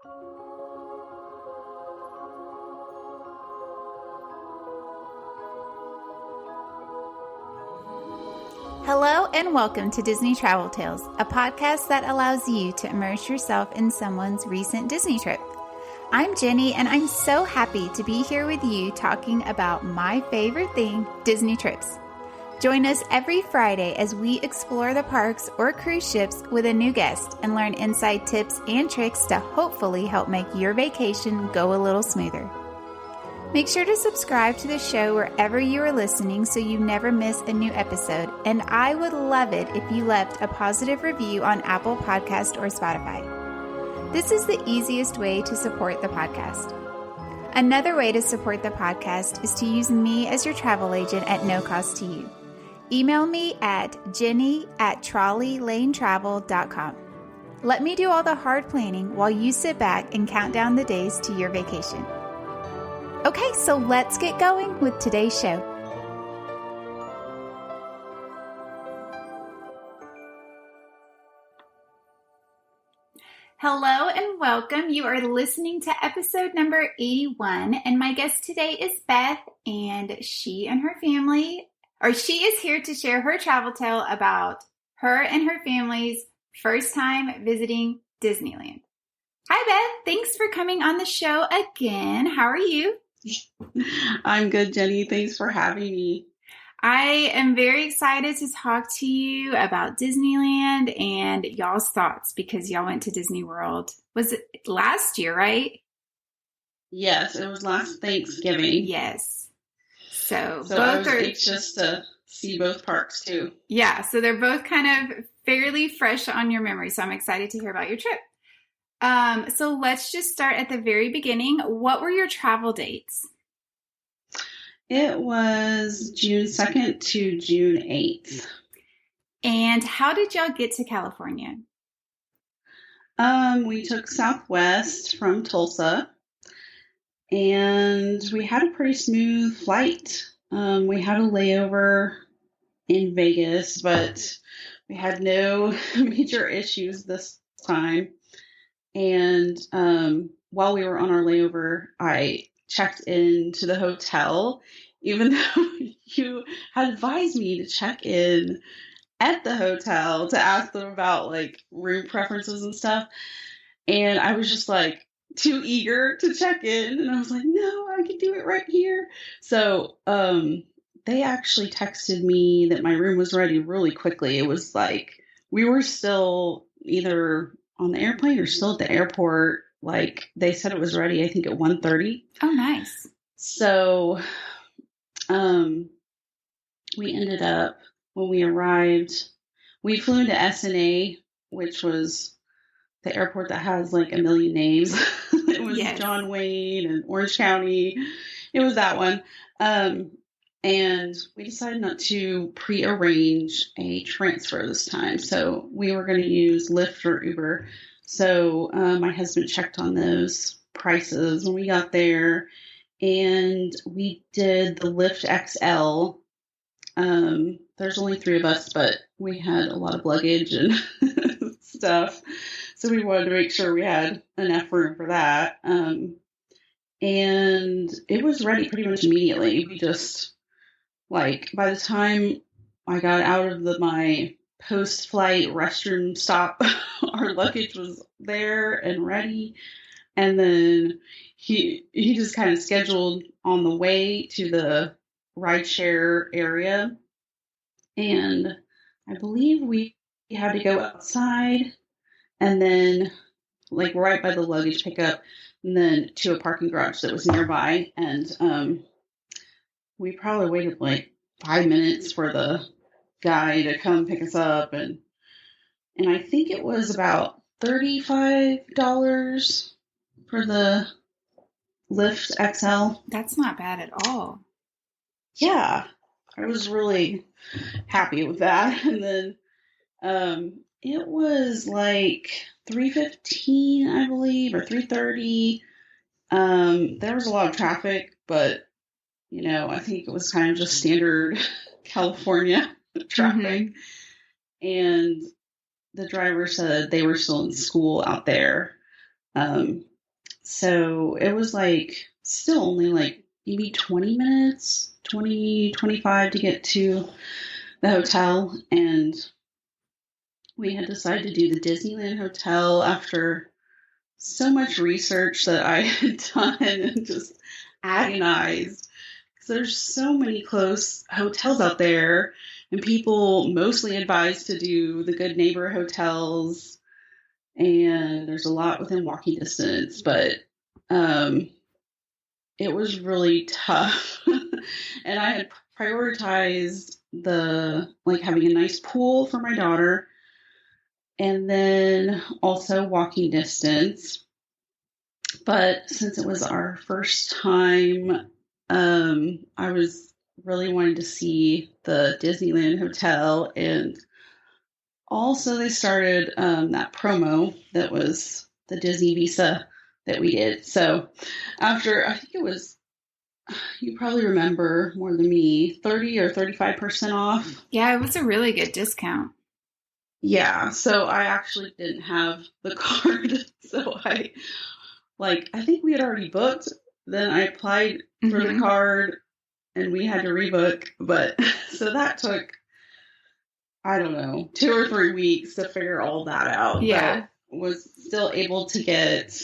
Hello and welcome to Disney Travel Tales, a podcast that allows you to immerse yourself in someone's recent Disney trip. I'm Jenny, and I'm so happy to be here with you talking about my favorite thing, Disney trips. Join us every Friday as we explore the parks or cruise ships with a new guest and learn inside tips and tricks to hopefully help make your vacation go a little smoother. Make sure to subscribe to the show wherever you are listening so you never miss a new episode. And I would love it if you left a positive review on Apple Podcast or Spotify. This is the easiest way to support the podcast. Another way to support the podcast is to use me as your travel agent at no cost to you. Email me at jenny@trolleylanetravel.com. Let me do all the hard planning while you sit back and count down the days to your vacation. Okay, so let's get going with today's show. Hello and welcome. You are listening to episode number 81, and my guest today is Beth, and she is here to share her travel tale about her and her family's first time visiting Disneyland. Hi, Beth. Thanks for coming on the show again. How are you? I'm good, Jenny. Thanks for having me. I am very excited to talk to you about Disneyland and y'all's thoughts because y'all went to Disney World. Was it last year, right? Yes, it was last Thanksgiving. Yes. So both I was anxious to see both parks too. Yeah, so they're both kind of fairly fresh on your memory. So I'm excited to hear about your trip. So let's just start at the very beginning. What were your travel dates? It was June 2nd to June 8th. And how did y'all get to California? We took Southwest from Tulsa, and we had a pretty smooth flight. We had a layover in Vegas, but we had no major issues this time. And while we were on our layover, I checked into the hotel, even though you had advised me to check in at the hotel to ask them about like room preferences and stuff. And I was just like too eager to check in. And I was like, no, I can do it right here. So they actually texted me that my room was ready really quickly. It was like we were still either on the airplane or still at the airport. Like they said it was ready, I think at 1:30. Oh, nice. So we ended up, when we arrived, we flew into SNA, which was the airport that has like a million names. It was yes. John Wayne and Orange County. It was that one. And we decided not to pre-arrange a transfer this time. So we were going to use Lyft or Uber. So my husband checked on those prices when we got there. And we did the Lyft XL. There's only 3 of us, but we had a lot of luggage and stuff. So we wanted to make sure we had enough room for that. And it was ready pretty much immediately. We just... Like, by the time I got out of my post-flight restroom stop, our luggage was there and ready. And then he just kind of scheduled on the way to the rideshare area. And I believe we had to go outside and then, like, right by the luggage pickup, and then to a parking garage that was nearby. And, we probably waited like 5 minutes for the guy to come pick us up. And I think it was about $35 for the Lyft XL. That's not bad at all. Yeah, I was really happy with that. And then it was like $3.15, I believe, or $3.30. There was a lot of traffic, but you know, I think it was kind of just standard California traffic. Mm-hmm. And the driver said they were still in school out there. So it was like still only like maybe 20 minutes, 25 to get to the hotel. And we had decided to do the Disneyland Hotel after so much research that I had done and just agonized. Because there's so many close hotels out there, and people mostly advise to do the Good Neighbor hotels, and there's a lot within walking distance, but it was really tough. And I had prioritized having a nice pool for my daughter, and then also walking distance. But since it was our first time, I was really wanting to see the Disneyland Hotel, and also they started that promo that was the Disney Visa that we did. So after, I think it was, you probably remember more than me, 30 or 35% off. Yeah, it was a really good discount. Yeah, so I actually didn't have the card, so I think we had already booked. Then I applied for the card, and we had to rebook. But so that took, I don't know, 2 or 3 weeks to figure all that out. Yeah, but was still able to get,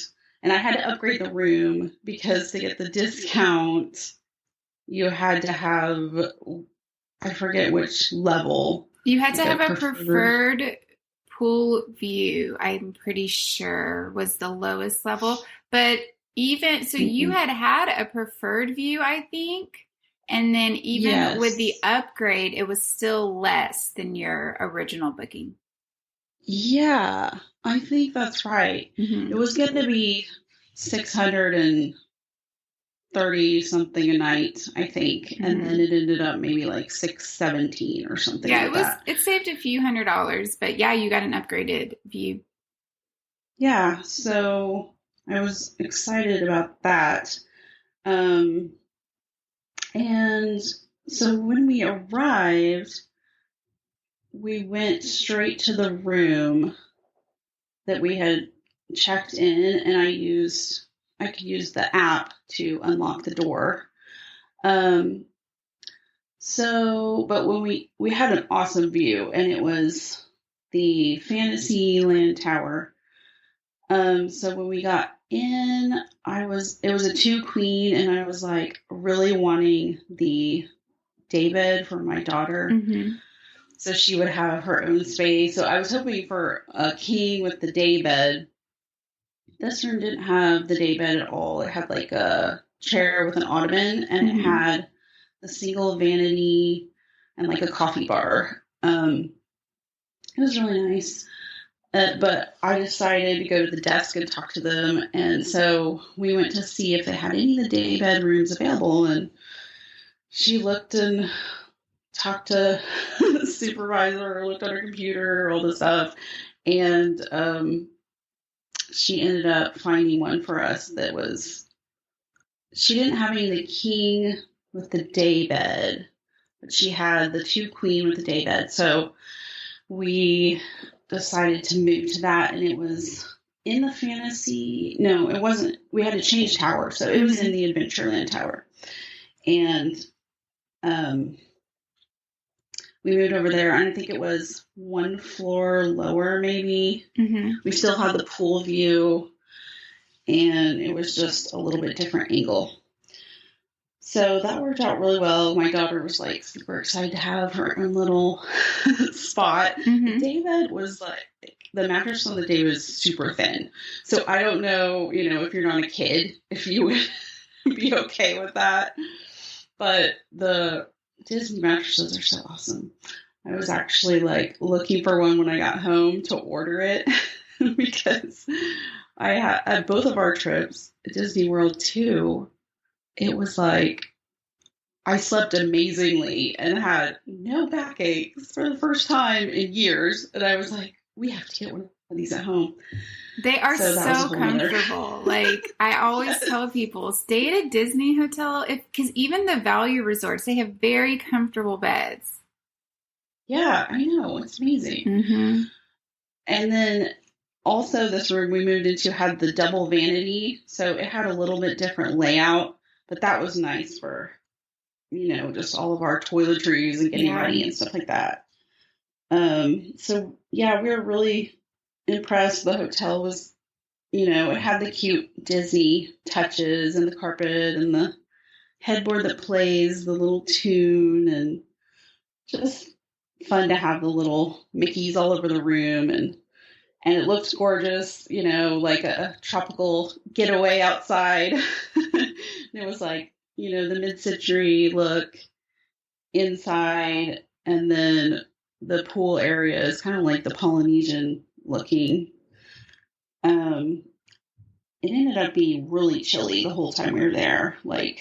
and I had to upgrade the room because to get the discount, you had to have, I forget which level. You had to have a preferred pool view, I'm pretty sure, was the lowest level. But even so, you had a preferred view, I think. And then even with the upgrade, it was still less than your original booking. Yeah, I think that's right. It was going to be $630 something a night, I think, and then it ended up maybe like $617 or something. Yeah, like it saved a few $100s, but yeah, you got an upgraded view. Yeah, so I was excited about that. And so when we arrived, we went straight to the room that we had checked in, and I could use the app to unlock the door. But when we had an awesome view, and it was the Fantasyland Tower. So when we got in, it was a 2 queen, and I was like really wanting the daybed for my daughter. So she would have her own space. So I was hoping for a king with the daybed. This room didn't have the daybed at all. It had like a chair with an ottoman, and it had the single vanity and like a coffee bar. It was really nice. But I decided to go to the desk and talk to them. And so we went to see if they had any of the daybed rooms available. And she looked and talked to the supervisor, looked on her computer, all this stuff. And she ended up finding one for us that was, she didn't have any of the king with the daybed, but she had the 2 queen with the daybed. So we decided to move to that, and it was in the no, it wasn't. We had to change tower, so it was in the Adventureland Tower. And we moved over there, and I think it was 1 floor lower, maybe. We still had the pool view, and it was just a little bit different angle. So that worked out really well. My daughter was like super excited to have her own little spot. David was like, the mattress on the day was super thin. So I don't know, if you're not a kid, if you would be okay with that. But the Disney mattresses are so awesome. I was actually like looking for one when I got home to order it because I had at both of our trips at Disney World too. It was like I slept amazingly and had no backaches for the first time in years. And I was like, we have to get one of these at home. They are so comfortable. Like I always tell people, stay at a Disney hotel because even the value resorts, they have very comfortable beds. Yeah, I know. It's amazing. And then Also, this room we moved into had the double vanity, so it had a little bit different layout, but that was nice for, just all of our toiletries and getting ready and stuff like that. So yeah, we were really impressed. The hotel was, it had the cute Disney touches and the carpet and the headboard that plays the little tune, and just fun to have the little Mickeys all over the room, and it looked gorgeous, like a tropical getaway outside. It was like, the mid-century look inside, and then the pool area is kind of like the Polynesian looking. It ended up being really chilly the whole time we were there. Like,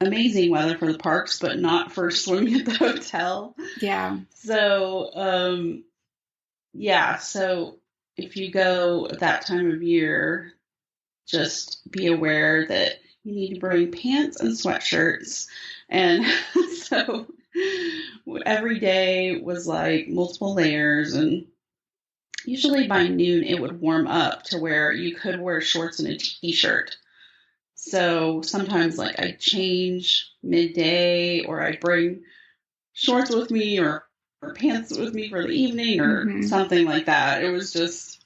amazing weather for the parks, but not for swimming at the hotel. Yeah. So, so if you go at that time of year, just be aware that you need to bring pants and sweatshirts. And so every day was like multiple layers, and usually by noon it would warm up to where you could wear shorts and a t-shirt. So sometimes like I'd change midday, or I'd bring shorts with me or pants with me for the evening, or something like that. It was just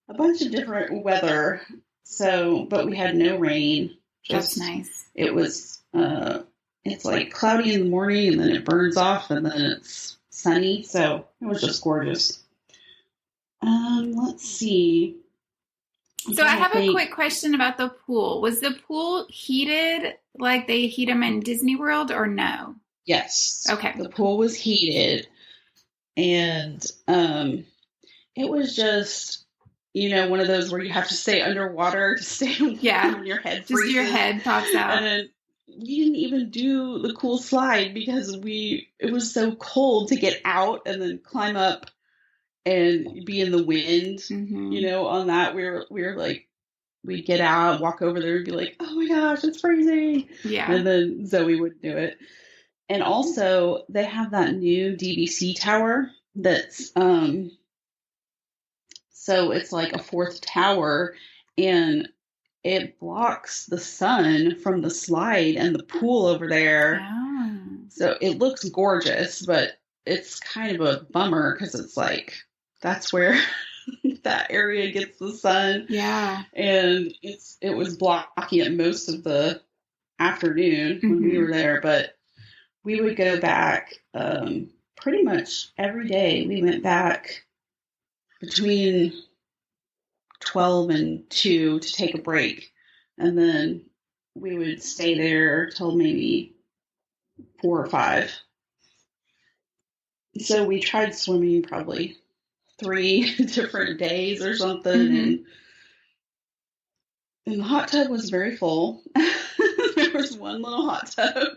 a bunch of different weather. So, but we had no rain. That's nice. It was, it's like cloudy in the morning, and then it burns off, and then it's sunny. So it was just gorgeous. Let's see. So I have a quick question about the pool. Was the pool heated like they heat them in Disney World, or no? Yes. Okay. The pool was heated, and it was just, one of those where you have to stay underwater to stay warm. Yeah. When your head freezes. Just your head pops out. And then you didn't even do the cool slide because it was so cold to get out and then climb up and be in the wind. On that we were like, we'd get out, walk over there, and be like, oh my gosh, it's freezing. Yeah. And then Zoe would do it. And also, they have that new DVC tower that's, so it's like a fourth tower, and it blocks the sun from the slide and the pool over there. Oh. So it looks gorgeous, but it's kind of a bummer because it's like, that's where that area gets the sun. Yeah. And it was blocking it most of the afternoon when we were there, but we would go back pretty much every day. We went back between 12 and 2 to take a break, and then we would stay there till maybe 4 or 5. So we tried swimming probably 3 different days or something, and the hot tub was very full. There was one little hot tub,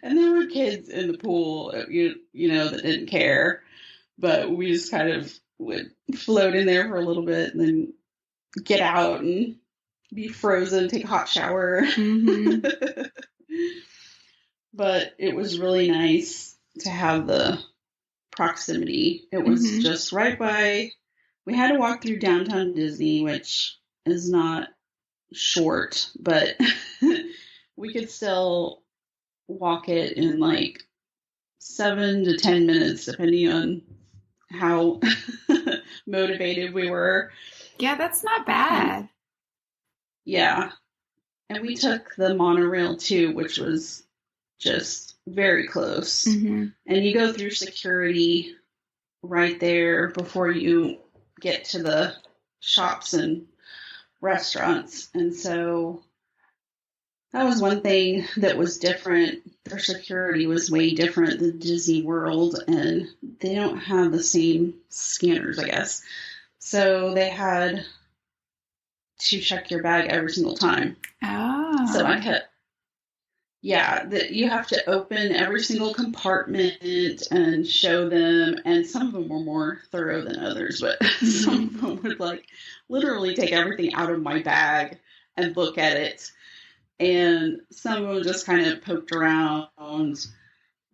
and there were kids in the pool, that didn't care, but we just kind of would float in there for a little bit and then get out and be frozen, take a hot shower. But it was really nice to have the proximity. It was just right by, we had to walk through downtown Disney, which is not short, but we could still walk it in like 7 to 10 minutes, depending on how motivated we were. Yeah, that's not bad. Yeah. And we took the monorail too, which was just very close. And you go through security right there before you get to the shops and restaurants. And so that was one thing that was different. Their security was way different than Disney World, and they don't have the same scanners, I guess. So they had to check your bag every single time. Oh. So you have to open every single compartment and show them, and some of them were more thorough than others, but some of them would like literally take everything out of my bag and look at it. And some of them just kind of poked around,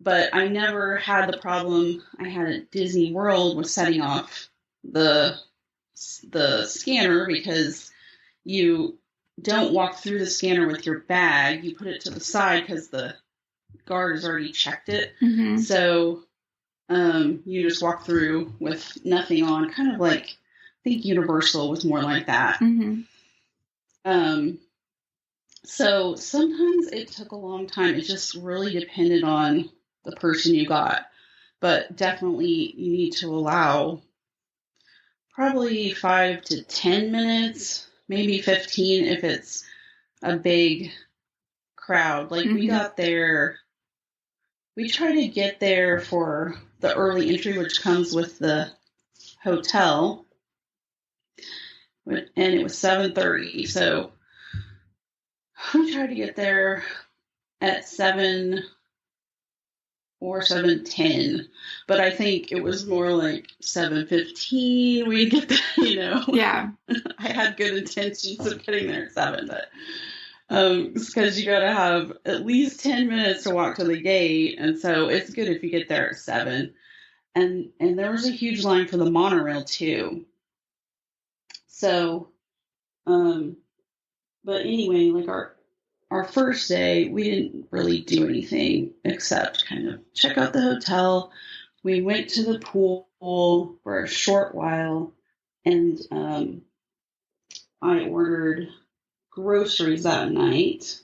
but I never had the problem I had at Disney World with setting off the the scanner because you don't walk through the scanner with your bag. You put it to the side because the guard has already checked it. Mm-hmm. So you just walk through with nothing on, kind of like, I think Universal was more like that. Mm-hmm. So sometimes it took a long time. It just really depended on the person you got. But definitely you need to allow probably 5 to 10 minutes, maybe 15 if it's a big crowd. Like we got there, we try to get there for the early entry, which comes with the hotel, and it was 7:30. So we tried to get there at 7 or 7:10, but I think it was more like 7:15 we get there, Yeah. I had good intentions of getting there at 7, but because you got to have at least 10 minutes to walk to the gate, and so it's good if you get there at 7. And there was a huge line for the monorail too. So, but anyway, like our first day, we didn't really do anything except kind of check out the hotel. We went to the pool for a short while, and I ordered groceries that night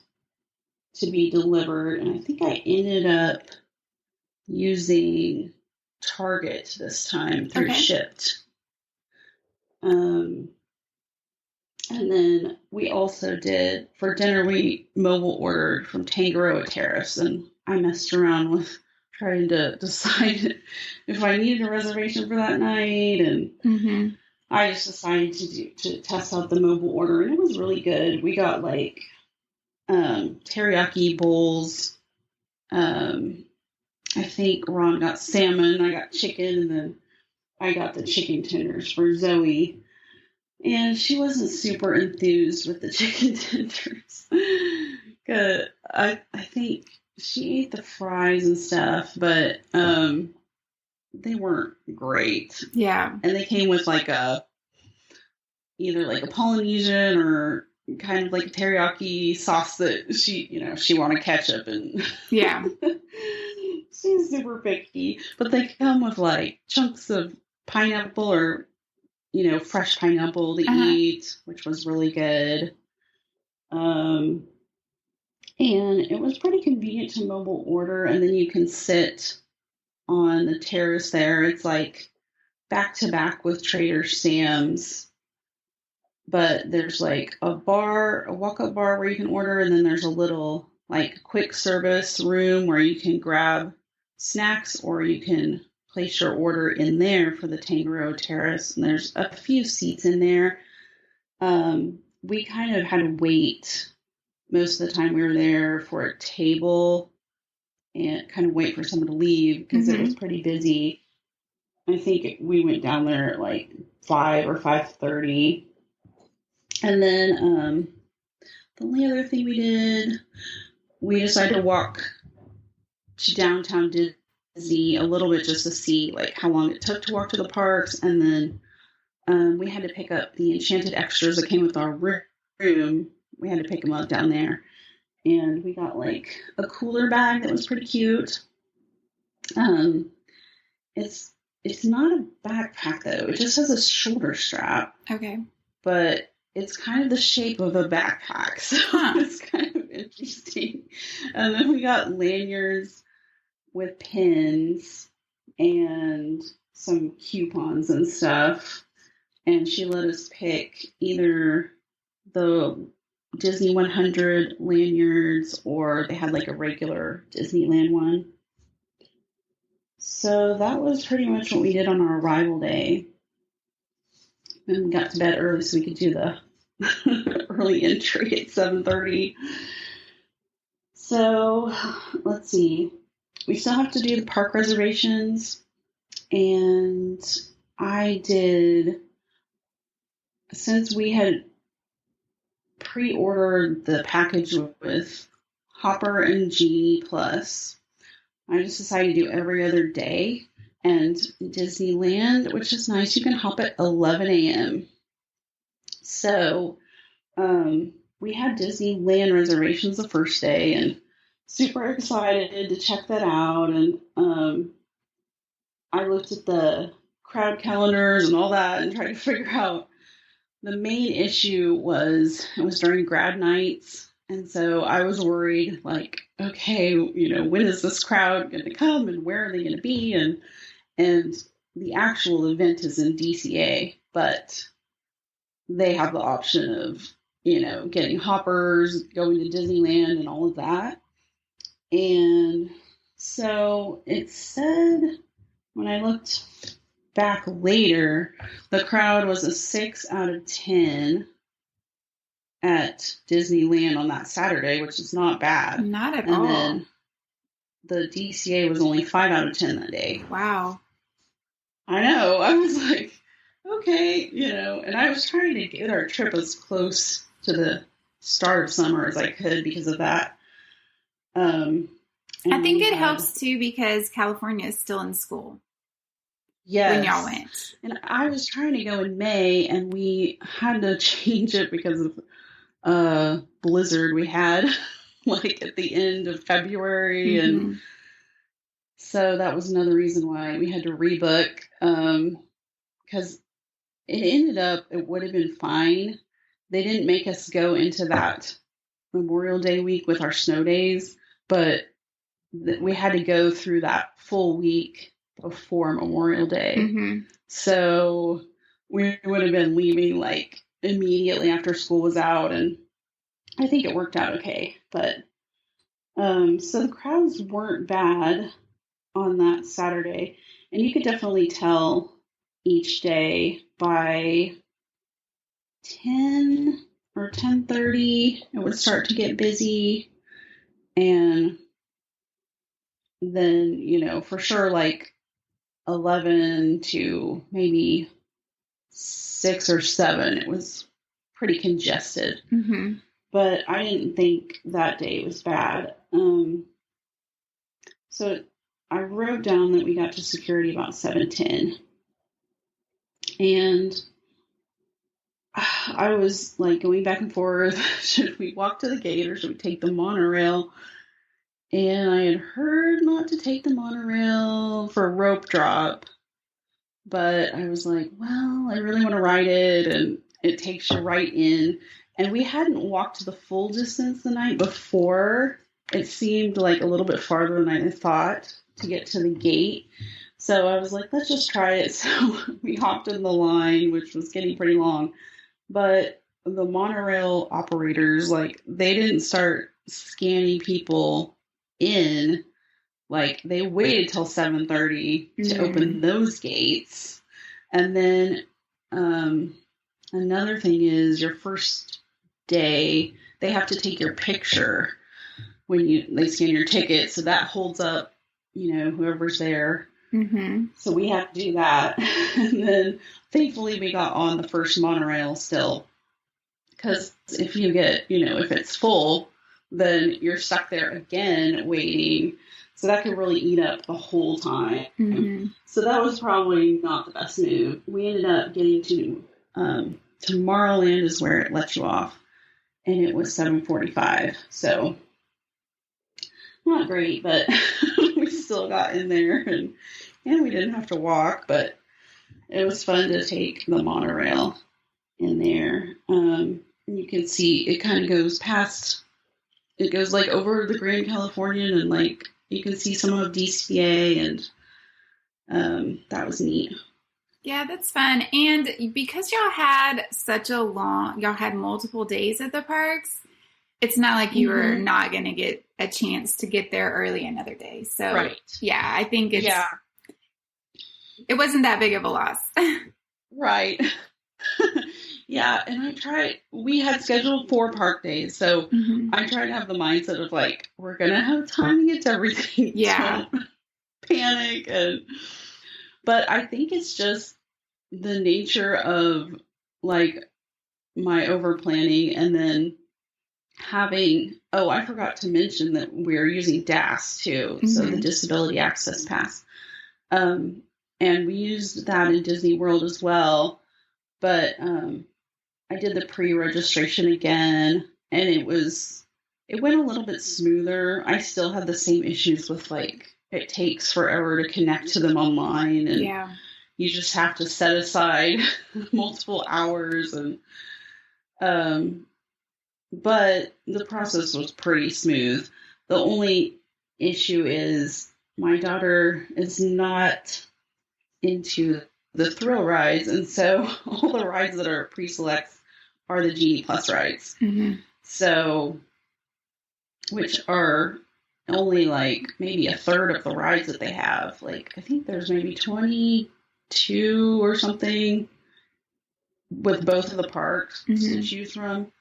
to be delivered, and I think I ended up using Target this time through Shipt. And then we also did, for dinner, we mobile ordered from Tangaroa Terrace, and I messed around with trying to decide if I needed a reservation for that night, and I just decided to test out the mobile order, and it was really good. We got like teriyaki bowls. I think Ron got salmon, I got chicken, and then I got the chicken tenders for Zoe. And she wasn't super enthused with the chicken tenders. I think she ate the fries and stuff, but they weren't great. Yeah. And they came with like either like a Polynesian or kind of like a teriyaki sauce that she wanted ketchup and yeah. She's super picky, but they come with like chunks of pineapple or fresh pineapple to eat, which was really good. And it was pretty convenient to mobile order, and then you can sit on the terrace there. It's like back to back with Trader Sam's, but there's like a walk-up bar where you can order, and then there's a little like quick service room where you can grab snacks, or you can place your order in there for the Tangaroa Terrace, and there's a few seats in there. We kind of had to wait most of the time we were there for a table and kind of wait for someone to leave because it was pretty busy. I think we went down there at like 5 or 5:30. And then the only other thing we did, we decided to walk to downtown Disney a little bit just to see like how long it took to walk to the parks, and then we had to pick up the enchanted extras that came with our room. We had to pick them up down there, and we got like a cooler bag that was pretty cute. It's not a backpack though; it just has a shoulder strap. Okay, but it's kind of the shape of a backpack, so it's kind of interesting. And then we got lanyards with pins and some coupons and stuff. And she let us pick either the Disney 100 lanyards or they had like a regular Disneyland one. So that was pretty much what we did on our arrival day. And we got to bed early so we could do the early entry at 7:30. So let's see. We still have to do the park reservations. And I did, since we had pre-ordered the package with Hopper and Genie Plus, I just decided to do every other day. And Disneyland, which is nice, you can hop at 11 a.m. So we had Disneyland reservations the first day and super excited to check that out. And I looked at the crowd calendars and all that and tried to figure out the main issue was it was during grad nights. And so I was worried, like, okay, when is this crowd going to come and where are they going to be? And the actual event is in DCA, but they have the option of, getting hoppers, going to Disneyland and all of that. And so it said, when I looked back later, the crowd was a 6 out of 10 at Disneyland on that Saturday, which is not bad. Not at all. And then the DCA was only 5 out of 10 that day. Wow. I know. I was like, okay, and I was trying to get our trip as close to the start of summer as I could because of that. I think it helps too because California is still in school. Yes. When y'all went. And I was trying to go in May and we had to change it because of a blizzard we had like at the end of February. Mm-hmm. And so that was another reason why we had to rebook. Because it ended up, it would have been fine. They didn't make us go into that Memorial Day week with our snow days, but we had to go through that full week before Memorial Day. Mm-hmm. So we would have been leaving like immediately after school was out, and I think it worked out okay. But so the crowds weren't bad on that Saturday, and you could definitely tell each day by 10 or 10:30 it would start to get busy, and then for sure like 11 to maybe 6 or 7 it was pretty congested. Mm-hmm. But I didn't think that day was bad. So I wrote down that we got to security about 7:10, and I was like going back and forth. Should we walk to the gate or should we take the monorail? And I had heard not to take the monorail for rope drop, but I was like, well, I really want to ride it, and it takes you right in. And we hadn't walked the full distance the night before. It seemed like a little bit farther than I thought to get to the gate. So I was like, let's just try it. So we hopped in the line, which was getting pretty long. But the monorail operators, like, they didn't start scanning people in. Like, they waited till 7:30 to open those gates. And then another thing is your first day, they have to take your picture when they scan your ticket. So that holds up, whoever's there. Mm-hmm. So we had to do that. And then thankfully we got on the first monorail still. Because if you get, if it's full, then you're stuck there again waiting. So that could really eat up the whole time. Mm-hmm. So that was probably not the best move. We ended up getting to Tomorrowland is where it lets you off. And it was 7:45. So not great, but we still got in there, and we didn't have to walk, but it was fun to take the monorail in there. You can see it kind of goes past, it goes like over the Grand Californian, and like you can see some of DCA, and that was neat. Yeah, that's fun. And because y'all had y'all had multiple days at the parks, it's not like you were not going to get a chance to get there early another day. So, right. Yeah, I think it wasn't that big of a loss. Right. Yeah, and we had scheduled 4 park days, so I tried to have the mindset of like, we're going to have time to get to everything. Yeah. Don't panic. But I think it's just the nature of like my over planning, and then having, I forgot to mention that we're using DAS too. So the Disability Access Pass. And we used that in Disney World as well. But I did the pre-registration again, and it went a little bit smoother. I still had the same issues with it takes forever to connect to them online, and you just have to set aside multiple hours, and but the process was pretty smooth. The only issue is my daughter is not into the thrill rides, and so all the rides that are pre-select are the Genie Plus rides. Mm-hmm. So, which are only maybe a third of the rides that they have. I think there's maybe 22 or something with both of the parks to choose from.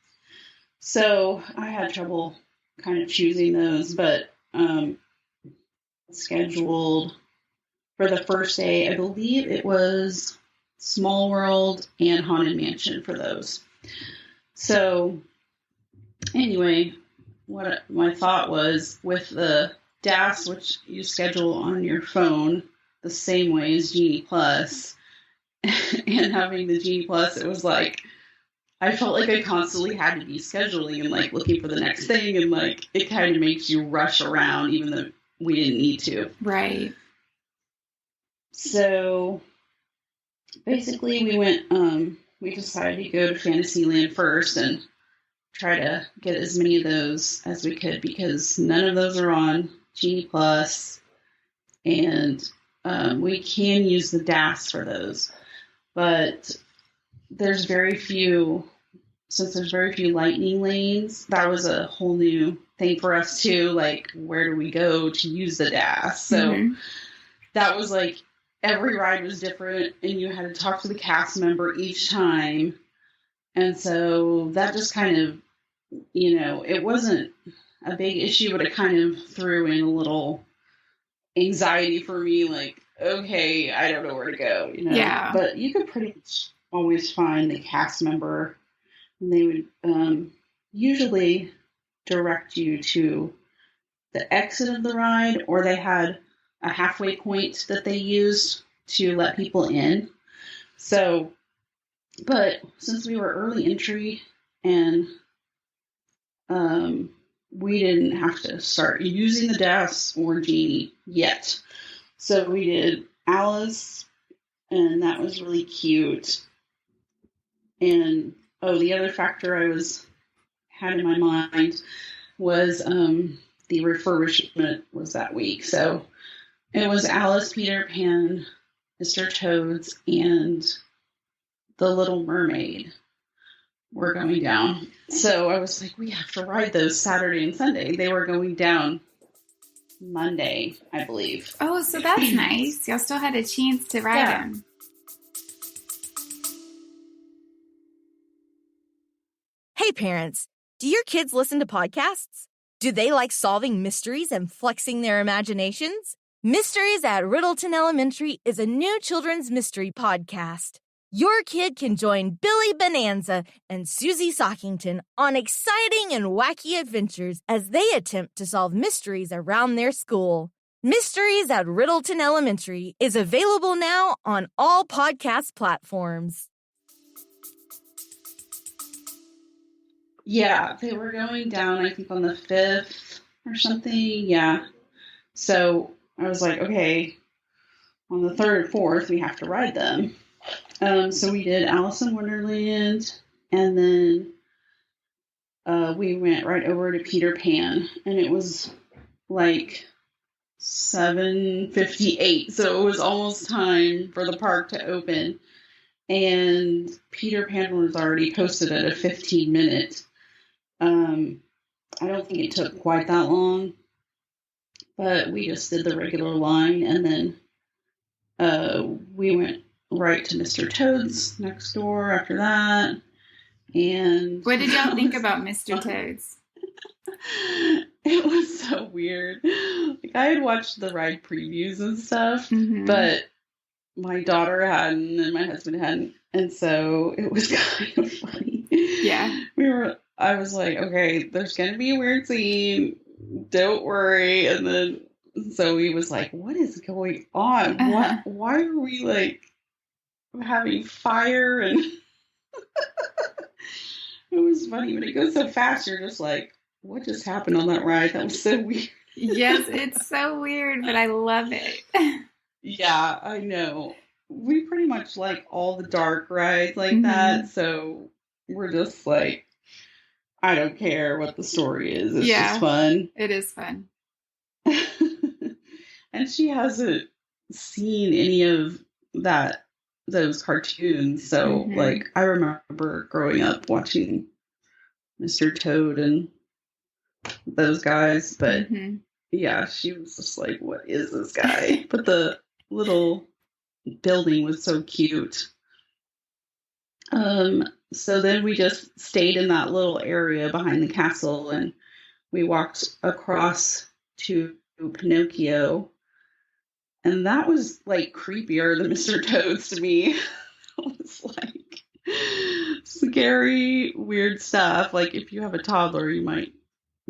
So I had trouble kind of choosing those, but scheduled for the first day, I believe it was Small World and Haunted Mansion for those. So anyway, what my thought was with the DAS, which you schedule on your phone the same way as Genie Plus, and having the Genie Plus, it was I felt like I constantly had to be scheduling and looking for the next thing, and it kind of makes you rush around even though we didn't need to. Right. So basically we decided to go to Fantasyland first and try to get as many of those as we could, because none of those are on Genie Plus, and we can use the DAS for those, but there's very few lightning lanes. That was a whole new thing for us too. Where do we go to use the DAS? So that was every ride was different, and you had to talk to the cast member each time. And so that just kind of, it wasn't a big issue, but it kind of threw in a little anxiety for me. Okay, I don't know where to go, Yeah. But you could pretty much always find the cast member, and they would usually direct you to the exit of the ride, or they had a halfway point that they used to let people in. So, but since we were early entry and we didn't have to start using the DAS or Genie yet. So we did Alice, and that was really cute. And the other factor had in my mind was the refurbishment was that week. So it was Alice, Peter Pan, Mr. Toads, and The Little Mermaid were going down. So I was we have to ride those Saturday and Sunday. They were going down Monday, I believe. Oh, so that's nice. Y'all still had a chance to ride them. Hey parents, do your kids listen to podcasts? Do they like solving mysteries and flexing their imaginations? Mysteries at Riddleton Elementary is a new children's mystery podcast. Your kid can join Billy Bonanza and Susie Sockington on exciting and wacky adventures as they attempt to solve mysteries around their school. Mysteries at Riddleton Elementary is available now on all podcast platforms. Yeah, they were going down, I think, on the 5th or something. Yeah. So I was okay, on the 3rd and 4th, we have to ride them. So we did Alice in Wonderland, and then we went right over to Peter Pan, and it was 7:58, so it was almost time for the park to open, and Peter Pan was already posted at a 15-minute. I don't think it took quite that long, but we just did the regular line, and then we went right to Mr. Toad's next door after that. And what did y'all think about Mr. Toad's? It was so weird. I had watched the ride previews and stuff, but my daughter hadn't and my husband hadn't, and so it was kind of funny. Yeah. I was okay, there's gonna be a weird scene, don't worry. And then Zoe was like, what is going on? Why are we like having fire? And it was funny when it goes so fast, you're just like, what just happened on that ride? That was so weird. Yes, it's so weird, but I love it. Yeah, I know. We pretty much like all the dark rides like that, so we're just like, I don't care what the story is. It's just fun. It is fun. And she hasn't seen any of those cartoons, so like I remember growing up watching Mr. Toad and those guys, but yeah, she was just like, what is this guy? But the little building was so cute. So then we just stayed in that little area behind the castle, and we walked across to Pinocchio, and that was like creepier than Mr. Toad's to me. It was like scary, weird stuff. Like if you have a toddler, you might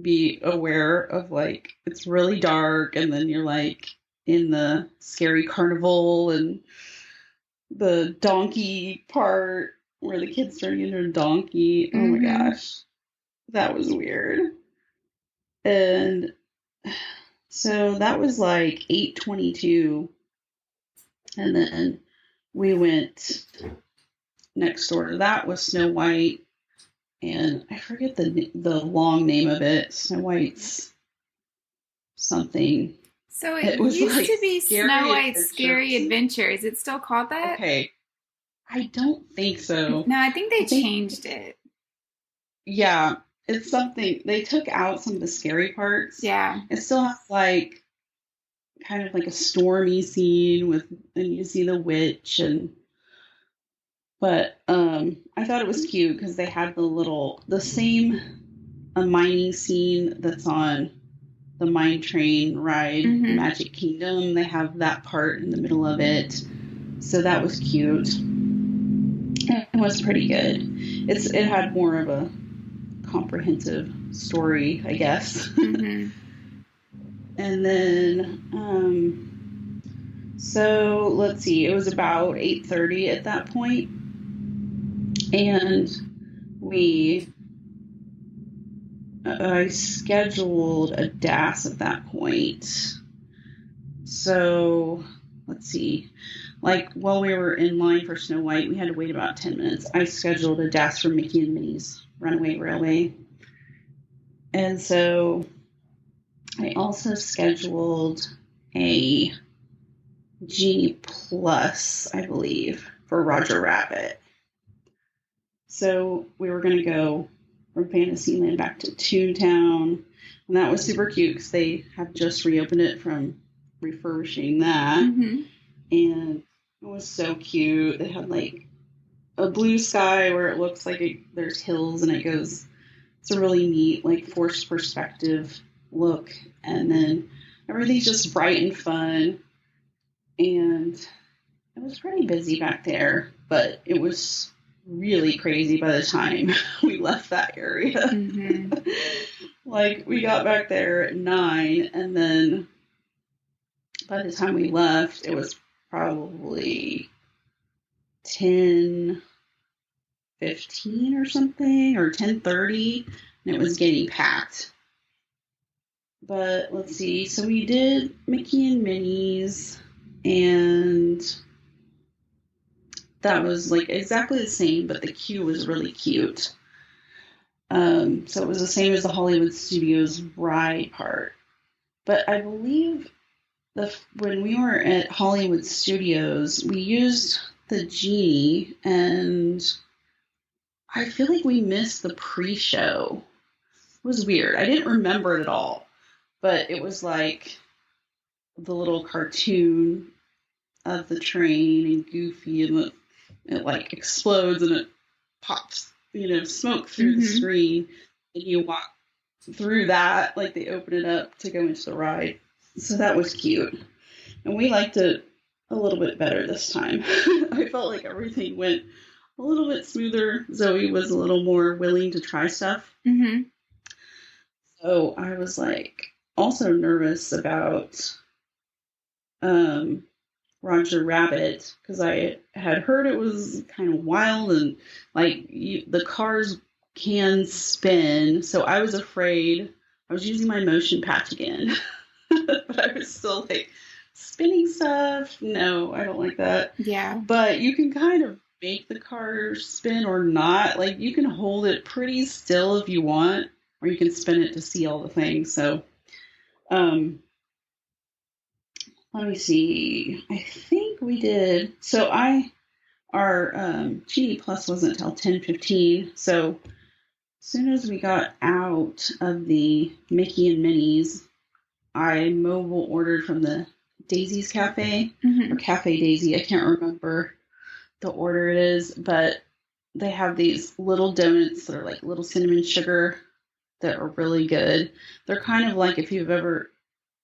be aware of like it's really dark, and then you're like in the scary carnival and the donkey part where the kids turn into a donkey. Oh my gosh, that was weird. And so that was like 8:22, and then we went next door to that was Snow White, and I forget the long name of it. Snow White's something. So it used like to be Snow White's Scary Adventure. Is it still called that? Okay. I don't think so. No, I think they changed it. Yeah, it's something. They took out some of the scary parts. Yeah. It still has like kind of like a stormy scene and you see the witch but I thought it was cute because they had the same mining scene that's on the mine train ride, Magic Kingdom. They have that part in the middle of it. So that was cute. It was pretty good. It had more of a comprehensive story, I guess. And then, so let's see, it was about 8:30 at that point. And I scheduled a DAS at that point. So let's see, like while we were in line for Snow White, we had to wait about 10 minutes. I scheduled a DAS for Mickey and Minnie's Runaway Railway. And so I also scheduled a Genie Plus, I believe, for Roger Rabbit. So we were going to go from Fantasyland back to Toontown, and that was super cute because they have just reopened it from refurbishing that, and it was so cute. They had like a blue sky where it looks like there's hills, and it's a really neat like forced perspective look, and then everything's just bright and fun, and it was pretty busy back there, but it was really crazy by the time we left that area. Like we got back there at 9, and then by the time we left it was probably 10:15 or something, or 10:30, and it was getting packed. But let's see, so we did Mickey and Minnie's, and that was like exactly the same, but the queue was really cute. So it was the same as the Hollywood Studios ride part. But I believe when we were at Hollywood Studios, we used the Genie, and I feel like we missed the pre-show. It was weird. I didn't remember it at all, but it was like the little cartoon of the train and Goofy, and it like explodes and it pops, smoke through the screen, and you walk through that, like they open it up to go into the ride. So that was cute, and we liked it a little bit better this time. I felt like everything went a little bit smoother. Zoe was a little more willing to try stuff. So I was like also nervous about Roger Rabbit because I had heard it was kind of wild and like the cars can spin. So I was afraid. I was using my motion patch again, but I was still like spinning stuff. No, I don't like that. Yeah. But you can kind of make the car spin or not. Like you can hold it pretty still if you want, or you can spin it to see all the things. So, let me see. I think we did. So our Genie Plus wasn't until 10:15. So as soon as we got out of the Mickey and Minnie's, I mobile ordered from the Daisy's Cafe or Cafe Daisy. I can't remember the order it is, but they have these little donuts that are like little cinnamon sugar that are really good. They're kind of like if you've ever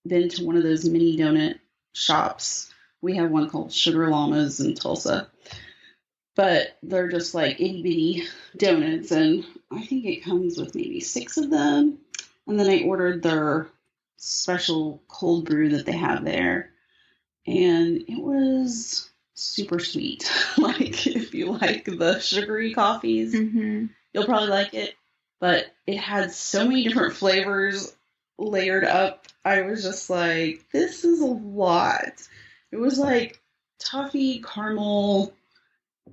been to one of those mini donut shops. We have one called Sugar Llamas in Tulsa. But they're just like itty bitty donuts, and I think it comes with maybe 6 of them. And then I ordered their special cold brew that they have there, and it was super sweet. Like if you like the sugary coffees, you'll probably like it. But it had so many different flavors layered up. I was just like, this is a lot. It was like toffee, caramel,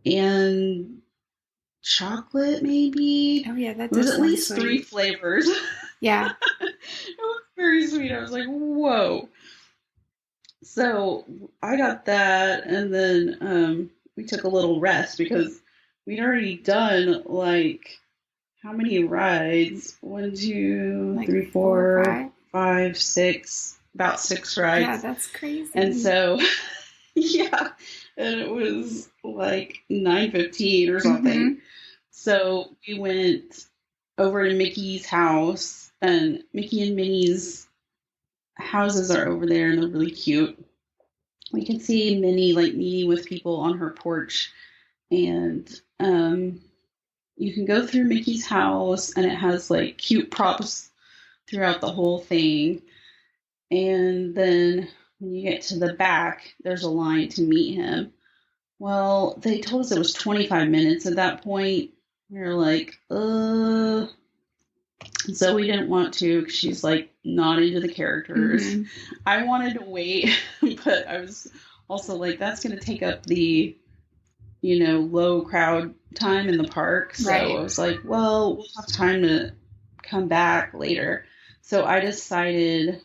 and chocolate, maybe. Oh, yeah, that does. It was at least sweet. 3 flavors. Yeah. It was very sweet. I was like, whoa. So I got that, and then we took a little rest because we'd already done like how many rides? 1, 2, like 3, 4, 5, 6. About 6 rides. Yeah, that's crazy. And so, yeah, and it was like 9:15 or something. So we went over to Mickey's house, and Mickey and Minnie's houses are over there, and they're really cute. We can see Minnie like meeting with people on her porch, and you can go through Mickey's house, and it has like cute props throughout the whole thing. And then when you get to the back, there's a line to meet him. Well, they told us it was 25 minutes at that point. We were like, So we didn't want to because she's like not into the characters. I wanted to wait, but I was also like, that's going to take up the, low crowd time in the park. So I was like, well, we'll have time to come back later. So I decided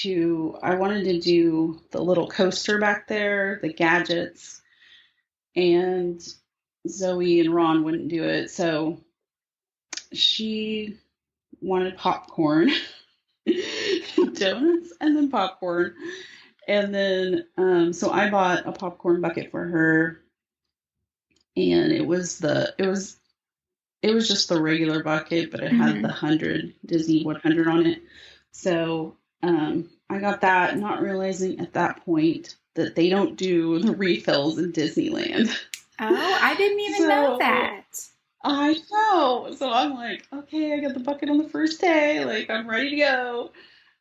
I wanted to do the little coaster back there, the gadgets, and Zoe and Ron wouldn't do it. So she wanted popcorn, donuts, and then popcorn. And then, so I bought a popcorn bucket for her, and it was just the regular bucket, but it had the Disney 100 on it. So, I got that, not realizing at that point that they don't do the refills in Disneyland. Oh, I didn't even know that. I know. So I'm like, okay, I got the bucket on the first day. Like, I'm ready to go.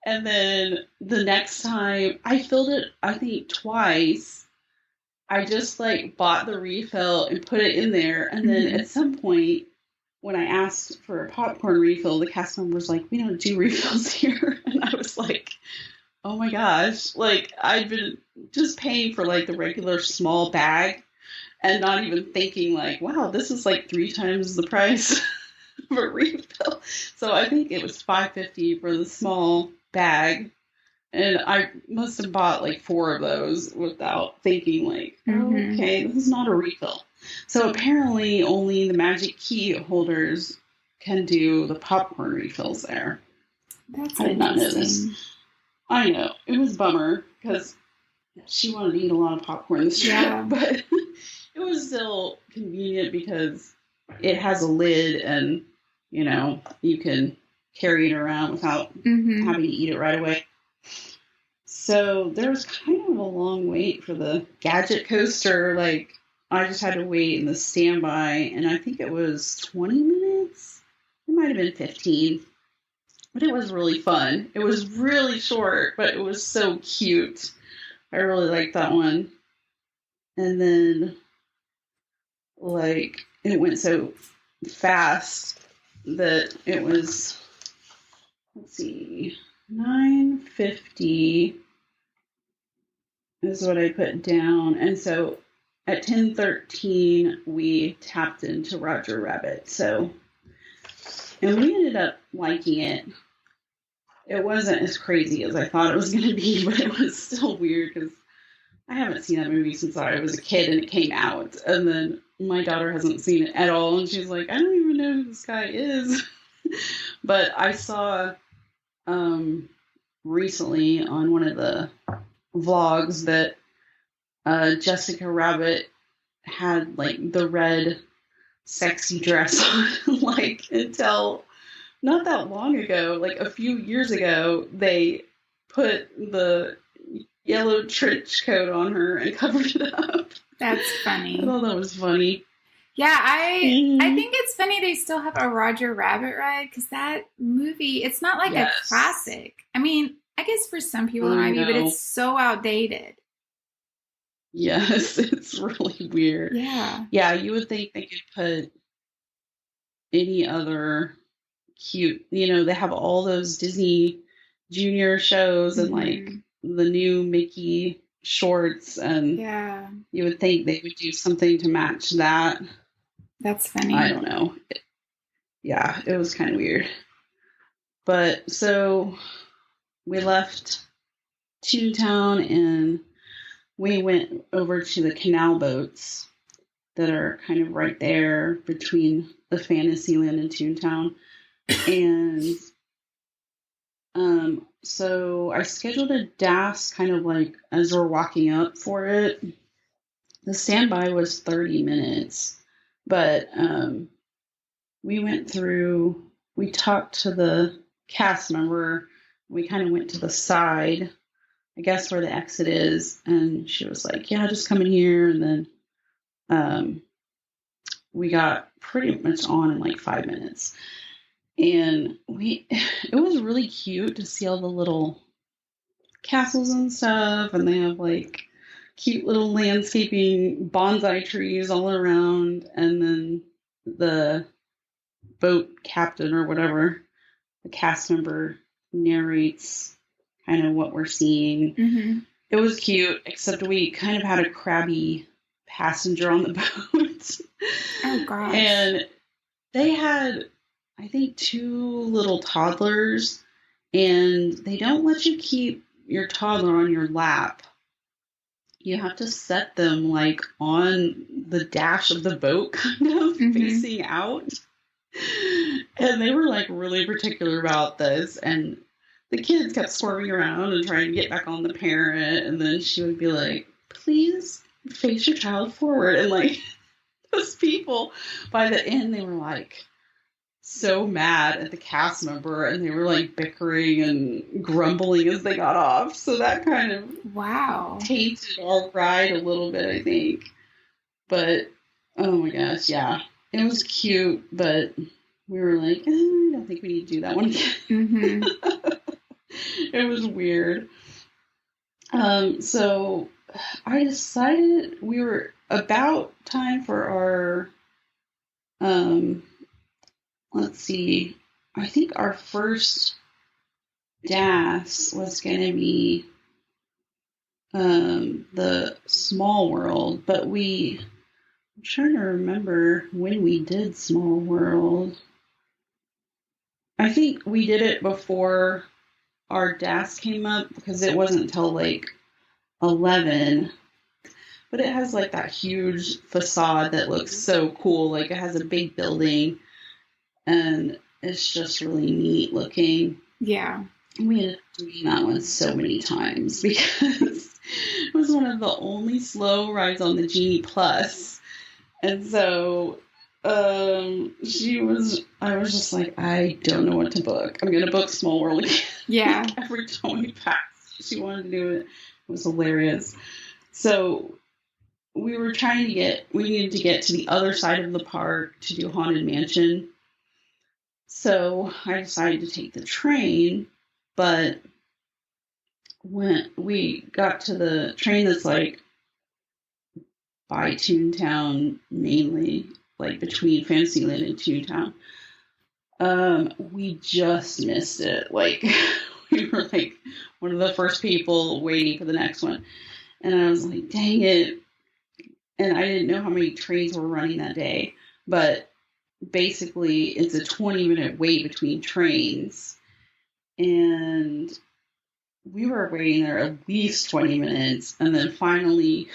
And then the next time, I filled it, I think, twice. I just, like, bought the refill and put it in there. And then at some point, when I asked for a popcorn refill, the cast member was like, we don't do refills here. And I was like, oh my gosh. Like, I'd been just paying for, like, the regular small bag and not even thinking, like, wow, this is, like, 3 times the price of a refill. So I think it was $5.50 for the small bag. And I must have bought, like, 4 of those without thinking, like, okay, this is not a refill. So apparently only the Magic Key holders can do the popcorn refills there. I did not know this. I know. It was a bummer because she wanted to eat a lot of popcorn this trip, but it was still convenient because it has a lid and, you can carry it around without having to eat it right away. So there was kind of a long wait for the gadget coaster. Like, I just had to wait in the standby, and I think it was 20 minutes. It might have been 15. But it was really fun. It was really short, but it was so cute. I really liked that one. And then, like, it went so fast that it was, let's see, 9:50 is what I put down. And so at 10:13, we tapped into Roger Rabbit. So, and we ended up liking it. It wasn't as crazy as I thought it was going to be, but it was still weird because I haven't seen that movie since I was a kid and it came out. And then my daughter hasn't seen it at all. And she's like, I don't even know who this guy is. But I saw recently on one of the vlogs that Jessica Rabbit had like the red sexy dress on, like until not that long ago, like a few years ago, they put the yellow trench coat on her and covered it up. That's funny. I thought that was funny. Yeah, I think it's funny they still have a Roger Rabbit ride because that movie, it's not like a classic. I mean, I guess for some people it might be, but it's so outdated. Yes, it's really weird. Yeah. Yeah, you would think they could put any other cute, they have all those Disney Junior shows and like the new Mickey shorts, and you would think they would do something to match that. That's funny. I don't know. It was kind of weird. But so we left Toontown and we went over to the canal boats that are kind of right there between the Fantasyland and Toontown. And so I scheduled a DAS kind of like as we're walking up for it. The standby was 30 minutes, but we went through, we talked to the cast member, we kind of went to the side, I guess where the exit is, and she was like, yeah, just come in here, and then we got pretty much on in like 5 minutes. And it was really cute to see all the little castles and stuff, and they have like cute little landscaping bonsai trees all around, and then the boat captain or whatever, the cast member narrates kind of what we're seeing. Mm-hmm. It was cute, except we kind of had a crabby passenger on the boat. Oh gosh. And they had, I think, 2 little toddlers, and they don't let you keep your toddler on your lap. You have to set them like on the dash of the boat, kind of facing out. And they were like really particular about this, and the kids kept swerving around and trying to get back on the parent, and then she would be like, please face your child forward. And like those people, by the end, they were like so mad at the cast member, and they were like bickering and grumbling as they got off. So that kind of tainted our ride a little bit, I think. But oh my gosh, yeah, it was cute, but we were like, I don't think we need to do that one again. It was weird. So I decided we were about time for our let's see, I think our first DAS was going to be the Small World, but I'm trying to remember when we did Small World. I think we did it before our DAS came up because it wasn't until like 11. But it has like that huge facade that looks so cool. Like it has a big building. And it's just really neat looking. Yeah. We ended up doing that one so many times because it was one of the only slow rides on the Genie Plus. And so I was just like, I don't know what to book. I'm going to book Small World again. Yeah. Every time we passed, she wanted to do it. It was hilarious. So we needed to get to the other side of the park to do Haunted Mansion. So I decided to take the train, but when we got to the train that's like by Toontown, mainly like between Fantasyland and Toontown, we just missed it. Like we were like one of the first people waiting for the next one, and I was like, dang it. And I didn't know how many trains were running that day, but basically it's a 20-minute wait between trains, and we were waiting there at least 20 minutes. And then finally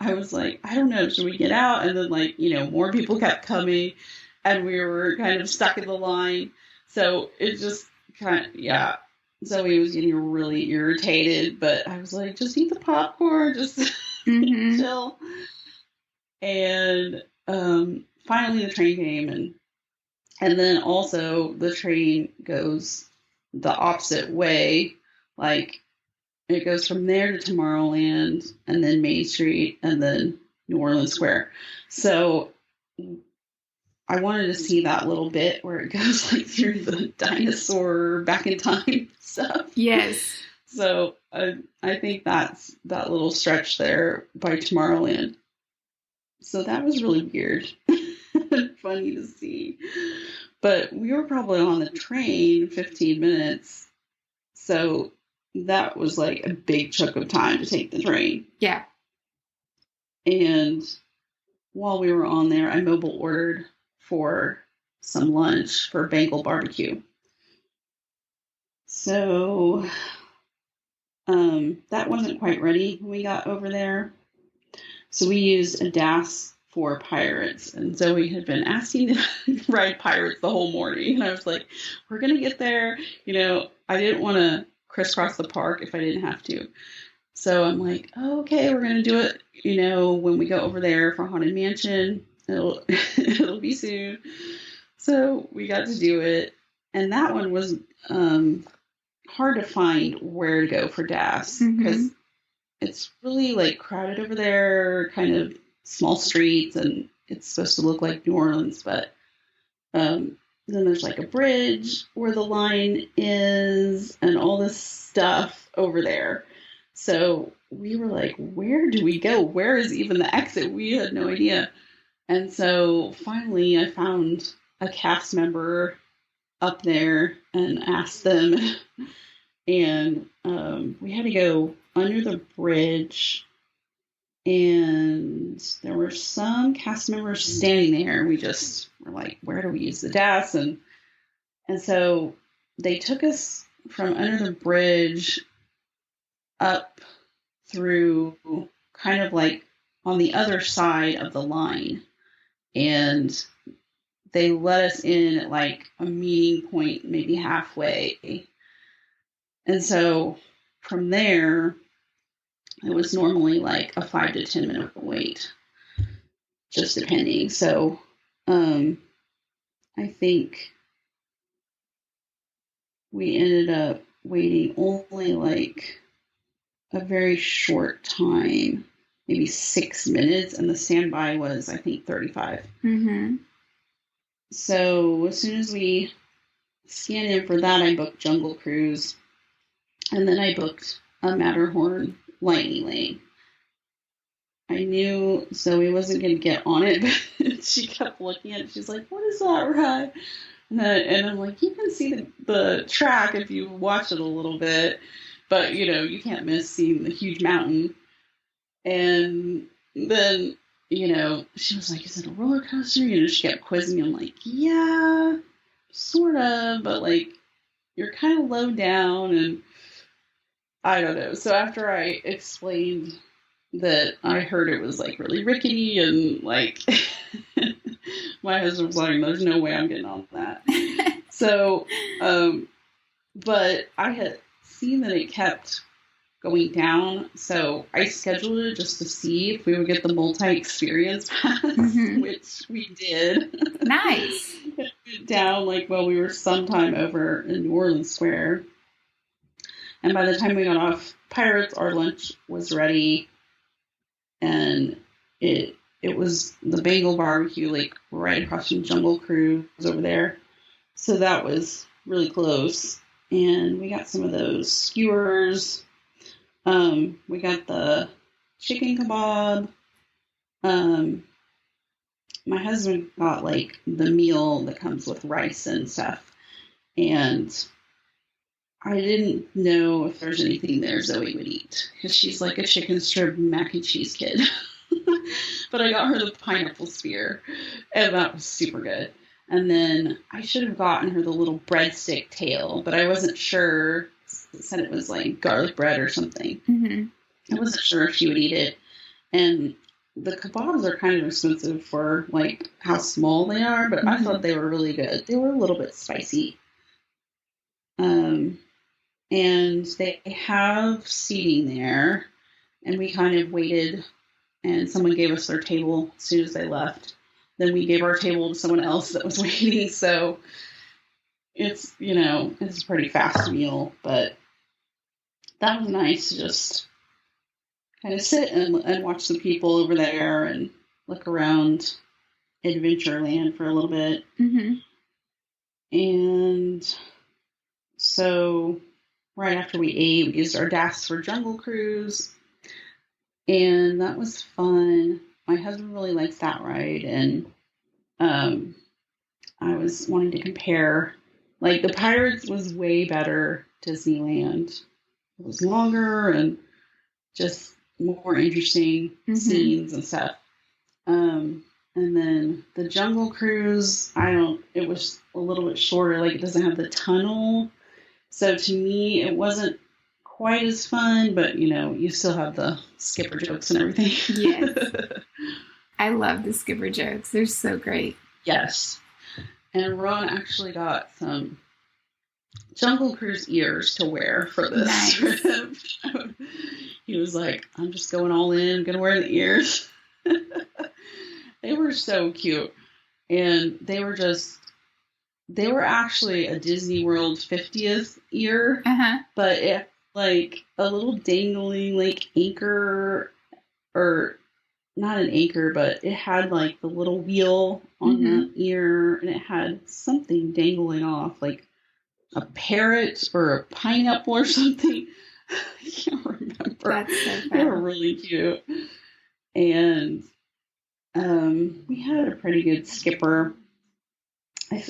I was like, I don't know, should we get out? And then more people kept coming, and we were kind of stuck in the line. So it just kind of, yeah. Zoe was getting really irritated, but I was like, just eat the popcorn, just chill. And finally the train came, and then also the train goes the opposite way. Like it goes from there to Tomorrowland, and then Main Street, and then New Orleans Square. So I wanted to see that little bit where it goes like through the dinosaur back in time stuff. Yes. So I think that's that little stretch there by Tomorrowland. So that was really weird and funny to see. But we were probably on the train 15 minutes. So that was like a big chunk of time to take the train. Yeah. And while we were on there, I mobile ordered for some lunch for Bengal barbecue. So that wasn't quite ready when we got over there. So we used a DAS for Pirates, and Zoe had been asking to ride Pirates the whole morning. And I was like, we're going to get there. I didn't want to crisscross the park if I didn't have to. So I'm like, oh, okay, we're going to do it, when we go over there for Haunted Mansion. It'll be soon. So we got to do it. And that one was hard to find where to go for DAS, because it's really like crowded over there, kind of small streets, and it's supposed to look like New Orleans, but then there's like a bridge where the line is and all this stuff over there. So we were like, where do we go? Where is even the exit? We had no idea. And so finally I found a cast member up there and asked them, and we had to go under the bridge, and there were some cast members standing there, and we just were like, where do we use the DAS? And so they took us from under the bridge up through kind of like on the other side of the line, and they let us in at like a meeting point, maybe halfway. And so from there, it was normally like a 5 to 10 minute wait, just depending. So I think we ended up waiting only like a very short time, maybe 6 minutes, and the standby was, I think, 35. So as soon as we scanned in for that, I booked Jungle Cruise, and then I booked a Matterhorn Lightning Lane. I knew Zoe wasn't going to get on it, but she kept looking at it. She's like, what is that ride? And I'm like, you can see the track if you watch it a little bit, but, you can't miss seeing the huge mountain. And then, she was like, is it a roller coaster? She kept quizzing me. I'm like, yeah, sort of, but, like, you're kind of low down, and I don't know. So after I explained that I heard it was, like, really rickety, and, like, my husband was like, there's no way I'm getting on that. So, but I had seen that it kept going down, so I scheduled it just to see if we would get the multi-experience pass, which we did. Nice. Down, like, well, we were sometime over in New Orleans Square, and by the time we got off Pirates, our lunch was ready, and it was the Bengal barbecue, like, right across from Jungle Cruise over there. So that was really close. And we got some of those skewers. We got the chicken kebab. My husband got like the meal that comes with rice and stuff. And I didn't know if there's anything there Zoe would eat, because she's like a chicken strip mac and cheese kid. But I got her the pineapple spear, and that was super good. And then I should have gotten her the little breadstick tail, but I wasn't sure. It said it was like garlic bread or something. Mm-hmm. I wasn't sure if she would eat it. And the kebabs are kind of expensive for like how small they are, but I thought they were really good. They were a little bit spicy. And they have seating there, and we kind of waited, and someone gave us their table as soon as they left. Then we gave our table to someone else that was waiting, so it's, it's a pretty fast meal, but that was nice to just kind of sit and watch the people over there and look around Adventureland for a little bit. Mm-hmm. And so right after we ate, we used our DAS for Jungle Cruise, and that was fun. My husband really likes that ride, and I was wanting to compare. Like, the Pirates was way better Disneyland. It was longer and just more interesting scenes and stuff. And then the Jungle Cruise, it was a little bit shorter. Like, it doesn't have the tunnel. So to me, it wasn't quite as fun, but, you still have the skipper jokes and everything. Yes. I love the skipper jokes. They're so great. Yes. And Ron actually got some Jungle Cruise ears to wear for this trip. He was like, I'm just going all in. I'm going to wear the ears. They were so cute. And they were actually a Disney World 50th ear, but it like a little dangling like anchor, or not an anchor, but it had like the little wheel on the ear, and it had something dangling off, like a parrot or a pineapple or something. I can't remember. That's so fun. They were really cute. And we had a pretty good skipper.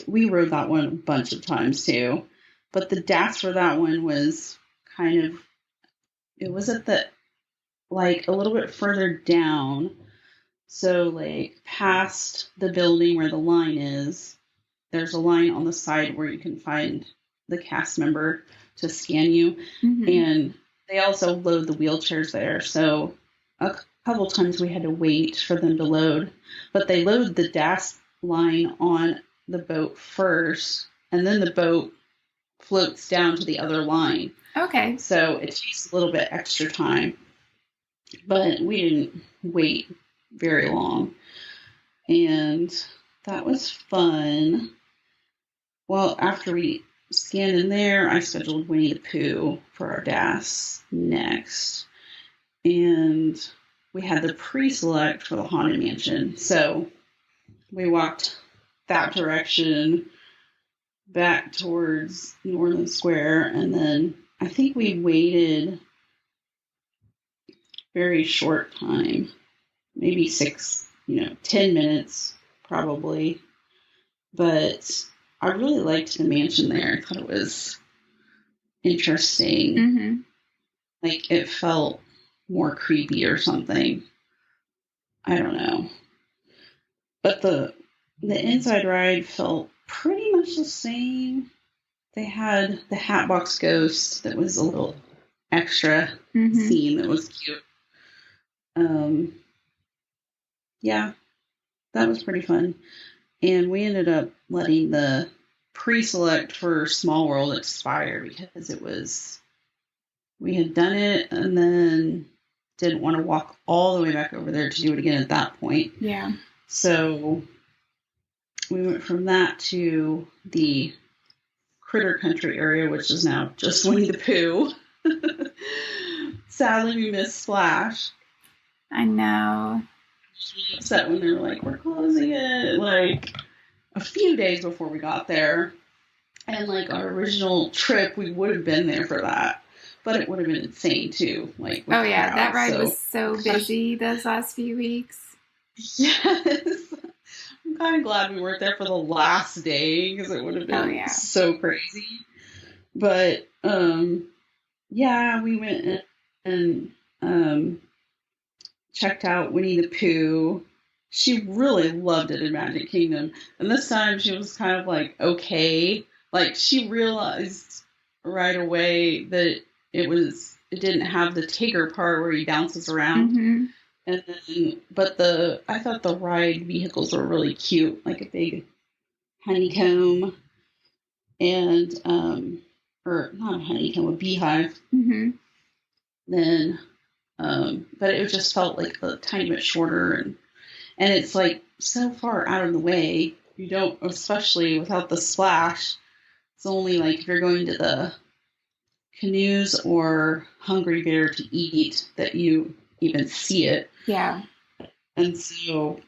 We rode that one a bunch of times too, but the DAS for that one was it was at the, like, a little bit further down. So, like, past the building where the line is, there's a line on the side where you can find the cast member to scan you. And they also load the wheelchairs there. So a couple times we had to wait for them to load, but they load the DAS line on the boat first, and then the boat floats down to the other line. Okay. So it takes a little bit extra time, but we didn't wait very long, and that was fun. Well, after we scanned in there, I scheduled Winnie the Pooh for our DAS next, and we had the pre-select for the Haunted Mansion. So we walked that direction back towards Northern Square, and then I think we waited very short time, maybe 10 minutes probably, but I really liked the mansion there. I thought it was interesting. Like, it felt more creepy or something. I don't know. But the inside ride felt pretty much the same. They had the Hatbox Ghost that was a little extra scene that was cute. Yeah, that was pretty fun. And we ended up letting the pre-select for Small World expire because we had done it and then didn't want to walk all the way back over there to do it again at that point. Yeah. So we went from that to the Critter Country area, which is now just Winnie the Pooh. Sadly, we missed Splash. I know. She was upset when they were like, we're closing it, like a few days before we got there. And like our original trip, we would have been there for that. But it would have been insane too. Like, oh yeah, that ride was so busy those last few weeks. Yes. I'm kind of glad we weren't there for the last day because it would have been so crazy. But yeah, we went and checked out Winnie the Pooh. She really loved it in Magic Kingdom. And this time she was kind of like, okay. Like she realized right away that it didn't have the Tigger part where he bounces around. Mm-hmm. And then, I thought the ride vehicles were really cute, like a big honeycomb and, or not a honeycomb, a beehive. Mm-hmm. Then, but it just felt like a tiny bit shorter and it's like so far out of the way. You don't, especially without the splash. It's only like if you're going to the canoes or Hungry Bear to eat that you even see it. Yeah. And so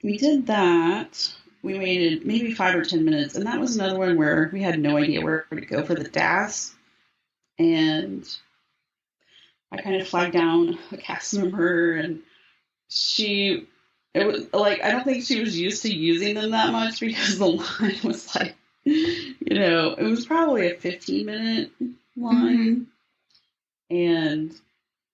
we did that. We waited maybe 5 or 10 minutes. And that was another one where we had no idea where to go for the DAS. And I kind of flagged down a cast member and it was like, I don't think she was used to using them that much because the line was like, it was probably a 15-minute line. Mm-hmm. And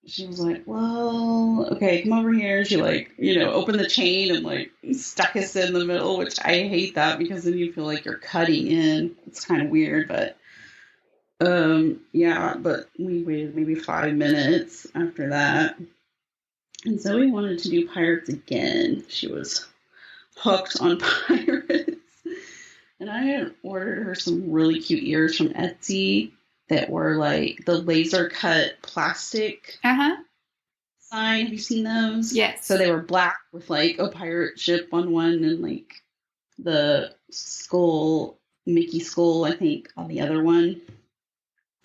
she was like, well, okay, come over here. She opened the chain and like stuck us in the middle, which I hate that because then you feel like you're cutting in. It's kind of weird, but but we waited maybe 5 minutes after that. And Zoe wanted to do Pirates again. She was hooked on Pirates. And I had ordered her some really cute ears from Etsy that were like the laser cut plastic sign. Have you seen those? Yes. So they were black with like a pirate ship on one and like the skull, Mickey skull, I think, on the other one.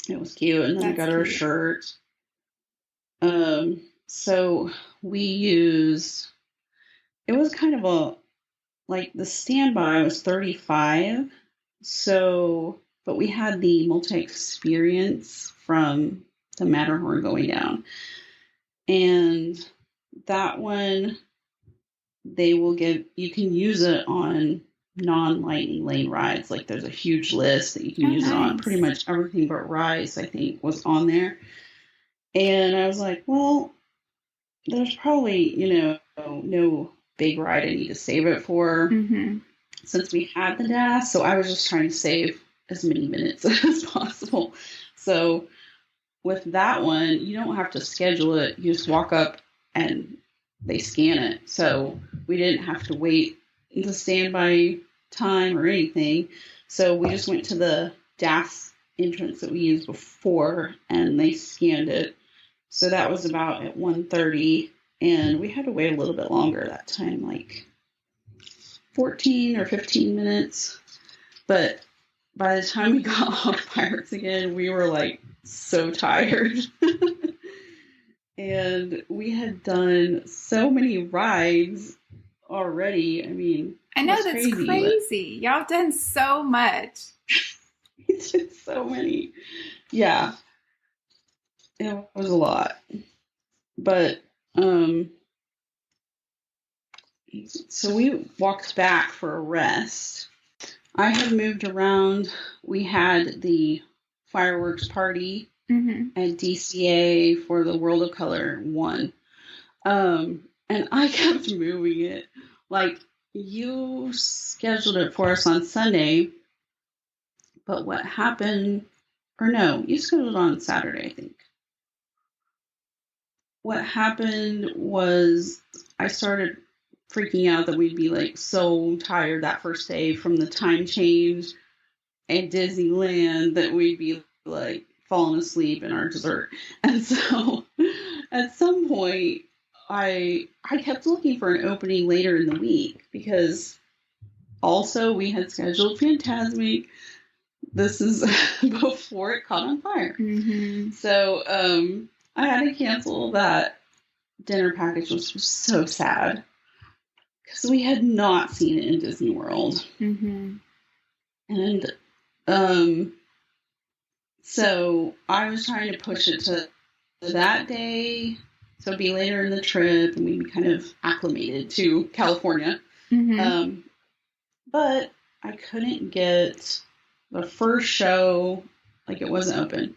It was cute. And then I got her a shirt. So we used, it was kind of the standby was $35. So, but we had the multi-experience from the Matterhorn going down. And that one, you can use it on non-lightning lane rides. Like there's a huge list that you can use it on. Pretty much everything but Rise, I think, was on there. And I was like, well, there's probably, no big ride I need to save it for since we had the DAS. So I was just trying to save as many minutes as possible. So with that one, you don't have to schedule it. You just walk up and they scan it. So we didn't have to wait the standby time or anything. So we just went to the DAS entrance that we used before and they scanned it. So that was about at 1:30, and we had to wait a little bit longer that time, like 14 or 15 minutes. But by the time we got off Pirates again, we were like so tired. And we had done so many rides already. I mean, I know that's crazy. Y'all have done so much. We did so many. Yeah. It was a lot. But, so we walked back for a rest. I had moved around. We had the fireworks party at DCA for the World of Color 1. And I kept moving it. Like, you scheduled it for us on Sunday, but what happened, or no, you scheduled it on Saturday, I think. What happened was I started freaking out that we'd be like so tired that first day from the time change at Disneyland that we'd be like falling asleep in our dessert. And so at some point I kept looking for an opening later in the week because also we had scheduled Fantasmic. This is before it caught on fire. So I had to cancel that dinner package, which was so sad because we had not seen it in Disney World. And so I was trying to push it to that day, so it'd be later in the trip, and we'd be kind of acclimated to California. Mm-hmm. But I couldn't get the first show, like it wasn't open.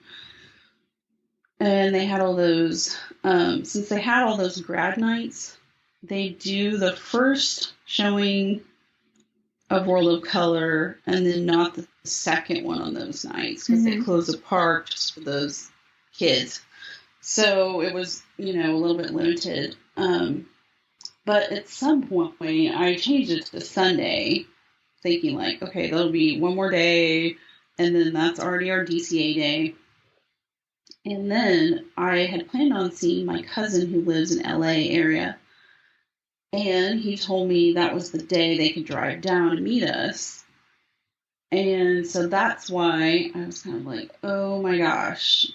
And they had all those, since they had all those grad nights, they do the first showing of World of Color and then not the second one on those nights because they close the park just for those kids. So it was, a little bit limited. But at some point, I changed it to Sunday, thinking like, okay, that'll be one more day, and then that's already our DCA day. And then I had planned on seeing my cousin who lives in LA area. And he told me that was the day they could drive down and meet us. And so that's why I was kind of like, oh my gosh.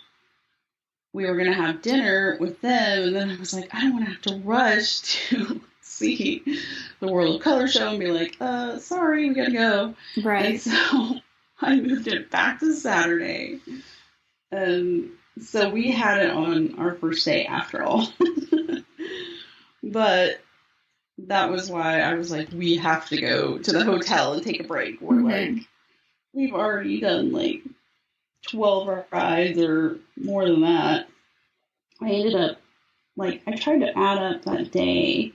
We were going to have dinner with them. And then I was like, I don't want to have to rush to see the World of Color show and be like, sorry, we got to go. Right. And so I moved it back to Saturday. And so we had it on our first day after all. But that was why I was like, we have to go to the hotel and take a break. We're like, we've already done like 12 rides or more than that. I ended up, I tried to add up that day.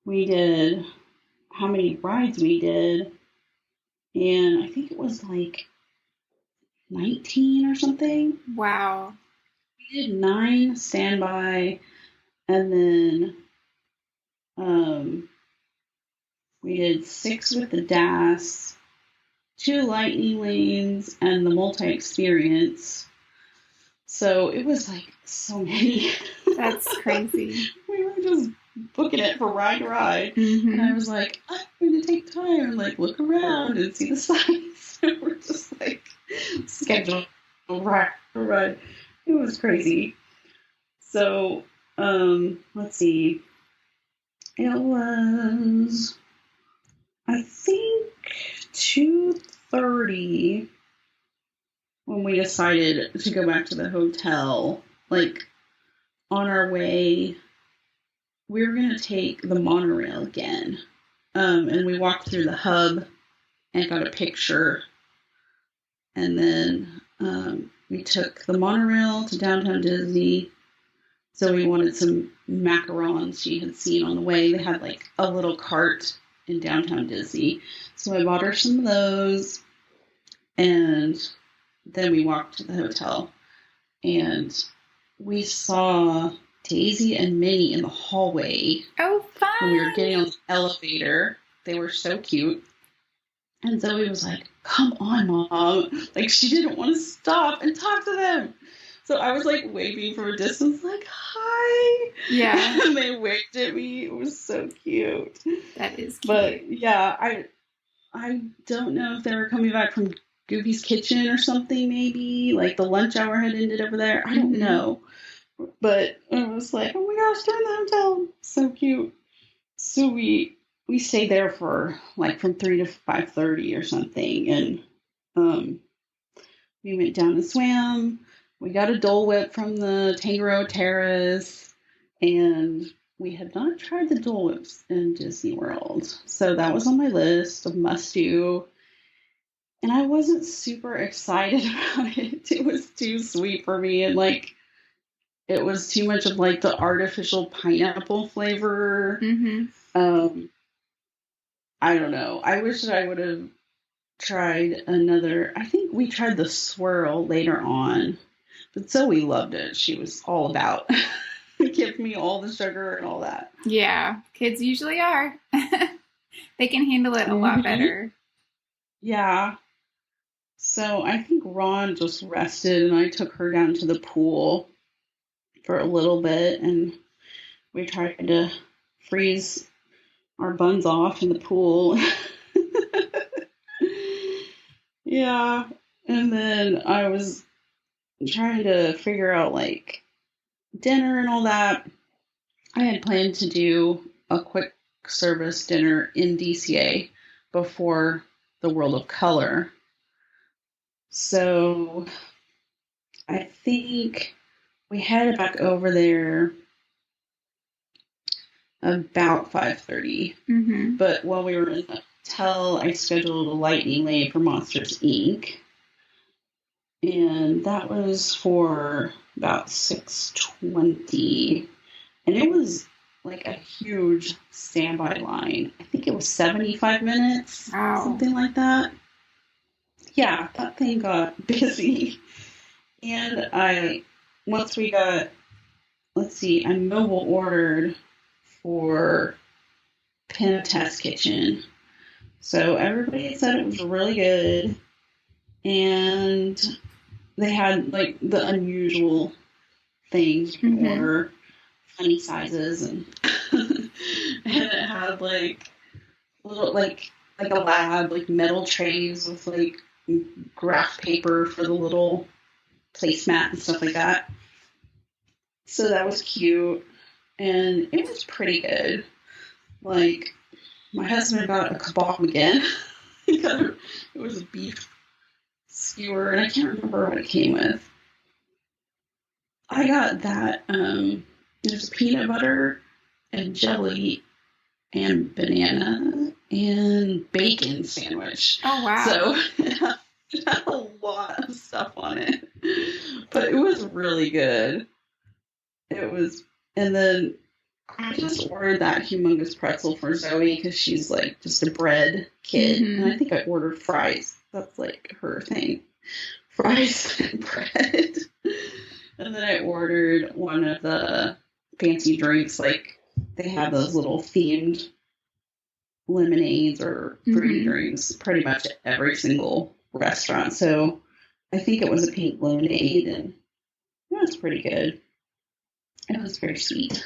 We did how many rides we did. And I think it was like 19 or something. Wow. We did 9 standby, and then we did 6 with the DAS, 2 lightning lanes, and the multi-experience. So it was like so many. That's crazy. We were just booking it for ride to ride. And I was like, I'm going to take time and look around and see the sights. And we're just schedule ride for ride. It was crazy. So, let's see. It was, I think, 2:30 when we decided to go back to the hotel. On our way, we were going to take the monorail again. And we walked through the hub and got a picture. And then we took the monorail to downtown Disney. So we wanted some macarons she had seen on the way. They had a little cart in downtown Disney. So I bought her some of those. And then we walked to the hotel. And we saw Daisy and Minnie in the hallway. Oh, fun! When we were getting on the elevator. They were so cute. And Zoe was like, come on, Mom. She didn't want to stop and talk to them. So I was waving from a distance, hi. Yeah. And they waved at me. It was so cute. That is cute. But yeah, I don't know if they were coming back from Goofy's Kitchen or something, maybe. The lunch hour had ended over there. I don't know. But I was like, oh my gosh, they're in the hotel. So cute. So we stayed there for from 3 to 5:30 or something. And we went down and swam. We got a Dole Whip from the Tangaroa Terrace, and we had not tried the Dole Whips in Disney World. So that was on my list of must-do. And I wasn't super excited about it. It was too sweet for me, and it was too much of the artificial pineapple flavor. I don't know. I wish that I would have tried another. I think we tried the swirl later on. But Zoe loved it. She was all about give me all the sugar and all that. Yeah, kids usually are. They can handle it a lot better. Yeah. So I think Ron just rested, and I took her down to the pool for a little bit, and we tried to freeze our buns off in the pool. Yeah. And then I was trying to figure out dinner and all that. I had planned to do a quick service dinner in DCA before the world of color. So I think we headed back over there about 5:30. Mm-hmm. But while we were in the hotel, I scheduled a lightning lane for Monsters Inc. And that was for about 6:20. And it was like a huge standby line. I think it was 75 minutes. Wow. Something like that. Yeah, that thing got busy. And once we got, I mobile ordered for Pen Test Kitchen. So everybody said it was really good. And they had like the unusual things you can order, funny sizes, and and it had like little like a lab, like metal trays with like graph paper for the little placemat and stuff like that. So that was cute, and it was pretty good. Like, my husband got a kebab again. It was a beef skewer, and I can't remember what it came with. I got that. There's peanut butter and jelly and banana and bacon sandwich. Oh, wow. So it had a lot of stuff on it. But it was really good. And then I just ordered that humongous pretzel for Zoe because she's like just a bread kid. And I think I ordered fries. That's like her thing. Fries and bread. And then I ordered one of the fancy drinks. Like, they have those little themed lemonades or fruity drinks pretty much at every single restaurant. So I think it was a pink lemonade, and it was pretty good. It was very sweet.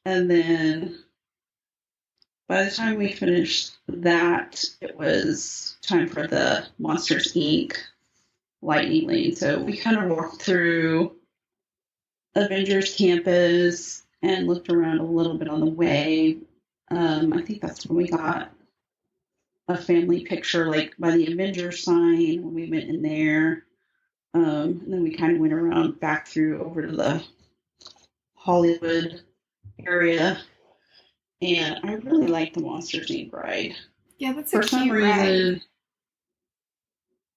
And then by the time we finished that, it was time for the Monsters Inc. lightning lane. So we kind of walked through Avengers Campus and looked around a little bit on the way. I think that's when we got a family picture, like by the Avengers sign when we went in there. And then we kind of went around back through over to the Hollywood area. And I really liked the Monsters Inc. ride. Yeah, that's For some reason.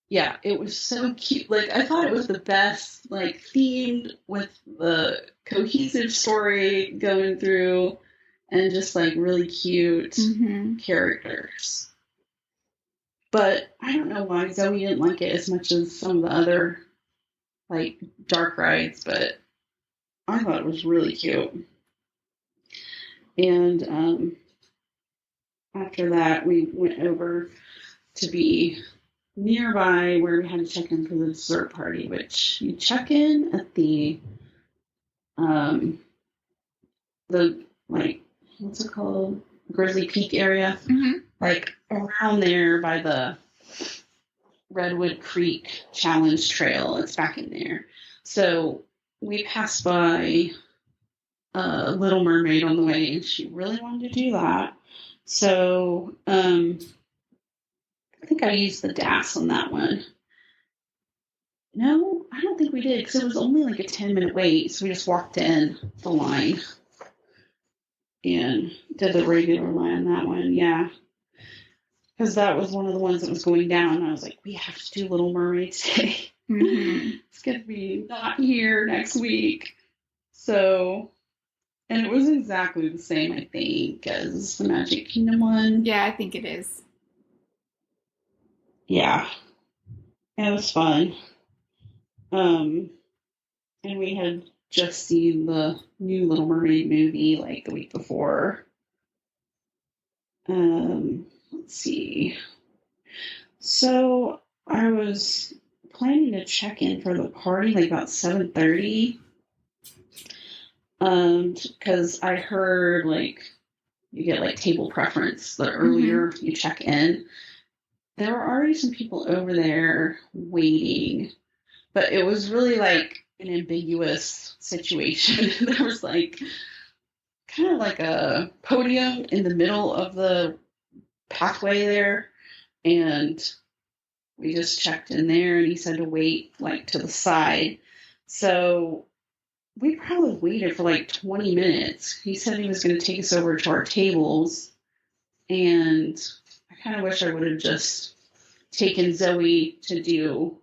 Yeah, it was so cute. Like, I thought it was the best, like, themed with the cohesive story going through and just, like, really cute characters. But I don't know why Zoe didn't like it as much as some of the other, like, dark rides, but I thought it was really cute. And after that, we went over to be nearby where we had to check in for the dessert party, which you check in at the like, what's it called? Grizzly Peak area. Like around there by the Redwood Creek Challenge Trail. It's back in there. So we passed by Little Mermaid on the way, and she really wanted to do that. So I think I used the DAS on that one. No, I don't think we did, because it was only like a 10-minute wait, so we just walked in the line and did the regular line on that one, yeah. Because that was one of the ones that was going down, and I was like, we have to do Little Mermaid today. It's going to be not here next week. So, and it was exactly the same, I think, as the Magic Kingdom one. Yeah, I think it is. Yeah. It was fun. And we had just seen the new Little Mermaid movie like the week before. Let's see. So I was planning to check in for the party like about 7:30. Because I heard like you get like table preference the earlier you check in. There were already some people over there waiting, but it was really like an ambiguous situation. There was like kind of like a podium in the middle of the pathway there, and we just checked in there, and he said to wait like to the side. So we probably waited for like 20 minutes. He said he was going to take us over to our tables, and I kind of wish I would have just taken Zoe to do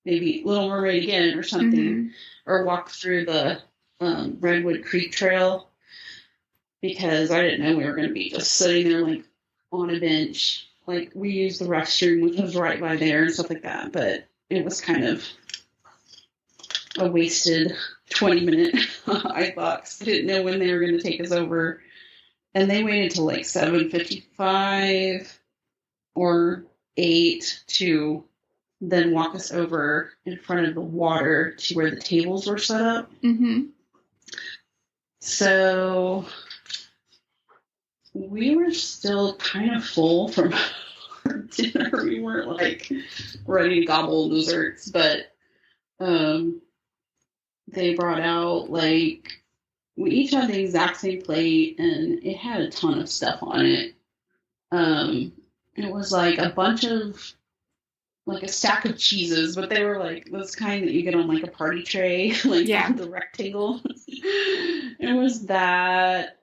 maybe Little Mermaid again or something, or walk through the Redwood Creek Trail, because I didn't know we were going to be just sitting there like on a bench. Like, we used the restroom, which was right by there and stuff like that, but it was kind of a wasted 20-minute, I thought, 'cause I didn't know when they were going to take us over. And they waited till like 7:55 or 8 to then walk us over in front of the water to where the tables were set up. So we were still kind of full from our dinner. We weren't like ready to gobble desserts, but they brought out like, we each had the exact same plate, and it had a ton of stuff on it. It was like a bunch of, like a stack of cheeses, but they were like those kind that you get on like a party tray, like the rectangle. It was that,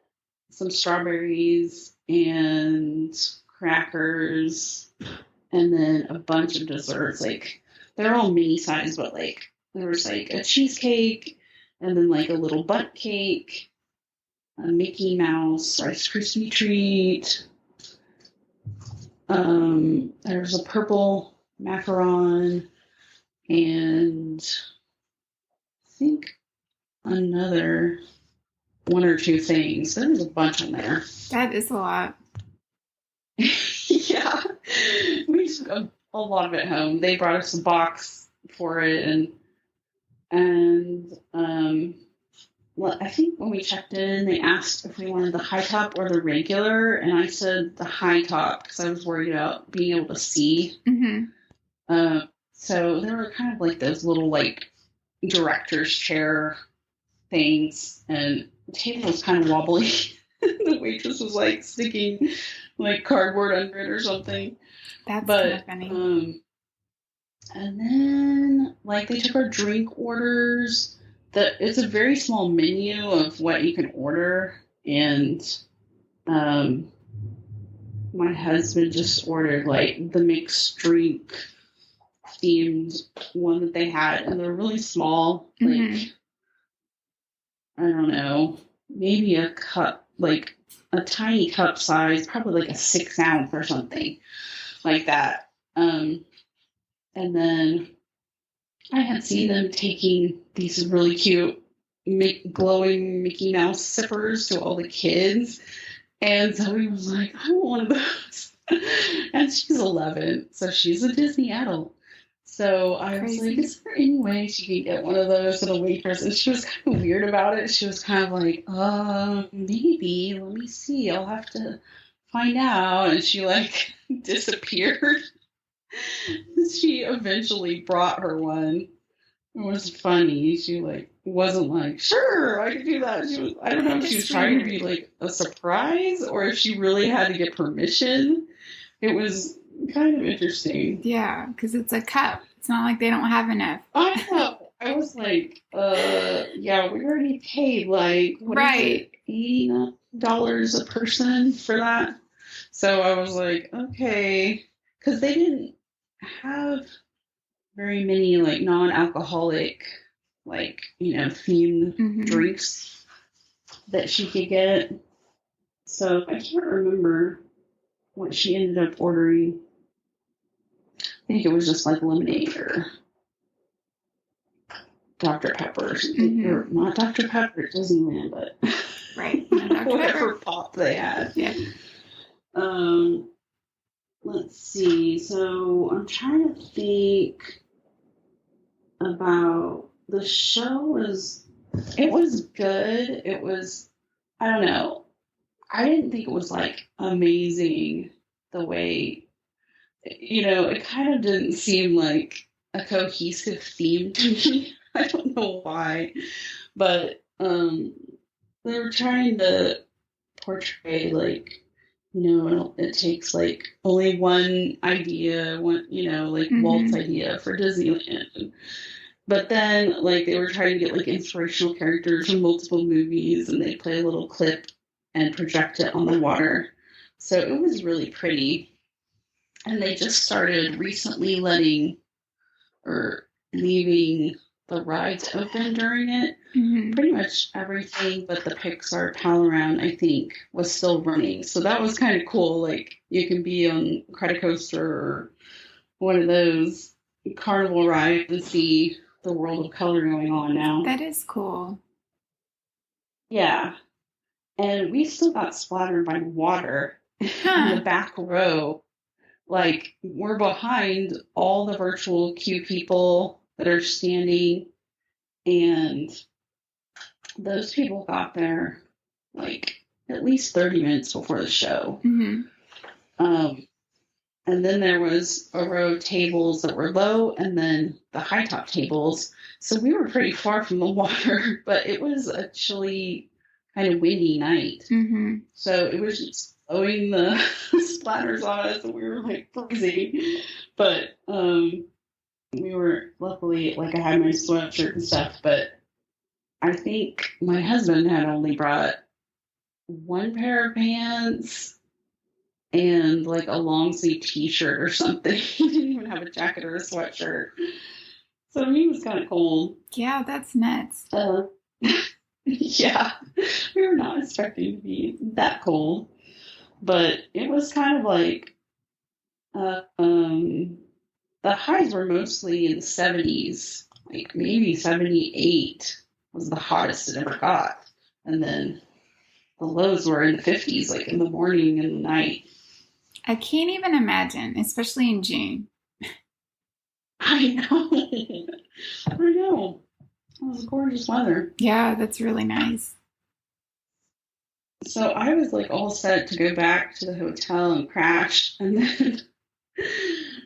some strawberries and crackers, and then a bunch of desserts. Like, they're all mini size, but like there was like a cheesecake, and then like a little butt cake, a Mickey Mouse Rice Krispie treat. There was a purple macaron, and I think another one or two things. There was a bunch in there. That is a lot. Yeah. We took a lot of it home. They brought us a box for it, and well, I think when we checked in, they asked if we wanted the high top or the regular, and I said the high top because I was worried about being able to see. So there were kind of like those little like director's chair things, and the table was kind of wobbly. The waitress was like sticking like cardboard under it or something. That's kind of funny. And then like they took our drink orders. It's a very small menu of what you can order, and my husband just ordered like the mixed drink themed one that they had, and they're really small, like I don't know, maybe a cup, like a tiny cup size, probably like a 6 ounce or something like that. And then I had seen them taking these really cute glowing Mickey Mouse sippers to all the kids, and Zoe was like, I want one of those. And she's 11, so she's a Disney adult. So I was like, is there any way she could get one of those at a waitress? And she was kind of weird about it. She was kind of like, maybe, let me see, I'll have to find out. And she like disappeared. She eventually brought her one. It was funny. She like wasn't like, sure, I could do that. She was, I don't know if she was trying to be like a surprise or if she really had to get permission. It was kind of interesting. Yeah, because it's a cup. It's not like they don't have enough. I know. I was like, yeah, we already paid like $80 a person for that. So I was like, okay, because they didn't have very many like non-alcoholic, like, you know, themed drinks that she could get. So I can't remember what she ended up ordering. I think it was just like lemonade or Dr. Pepper or something. Or not Dr. Pepper at Disneyland, but whatever pop they had. Yeah. Let's see. So I'm trying to think about the show. It was good. It was, I don't know. I didn't think it was like amazing the way, you know, it kind of didn't seem like a cohesive theme to me. I don't know why, but they were trying to portray like it takes like only one idea, like Walt's idea for Disneyland. But then, like, they were trying to get like inspirational characters from multiple movies, and they play a little clip and project it on the water. So it was really pretty. And they just started recently leaving the rides open during it. Pretty much everything but the Pixar Pal Around, I think, was still running. So that was kind of cool. Like, you can be on Cretacoaster or one of those carnival rides and see the world of color going on now. That is cool. Yeah. And we still got splattered by water in the back row. Like, we're behind all the virtual queue people that are standing, and those people got there like at least 30 minutes before the show. And then there was a row of tables that were low, and then the high top tables. So we were pretty far from the water, but it was a chilly, kind of windy night. So it was just blowing the splatters on us, and we were like freezing. But we were luckily, like, I had my sweatshirt and stuff, but I think my husband had only brought one pair of pants and like a long sleeve t-shirt or something. He didn't even have a jacket or a sweatshirt. So he was kind of cold. Yeah, that's nuts. Yeah, we were not expecting to be that cold, but it was kind of like, the highs were mostly in the 70s, like maybe 78 was the hottest it ever got. And then the lows were in the 50s, like in the morning and the night. I can't even imagine, especially in June. I know. I know. It was gorgeous weather. Yeah, that's really nice. So I was like all set to go back to the hotel and crash. And then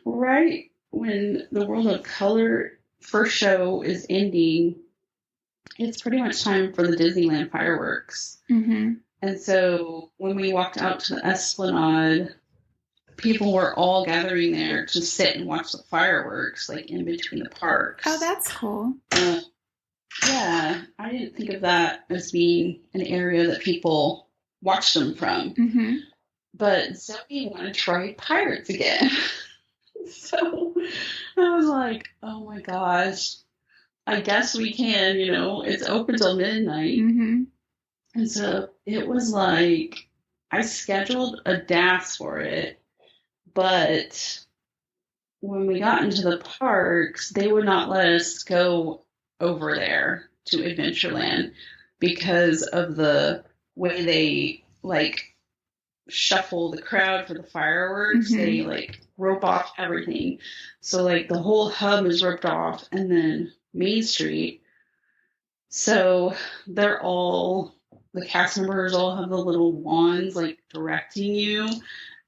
right when the World of Color first show is ending, it's pretty much time for the Disneyland fireworks. And so when we walked out to the Esplanade, people were all gathering there to sit and watch the fireworks, like in between the parks. Oh, that's cool. Yeah, I didn't think of that as being an area that people watch them from. But Zoe wanted to ride Pirates again. So I was like, oh my gosh, I guess we can, it's open till midnight. And so it was like, I scheduled a DAS for it, but when we got into the parks, they would not let us go over there to Adventureland because of the way they like shuffle the crowd for the fireworks. They like rope off everything. So like the whole hub is roped off, and then Main Street. So the cast members all have the little wands like directing you,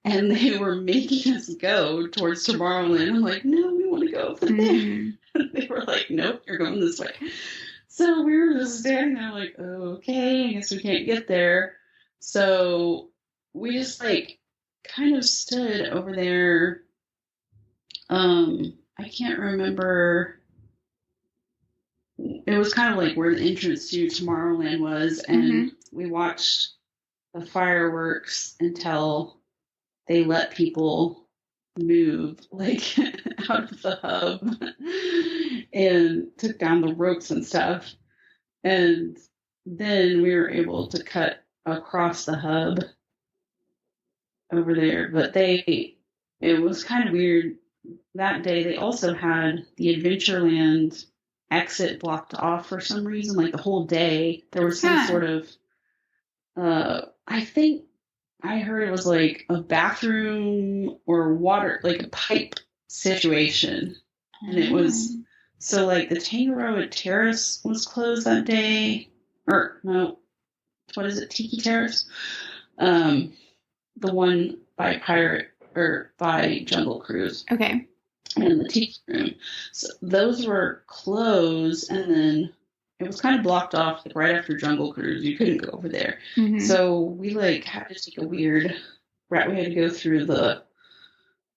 and they were making us go towards Tomorrowland. I'm like, no, we want to go over there. They were like, nope, you're going this way. So we were just standing there like, okay, I guess we can't get there. So we just like kind of stood over there. I can't remember. It was kind of like where the entrance to Tomorrowland was, and we watched the fireworks until they let people move like out of the hub and took down the ropes and stuff. And then we were able to cut across the hub over there. But it was kind of weird. That day they also had the Adventureland exit blocked off for some reason, like the whole day. There was some sort of I think I heard it was like a bathroom or water, like a pipe situation. And it was so like the Tangaroa Terrace was closed that day. Or no, what is it, Tiki Terrace? The one by by Jungle Cruise. Okay. And the Tiki Room. So those were closed, and then it was kind of blocked off like right after Jungle Cruise. You couldn't go over there. So we like had to take a weird right, we had to go through the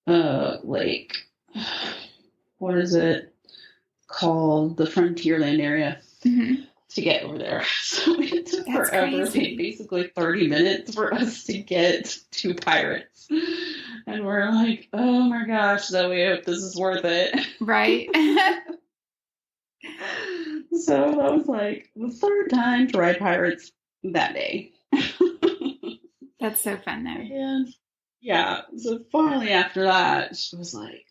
like, what is it called, the Frontierland area to get over there. So it took That's forever. crazy. Like basically 30 minutes for us to get to Pirates. And we're like, oh my gosh, so we hope this is worth it. Right. So that was like the third time to ride Pirates that day. That's so fun, though. And yeah, so finally after that, she was like,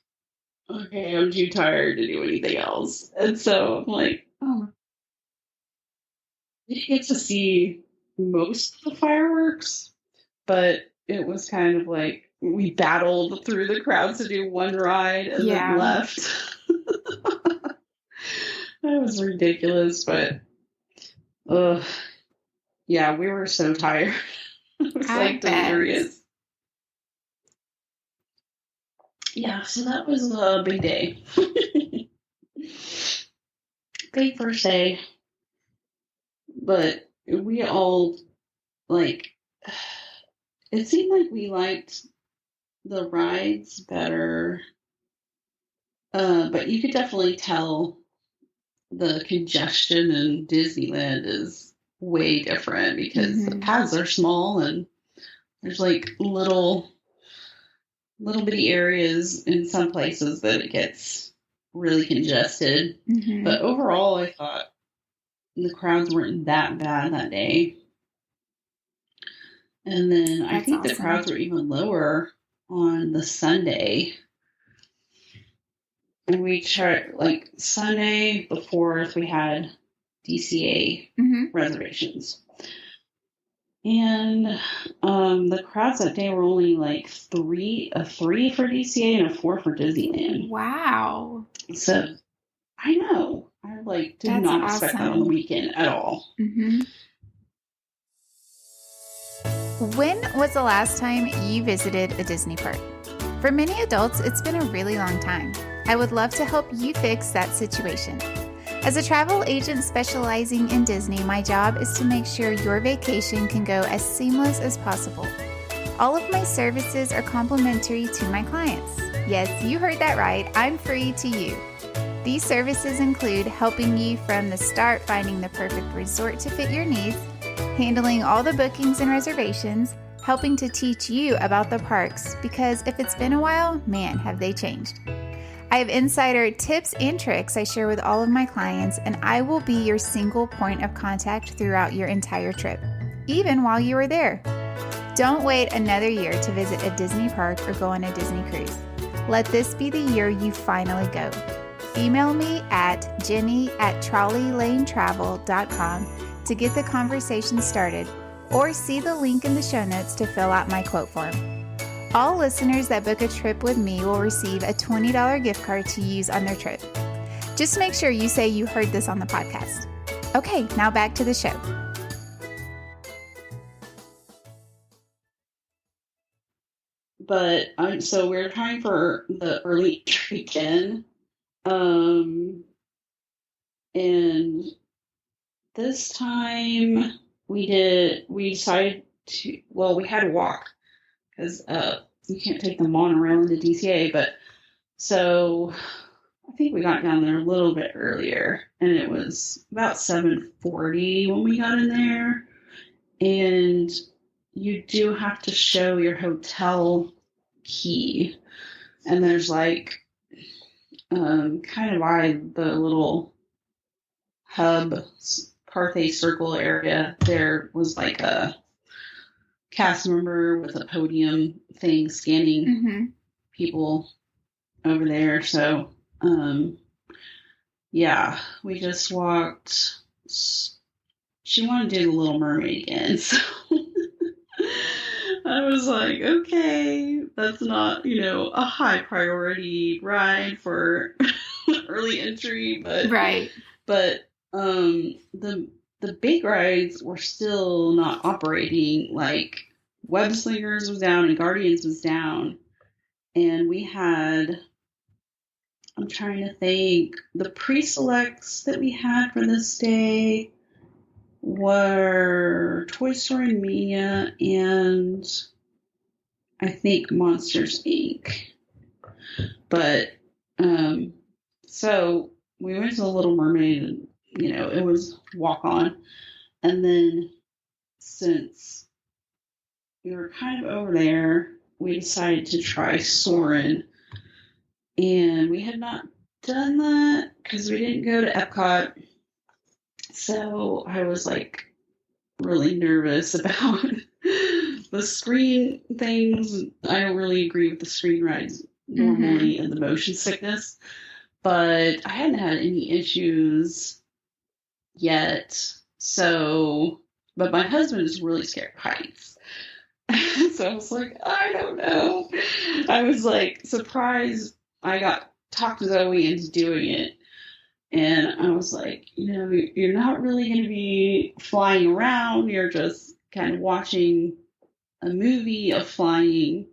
okay, I'm too tired to do anything else. And so I'm like, oh, I didn't get to see most of the fireworks, but it was kind of like we battled through the crowds to do one ride and then left. That was ridiculous, but yeah, we were so tired. It was like delirious. Yeah, so that was a big day. Big first day. But we all, like, it seemed like we liked the rides better. But you could definitely tell the congestion in Disneyland is way different because the paths are small and there's like little bitty areas in some places that it gets really congested. But overall, I thought the crowds weren't that bad that day. And then I think the crowds were even lower on the Sunday. And we tried, like, Sunday the 4th, we had DCA reservations. And the crowds that day were only like a 3 for DCA and a 4 for Disneyland. Wow. So, I know. I, like, did not expect that on the weekend at all. When was the last time you visited a Disney park? For many adults, it's been a really long time. I would love to help you fix that situation. As a travel agent specializing in Disney, my job is to make sure your vacation can go as seamless as possible. All of my services are complimentary to my clients. Yes, you heard that right. I'm free to you. These services include helping you from the start finding the perfect resort to fit your needs, handling all the bookings and reservations, helping to teach you about the parks, because if it's been a while, man, have they changed. I have insider tips and tricks I share with all of my clients, and I will be your single point of contact throughout your entire trip, even while you are there. Don't wait another year to visit a Disney park or go on a Disney cruise. Let this be the year you finally go. Email me at jenny@trolleylanetravel.com to get the conversation started, or see the link in the show notes to fill out my quote form. All listeners that book a trip with me will receive a $20 gift card to use on their trip. Just make sure you say you heard this on the podcast. Okay, now back to the show. But so we're trying for the early weekend. And this time we decided to, well, we had to walk because you can't take the monorail into DCA, but so I think we got down there a little bit earlier, and it was about 7:40 when we got in there. And you do have to show your hotel key, and there's like kind of by the little hub Carthay Circle area, there was like a cast member with a podium thing scanning people over there. So yeah, we just walked. She wanted to do the Little Mermaid again, so I was like, okay, that's not, a high priority ride for early entry, but right. But the big rides were still not operating. Like Web Slingers was down and Guardians was down, and we had, I'm trying to think, the pre-selects that we had for this day were Toy Story Mania and I think Monsters Inc. But so we went to the Little Mermaid, and it was walk on, and then since we were kind of over there, we decided to try Soarin', and we had not done that because we didn't go to Epcot, so I was like really nervous about the screen things. I don't really agree with the screen rides normally and the motion sickness, but I hadn't had any issues yet. So, but my husband is really scared of heights. So I was like, I don't know. I was like surprised I got talked Zoe into doing it. And I was like, you're not really going to be flying around. You're just kind of watching a movie of flying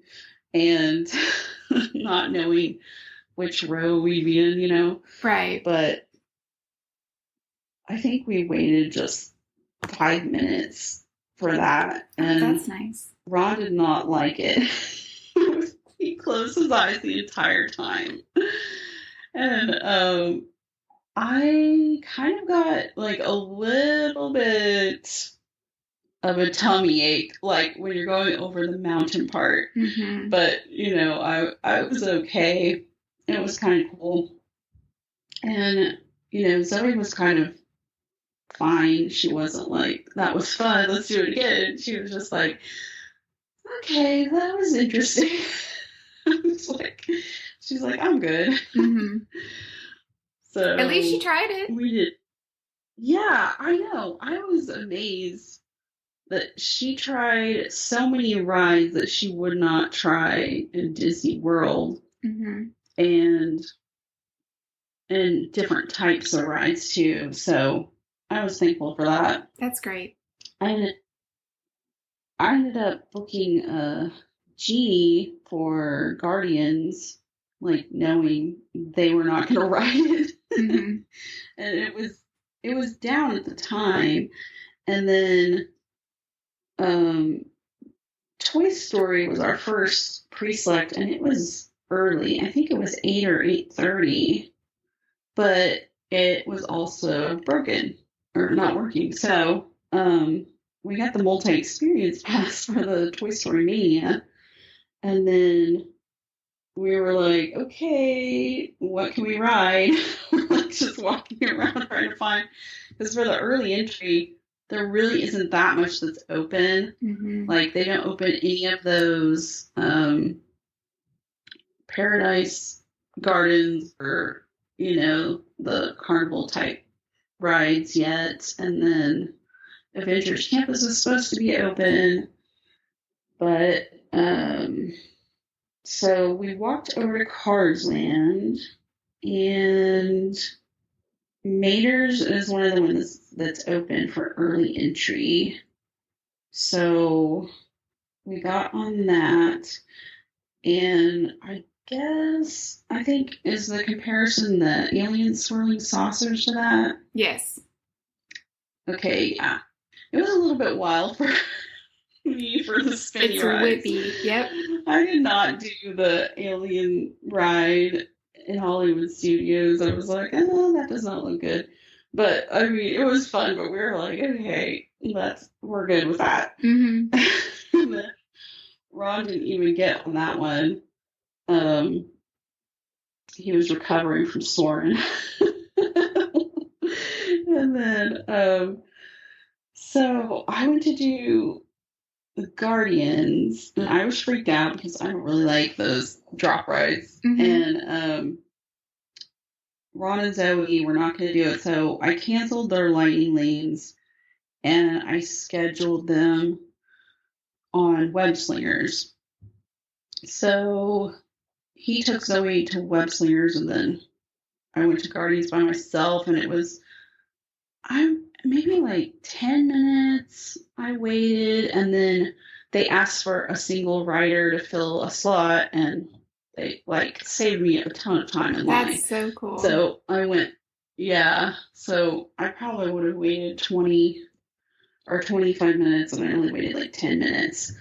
and not knowing which row we'd be in, Right. But I think we waited just 5 minutes for that. And that's nice. Ron did not like it. He closed his eyes the entire time. And I kind of got like a little bit of a tummy ache, like when you're going over the mountain part. Mm-hmm. But, I was okay. It was kind of cool. And, Zoe was kind of fine. She wasn't like, that was fun, let's do it again. She was just like, okay, that was interesting. She's like, I'm good. Mm-hmm. So at least you tried it. We did. Yeah, I know. I was amazed that she tried so many rides that she would not try in Disney World. Mm-hmm. And different types of rides too. So I was thankful for that. That's great. I ended up booking a Genie for Guardians, like knowing they were not going to ride it. Mm-hmm. And it was down at the time. And then Toy Story was our first pre-select, and it was early. I think it was 8 or 8:30, but it was also broken or not working. So we got the multi-experience pass for the Toy Story Mania, and then we were like, okay, what can we ride? We're like just walking around trying to find, because for the early entry, there really isn't that much that's open. Mm-hmm. Like, they don't open any of those Paradise Gardens or, the carnival type rides yet. And then Adventures Campus is supposed to be open. But, so we walked over to Cars Land, and Mater's is one of the ones that's open for early entry. So we got on that, and I think is the comparison the alien swirling saucers to that? Yes. Okay, yeah. It was a little bit wild for me for the spinny rides. It's whippy, yep. I did not do the alien ride in Hollywood Studios. I was like, that does not look good. But, I mean, it was fun, but we were like, okay, we're good with that. Mm-hmm. Ron didn't even get on that one. He was recovering from Soarin'. And then, so I went to do the Guardians, and I was freaked out because I don't really like those drop rides. Mm-hmm. And Ron and Zoe were not going to do it, so I canceled their lightning lanes, and I scheduled them on Web Slingers. So he took Zoe to Web Slingers, and then I went to Guardians by myself, and it was maybe like 10 minutes I waited, and then they asked for a single rider to fill a slot, and they saved me a ton of time in line. That's so cool. So I went, so I probably would have waited 20 or 25 minutes, and I only waited like 10 minutes.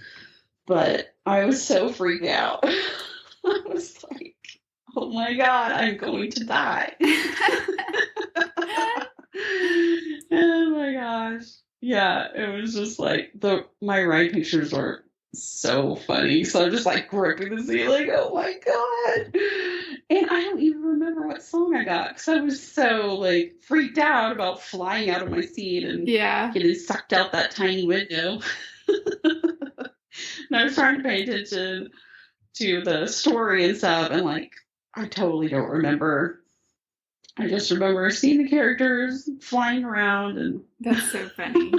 But I was so freaked out. I was like, oh my God, I'm going to die. Oh my gosh. Yeah, it was just like my ride pictures were so funny. So I'm just like gripping the seat, like, oh my God. And I don't even remember what song I got because I was so like freaked out about flying out of my seat and getting sucked out that tiny window. And I was trying to pay attention to the story and stuff, and like I totally don't remember. I just remember seeing the characters flying around, and that's so funny.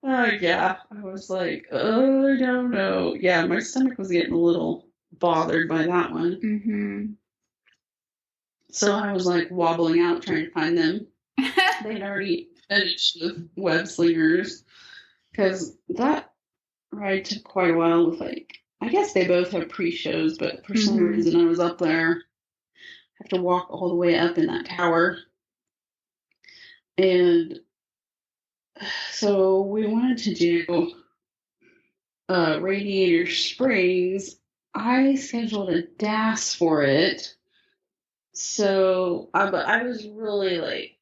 Yeah, I was like, oh, I don't know. Yeah, my stomach was getting a little bothered by that one. Mm-hmm. So I was like wobbling out trying to find them. They'd already finished with Web Slingers because that ride took quite a while with like, I guess they both have pre-shows, but for some reason I was up there. I have to walk all the way up in that tower. And so we wanted to do Radiator Springs. I scheduled a DAS for it. So but I was really like,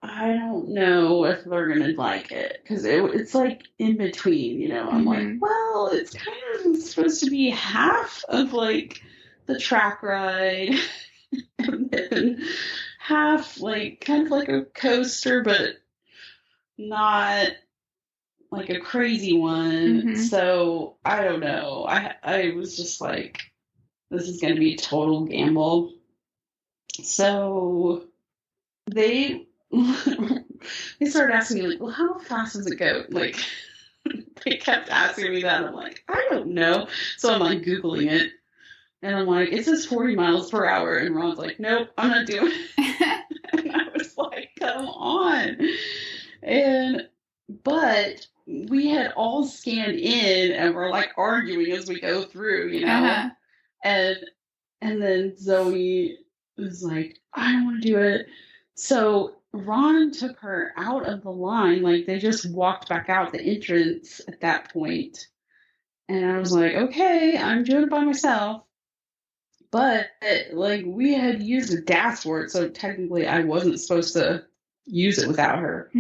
I don't know if they're going to like it. Because it's like in between, you know. I'm like, well, it's kind of supposed to be half of like the track ride. And then half like kind of like a coaster, but not like a crazy one. So I don't know. I was just like, this is going to be a total gamble. So they started asking me like, well, how fast does it go? Like they kept asking me that. I'm like, I don't know. So I'm like Googling it. And I'm like, it says 40 miles per hour. And Ron's like, nope, I'm not doing it. And I was like, come on. But we had all scanned in and we're like arguing as we go through, you know? And then Zoe was like, I don't want to do it. So Ron took her out of the line. Like they just walked back out the entrance at that point. And I was like, okay, I'm doing it by myself. But like we had used a DAS for it, so technically I wasn't supposed to use it without her.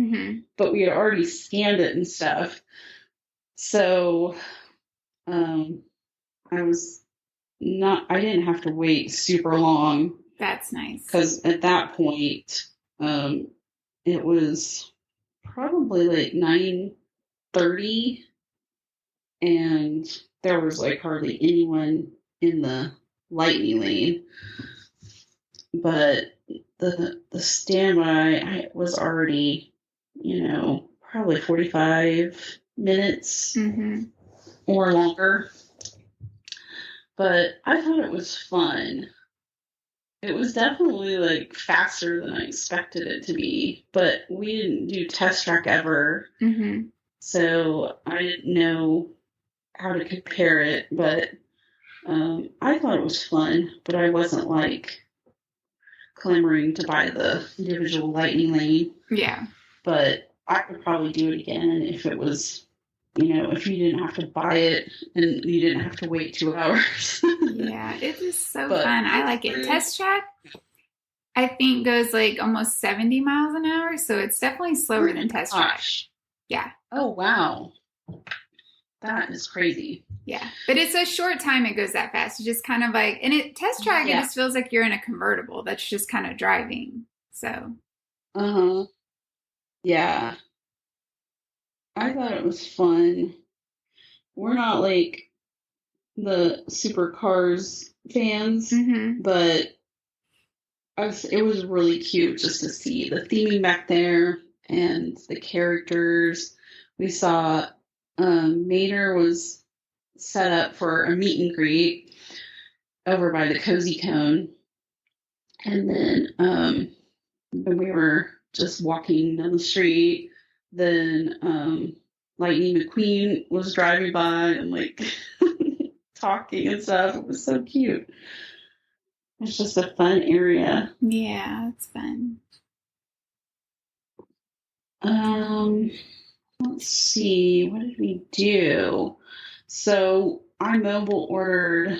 But we had already scanned it and stuff. So I didn't have to wait super long. That's nice. Because at that point, it was probably like 9:30, and there was like hardly anyone in the lightning lane. But the standby, I was already, you know, probably 45 minutes or longer. But I thought it was fun. It was definitely like faster than I expected it to be, but we didn't do test track ever. So I didn't know how to compare it, but I thought it was fun, but I wasn't like clamoring to buy the individual lightning lane. Yeah. But I would probably do it again if it was, you know, if you didn't have to buy it and you didn't have to wait 2 hours. Yeah, it is so fun. I like it. Test track, I think, goes like almost 70 miles an hour, so it's definitely slower than test track. Yeah. Oh, wow. That is crazy. Yeah. But it's a short time it goes that fast. It's just kind of like, and test track, it just feels like you're in a convertible that's just kind of driving. So. Yeah. I thought it was fun. We're not like the supercars fans, but it was really cute just to see the theming back there and the characters. We saw Mater was set up for a meet and greet over by the Cozy Cone. And then when we were just walking down the street, then Lightning McQueen was driving by and like talking and stuff. It was so cute. It's just a fun area. Yeah, it's fun. Let's see, what did we do? So I mobile ordered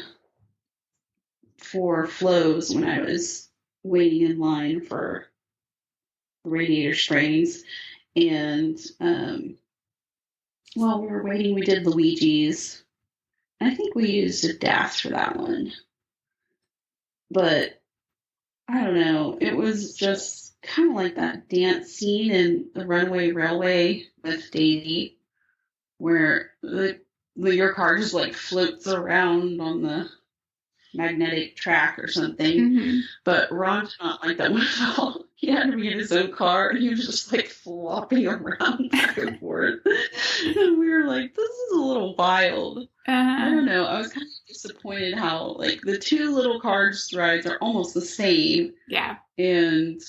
for flows when I was waiting in line for radiator springs. And while we were waiting, we did Luigi's. I think we used a DAS for that one. But I don't know. It was just kind of like that dance scene in the Runaway Railway with Daisy, where your car just like floats around on the magnetic track or something. Mm-hmm. But Ron did not like that one at all. He had to be in his own car, and he was just like flopping around back and forth. And we were like, this is a little wild. I don't know. I was kind of disappointed how like the two little cars rides are almost the same. Yeah. And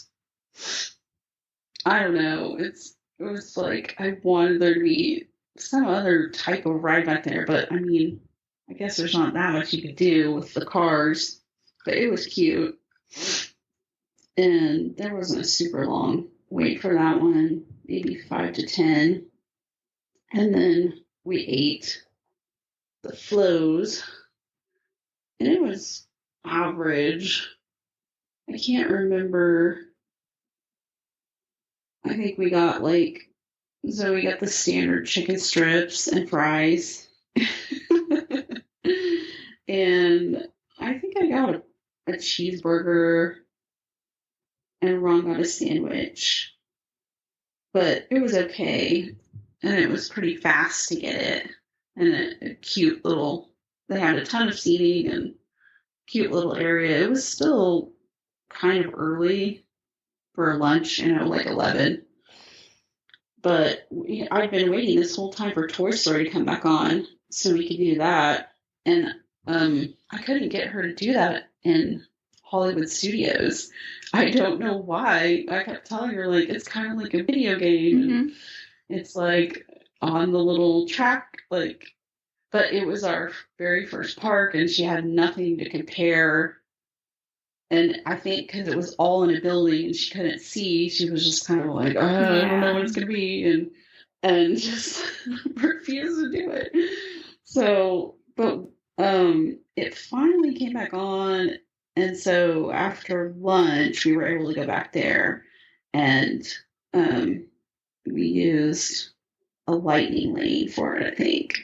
I don't know. It was like I wanted there to be some other type of ride back there, but I mean, I guess there's not that much you could do with the cars, but it was cute. And there wasn't a super long wait for that one, maybe 5 to 10. And then we ate the flows, and it was average. I can't remember. I think we got we got the standard chicken strips and fries. And I think I got a cheeseburger, and Ron got a sandwich. But it was okay, and it was pretty fast to get it. And a cute little, they had a ton of seating and cute little area. It was still kind of early for lunch, like 11. But I've been waiting this whole time for Toy Story to come back on so we could do that. And I couldn't get her to do that in Hollywood Studios. I don't know why. I kept telling her, like, it's kind of like a video game. Mm-hmm. And it's like on the little track, like, but it was our very first park, and she had nothing to compare. And I think because it was all in a building and she couldn't see, she was just kind of like, I don't know what it's going to be, and just refused to do it. So, but it finally came back on, and so after lunch, we were able to go back there, and we used a lightning lane for it, I think.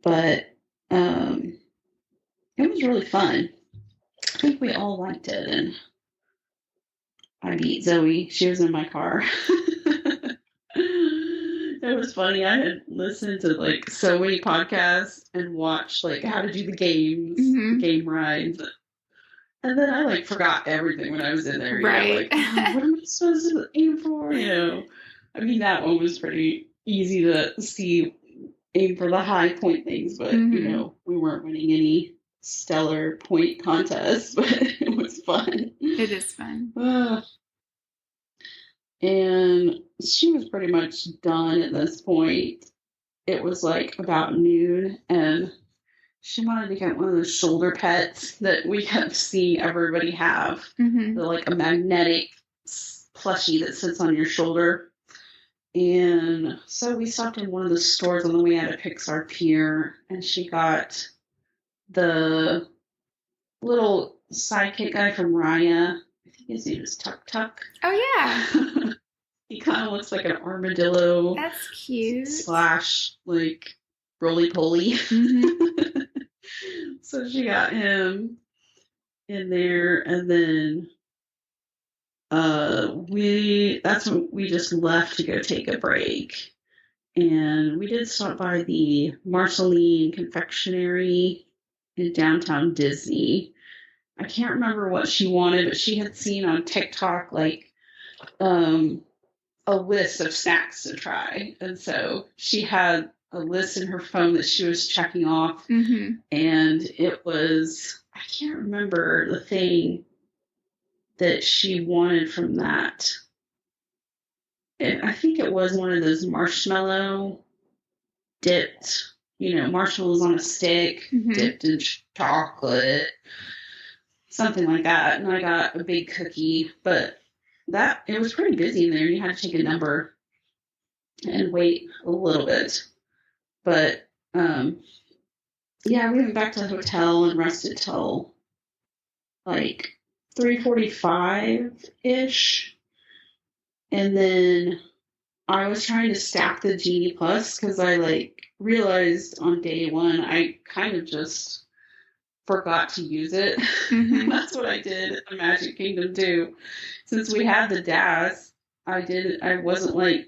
But it was really fun. I think we all liked it, and I beat Zoe. She was in my car. It was funny. I had listened to like so many podcasts and watched like how to do the games, game rides, and then I like forgot everything when I was in there. Right? Like, what am I supposed to aim for? I mean, that one was pretty easy to see. Aim for the high point things, but we weren't winning any stellar point contests, but it was fun. It is fun. And she was pretty much done at this point. It was like about noon, and she wanted to get one of those shoulder pets that we kept seeing everybody have. They're like a magnetic plushie that sits on your shoulder. And so we stopped in one of the stores on the way out of Pixar Pier, and she got the little sidekick guy from Raya. I think his name is Tuk Tuk. Oh, yeah. He kind of looks like an armadillo. That's cute. / like roly-poly. So she got him in there, and then that's when we just left to go take a break. And we did stop by the Marceline Confectionery in downtown Disney. I can't remember what she wanted, but she had seen on TikTok like a list of snacks to try. And so she had a list in her phone that she was checking off. And it was, I can't remember the thing that she wanted from that. And I think it was one of those marshmallow dipped, marshmallows on a stick, dipped in chocolate, something like that. And I got a big cookie, but it was pretty busy in there. You had to take a number and wait a little bit. But Yeah, we went back to the hotel and rested till like 3:45-ish. And then I was trying to stack the Genie Plus because I realized on day one I kind of just forgot to use it. Mm-hmm. That's what I did at the Magic Kingdom too. Since we had the DAS, I wasn't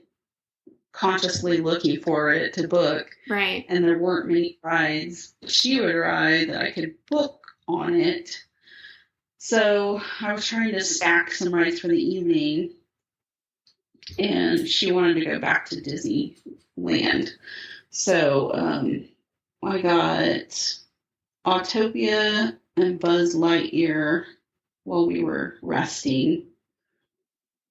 consciously looking for it to book. Right. And there weren't many rides she would ride that I could book on it. So I was trying to stack some rides for the evening, and she wanted to go back to Disneyland. So I got Autopia and Buzz Lightyear while we were resting,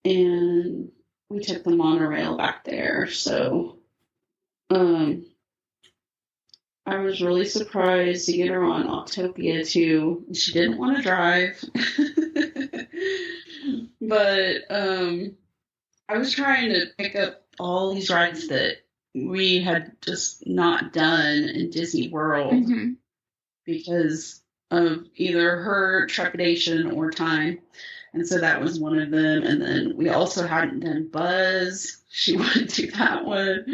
and we took the monorail back there. So I was really surprised to get her on Autopia too. She didn't want to drive. But I was trying to pick up all these rides that we had just not done in Disney World. Mm-hmm. Because of either her trepidation or time. And so that was one of them. And then we also hadn't done Buzz. She wanted to do that one.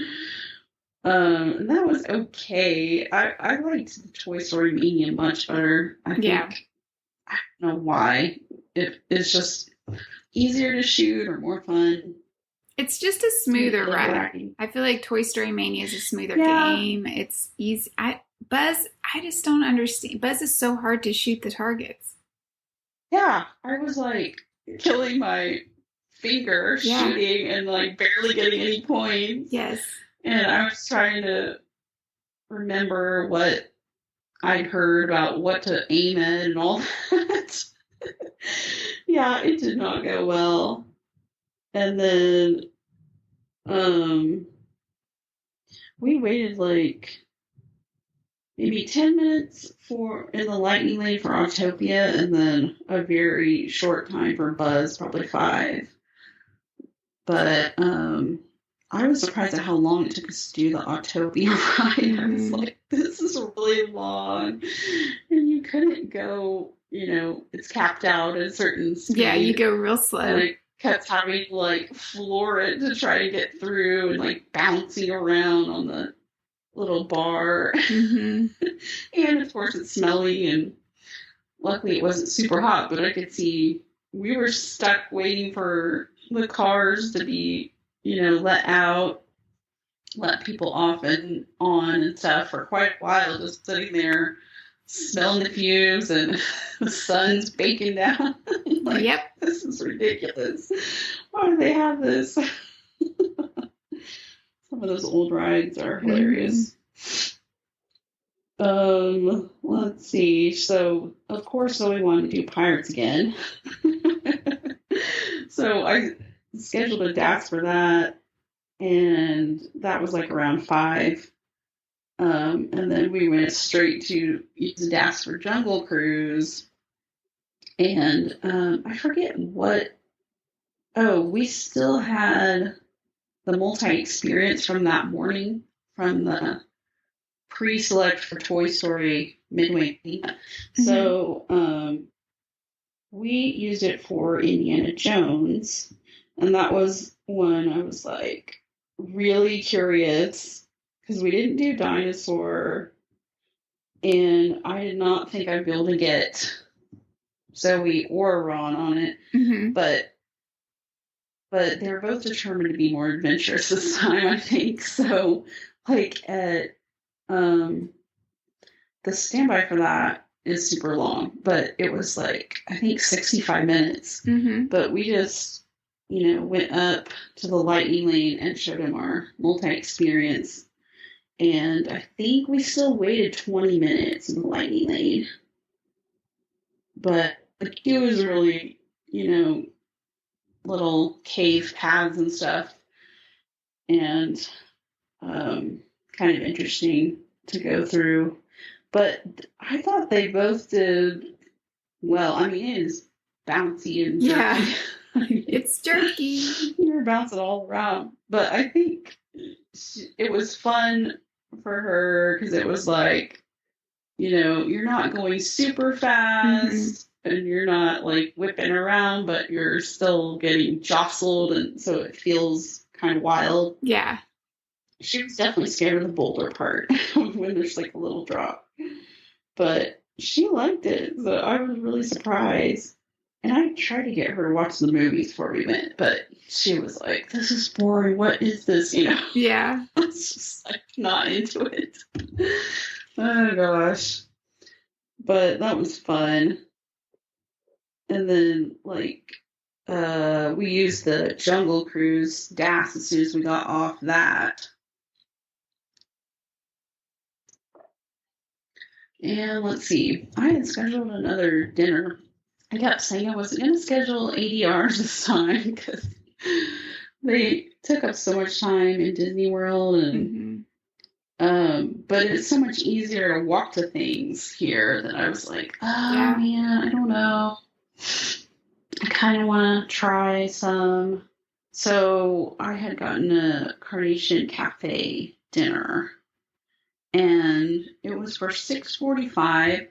And that was okay. I liked the Toy Story Mania much better. I think. I don't know why. It's just easier to shoot or more fun. It's just a smoother ride. I feel like Toy Story Mania is a smoother game. It's easy. Buzz, I just don't understand. Buzz is so hard to shoot the targets. Yeah, I was killing my finger shooting and barely getting any points. Yes. And I was trying to remember what I'd heard about what to aim at and all that. Yeah, it did not go well. And then we waited maybe 10 minutes in the Lightning Lane for Autopia, and then a very short time for Buzz, probably 5. But I was surprised at how long it took us to do the Autopia ride. I was like, this is really long. And you couldn't go, it's capped out at a certain speed. Yeah, you go real slow. And I kept having to floor it to try to get through and bouncing around on the little bar. Mm-hmm. And of course it's smelly, and luckily it wasn't super hot, but I could see we were stuck waiting for the cars to be let out, let people off and on and stuff for quite a while, just sitting there smelling the fumes and the sun's baking down. Yep, this is ridiculous. Why do they have this? Some of those old rides are hilarious. Let's see. So, of course, we wanted to do Pirates again. So I scheduled a DAS for that, and that was around 5. And then we went straight to use the DAS for Jungle Cruise. And I forget what. Oh, we still had the multi-experience from that morning from the pre-select for Toy Story Midway. Mm-hmm. So we used it for Indiana Jones, and that was one I was really curious because we didn't do Dinosaur, and I did not think I'd be able to get Zoe or Ron on it, mm-hmm. but they're both determined to be more adventurous this time, I think. So, at the standby for that is super long, but it was I think 65 minutes. Mm-hmm. But we just, went up to the Lightning Lane and showed him our multi-experience. And I think we still waited 20 minutes in the Lightning Lane. But the queue was really, little cave paths and stuff, and kind of interesting to go through. But I thought they both did well. I mean, it is bouncy and jerky. Yeah, it's jerky. You're bouncing all around. But I think it was fun for her because it was like, you're not going super fast and you're not like whipping around, but you're still getting jostled, and so it feels kind of wild. Yeah. She was definitely scared of the boulder part when there's like a little drop, but she liked it, so I was really surprised. And I tried to get her to watch the movies before we went, but she was like, "This is boring. What is this?" Yeah. I was just like not into it. Oh gosh. But that was fun. And then we used the Jungle Cruise gas as soon as we got off that. And let's see. I had scheduled another dinner. I kept saying I wasn't going to schedule ADRs this time because they took up so much time in Disney World, and but it's so much easier to walk to things here that I was like, oh man, I don't know. I kind of want to try some. So I had gotten a Carnation Cafe dinner, and it was for $6.45.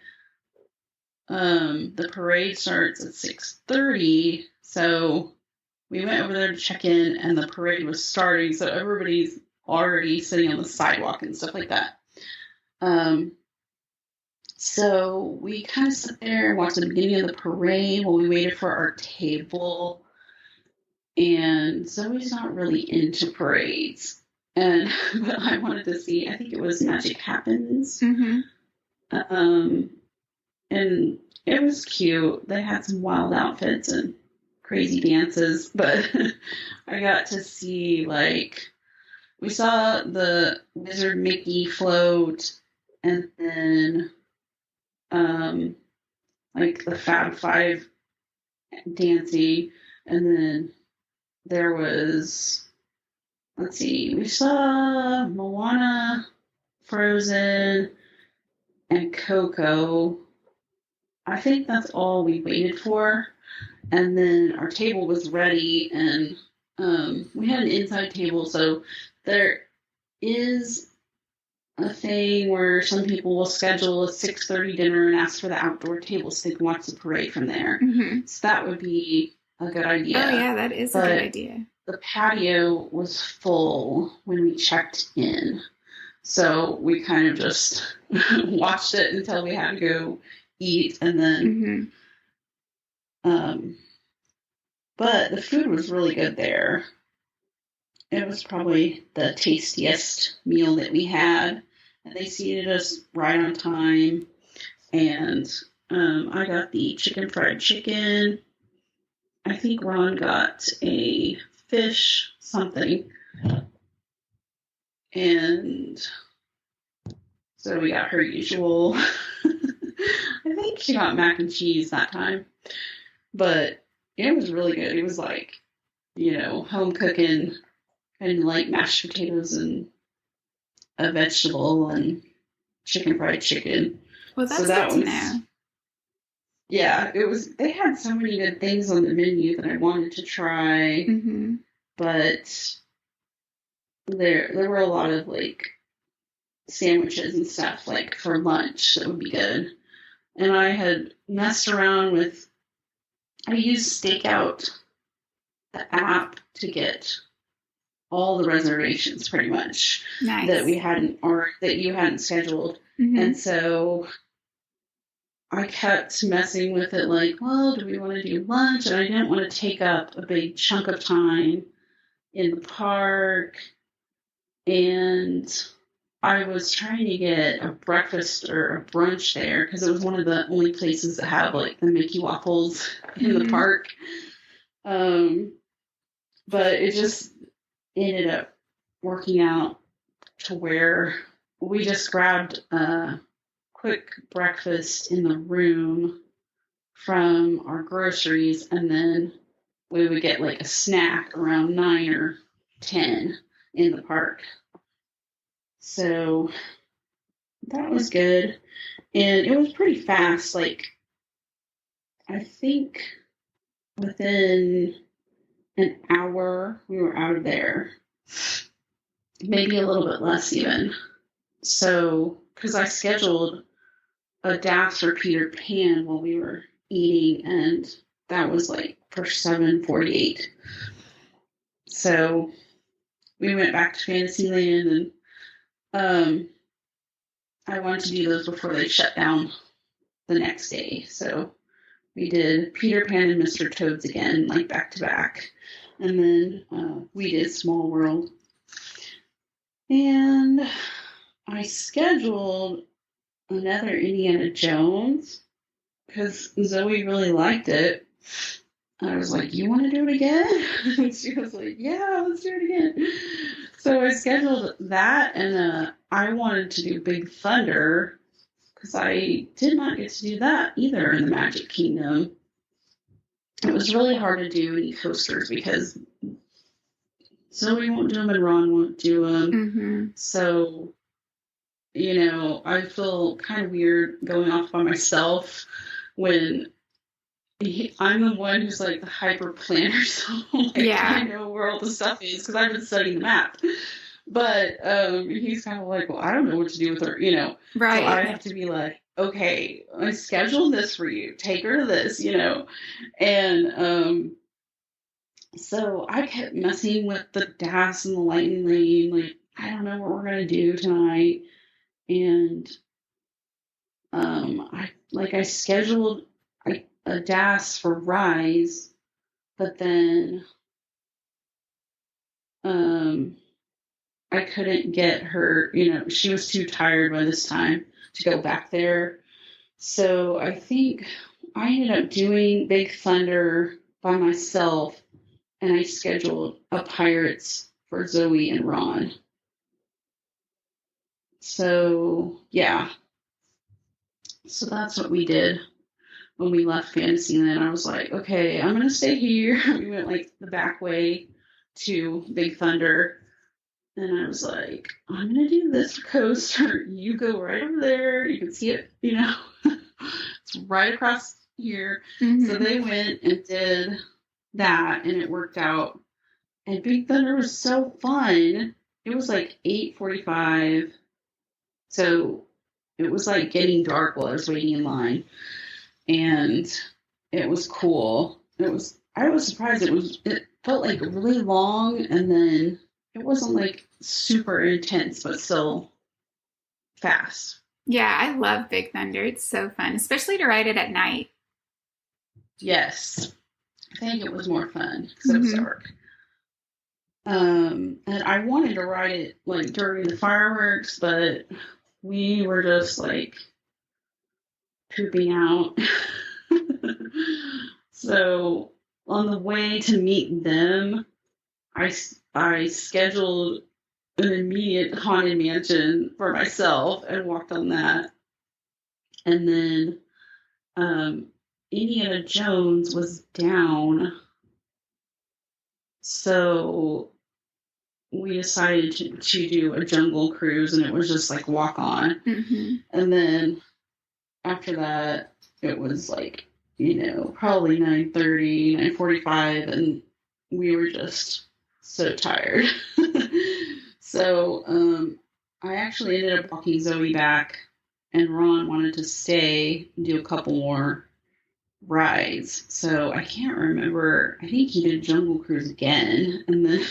The parade starts at 6:30, so we went over there to check in, and the parade was starting, so everybody's already sitting on the sidewalk and stuff like that. So we kind of sat there and watched the beginning of the parade while we waited for our table. And Zoe's not really into parades, but I wanted to see. I think it was Magic Happens. And it was cute. They had some wild outfits and crazy dances, but I got to see, we saw the Wizard Mickey float, and then, the Fab Five dancing, and then there was, we saw Moana, Frozen, and Coco. I think that's all we waited for. And then our table was ready, and we had an inside table, so there is a thing where some people will schedule a 6:30 dinner and ask for the outdoor table so they can watch the parade from there. So that would be a good idea. Oh, yeah, that is a good idea. The patio was full when we checked in, so we kind of just watched it until we had to go eat, and then but the food was really good there. It was probably the tastiest meal that we had, and they seated us right on time. And I got the fried chicken. I think Ron got a fish something, and so we got her usual. I think she got mac and cheese that time, but it was really good. It was home cooking, kind of like mashed potatoes and a vegetable and fried chicken. Well, that's good to know. Yeah, it was. They had so many good things on the menu that I wanted to try, but there were a lot of sandwiches and stuff for lunch that would be good. And I had messed around with. I used Stakeout, the app, to get all the reservations pretty much that we hadn't, or that you hadn't scheduled. And so I kept messing with it do we want to do lunch? And I didn't want to take up a big chunk of time in the park. And I was trying to get a breakfast or a brunch there because it was one of the only places that have the Mickey waffles in the park. But it just ended up working out to where we just grabbed a quick breakfast in the room from our groceries, and then we would get a snack around 9 or 10 in the park. So that was good. And it was pretty fast. I think within an hour we were out of there. Maybe a little bit less even. So, because I scheduled a dance for Peter Pan while we were eating, and that was like for 7:48. So we went back to Fantasyland, and I wanted to do those before they shut down the next day. So we did Peter Pan and Mr. Toad's again, like back to back. And then we did Small World. And I scheduled another Indiana Jones because Zoe really liked it. I was like, you want to do it again? And she was like, yeah, let's do it again. So I scheduled that, and I wanted to do Big Thunder because I did not get to do that either in the Magic Kingdom. It was really hard to do any coasters because Zoe won't do them and Ron won't do them. Mm-hmm. So, I feel kind of weird going off by myself when I'm the one who's like the hyper planner, so I know where all the stuff is because I've been studying the map. But he's kind of like, well, I don't know what to do with her, Right. So I have to be like, okay, I scheduled this for you. Take her to this, And so I kept messing with the DAS and the lightning lane. Like, I don't know what we're gonna do tonight. And I scheduled a DAS for Rise, but then I couldn't get her, she was too tired by this time to go back there. So I think I ended up doing Big Thunder by myself, and I scheduled a Pirates for Zoe and Ron. So, yeah. So that's what we did when we left Fantasyland. I was like, okay, I'm going to stay here. We went like the back way to Big Thunder. And I was like, I'm going to do this coaster. You go right over there. You can see it, it's right across here. Mm-hmm. So they went and did that, and it worked out. And Big Thunder was so fun. It was like 8:45. So it was like getting dark while I was waiting in line. And it was cool. I was surprised. It felt like really long, and then it wasn't like super intense, but still fast. Yeah, I love Big Thunder. It's so fun, especially to ride it at night. Yes. I think it was more fun because it was dark. And I wanted to ride it like during the fireworks, but we were just like pooping out. So on the way to meet them, I scheduled an immediate Haunted Mansion for myself and walked on that. And then Indiana Jones was down. So we decided to do a jungle cruise, and it was just like walk on. Mm-hmm. And then after that, it was like, probably 9:30, 9:45, and we were just so tired. So I actually ended up walking Zoe back, and Ron wanted to stay and do a couple more rides. So I can't remember. I think he did Jungle Cruise again, and then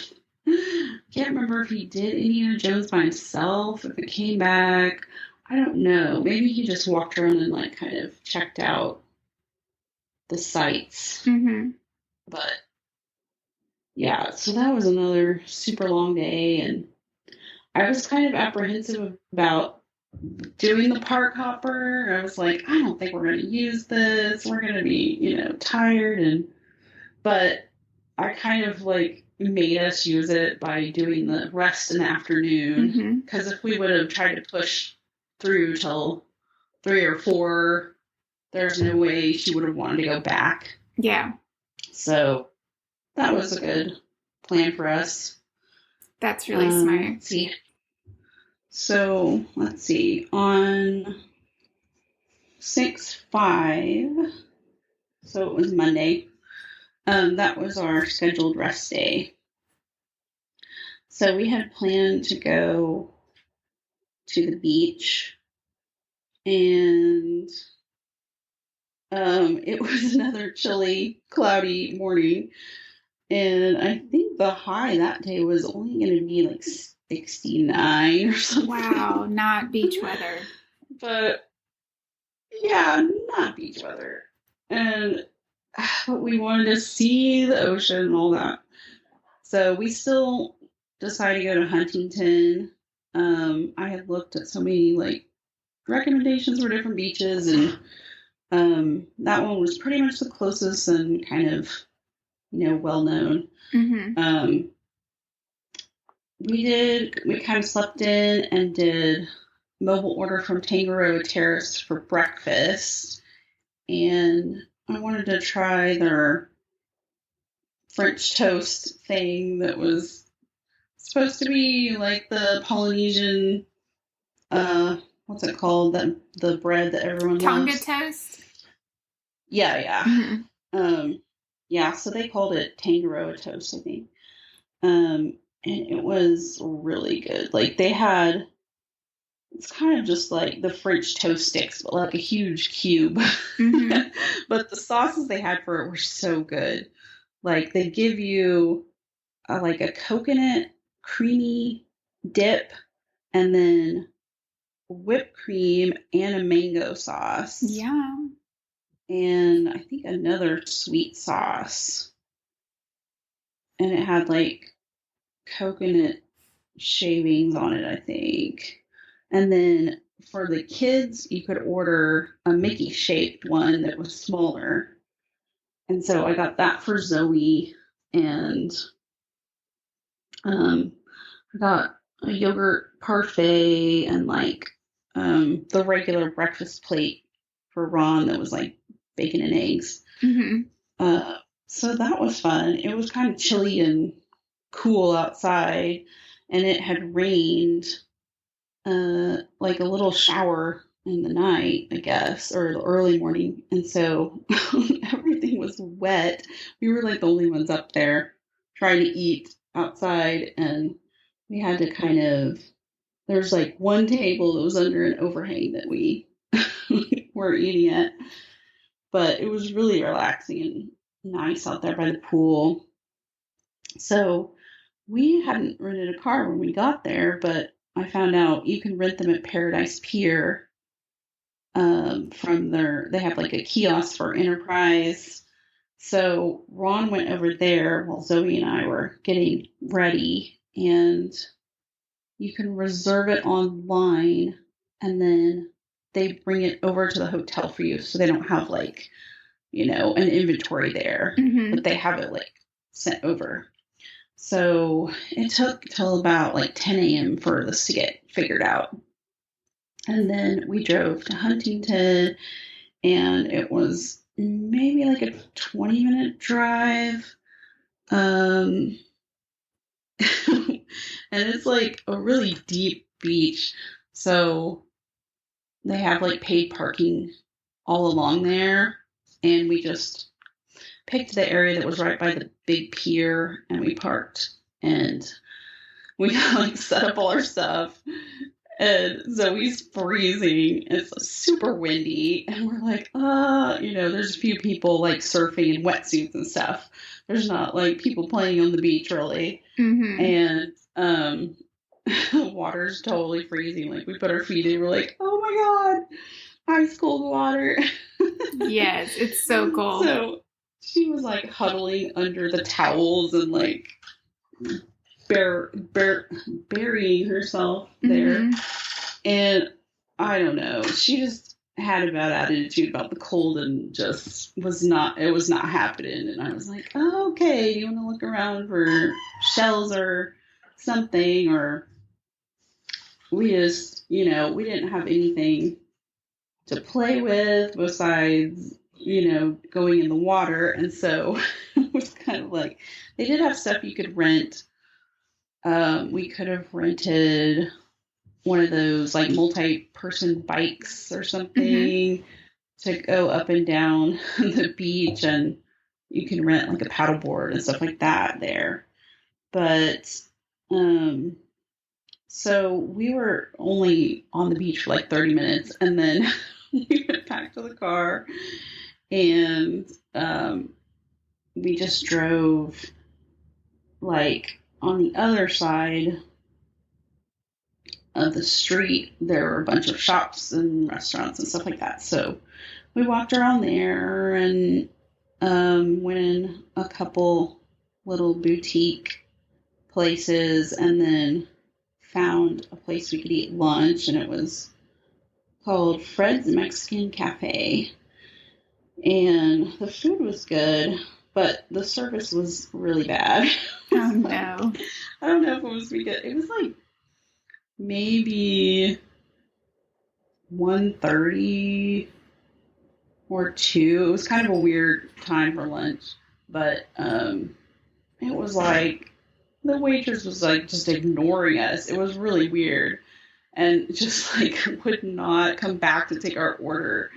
I can't remember if he did Indiana Jones by himself, if it came back. I don't know. Maybe he just walked around and like kind of checked out the sights. Mm-hmm. But yeah, so that was another super long day, and I was kind of apprehensive about doing the park hopper. I was like, I don't think we're going to use this. We're going to be, tired, but I kind of like made us use it by doing the rest in the afternoon. Because if we would have tried to push through till 3 or 4, there's no way she would have wanted to go back. Yeah. So that was a good plan for us. That's really smart. Let's see. So let's see. On 6/5, so it was Monday. That was our scheduled rest day. So we had planned to go to the beach, and it was another chilly, cloudy morning, and I think the high that day was only going to be like 69 or something. Wow, not beach weather. But yeah, not beach weather. And we wanted to see the ocean and all that. So we still decided to go to Huntington. I had looked at so many like recommendations for different beaches, and that one was pretty much the closest and kind of, well known. Mm-hmm. We kind of slept in and did mobile order from Tangaroa Terrace for breakfast, and I wanted to try their French toast thing that was supposed to be like the Polynesian, what's it called? The bread that everyone Tonga loves. toast? Yeah. Mm-hmm. Yeah, so they called it Tangaroa toast, I think. And it was really good. Like it's kind of just like the French toast sticks, but like a huge cube. Mm-hmm. But the sauces they had for it were so good. Like they give you like a coconut creamy dip, and then whipped cream and a mango sauce. Yeah. And I think another sweet sauce. And it had like coconut shavings on it, I think. And then for the kids, you could order a Mickey shaped one that was smaller. And so I got that for Zoe, and I got a yogurt parfait and like the regular breakfast plate for Ron that was like bacon and eggs. Mm-hmm. So that was fun. It was kind of chilly and cool outside, and it had rained like a little shower in the night, I guess, or the early morning. And so everything was wet. We were like the only ones up there trying to eat outside, and we had to there's like one table that was under an overhang that we were eating at. But it was really relaxing and nice out there by the pool. So we hadn't rented a car when we got there, but I found out you can rent them at Paradise Pier. They have like a kiosk for Enterprise. So Ron went over there while Zoe and I were getting ready, and you can reserve it online, and then they bring it over to the hotel for you. So they don't have like, an inventory there, Mm-hmm. but they have it like sent over. So it took till about like 10 a.m. for this to get figured out. And then we drove to Huntington, and it was maybe like a 20-minute drive. And it's like a really deep beach. So they have like paid parking all along there. And we just picked the area that was right by the big pier, and we parked, and we like set up all our stuff, and Zoe's freezing. It's super windy, and we're like, there's a few people like surfing in wetsuits and stuff. There's not like people playing on the beach really. Mm-hmm. And water's totally freezing. Like we put our feet in, we're like, oh my god, ice cold water. Yes, it's so cold. So she was like huddling under the towels and like burying herself there. Mm-hmm. And I don't know, she just had a bad attitude about the cold and just it was not happening. And I was like, oh, okay, do you want to look around for shells or something? Or we just, we didn't have anything to play with besides, going in the water. And so it was kind of like, they did have stuff you could rent. We could have rented one of those like multi-person bikes or something to go up and down the beach, and you can rent like a paddleboard and stuff like that there. But So we were only on the beach for like 30 minutes, and then we went back to the car, and we just drove like on the other side of the street. There were a bunch of shops and restaurants and stuff like that. So we walked around there and went in a couple little boutique places, and then found a place we could eat lunch, and it was called Fred's Mexican Cafe. And the food was good, but the service was really bad. Oh, no. I don't know if it was because it was like maybe 1:30 or 2. It was kind of a weird time for lunch, but it was like the waitress was like just ignoring us. It was really weird, and just like would not come back to take our order.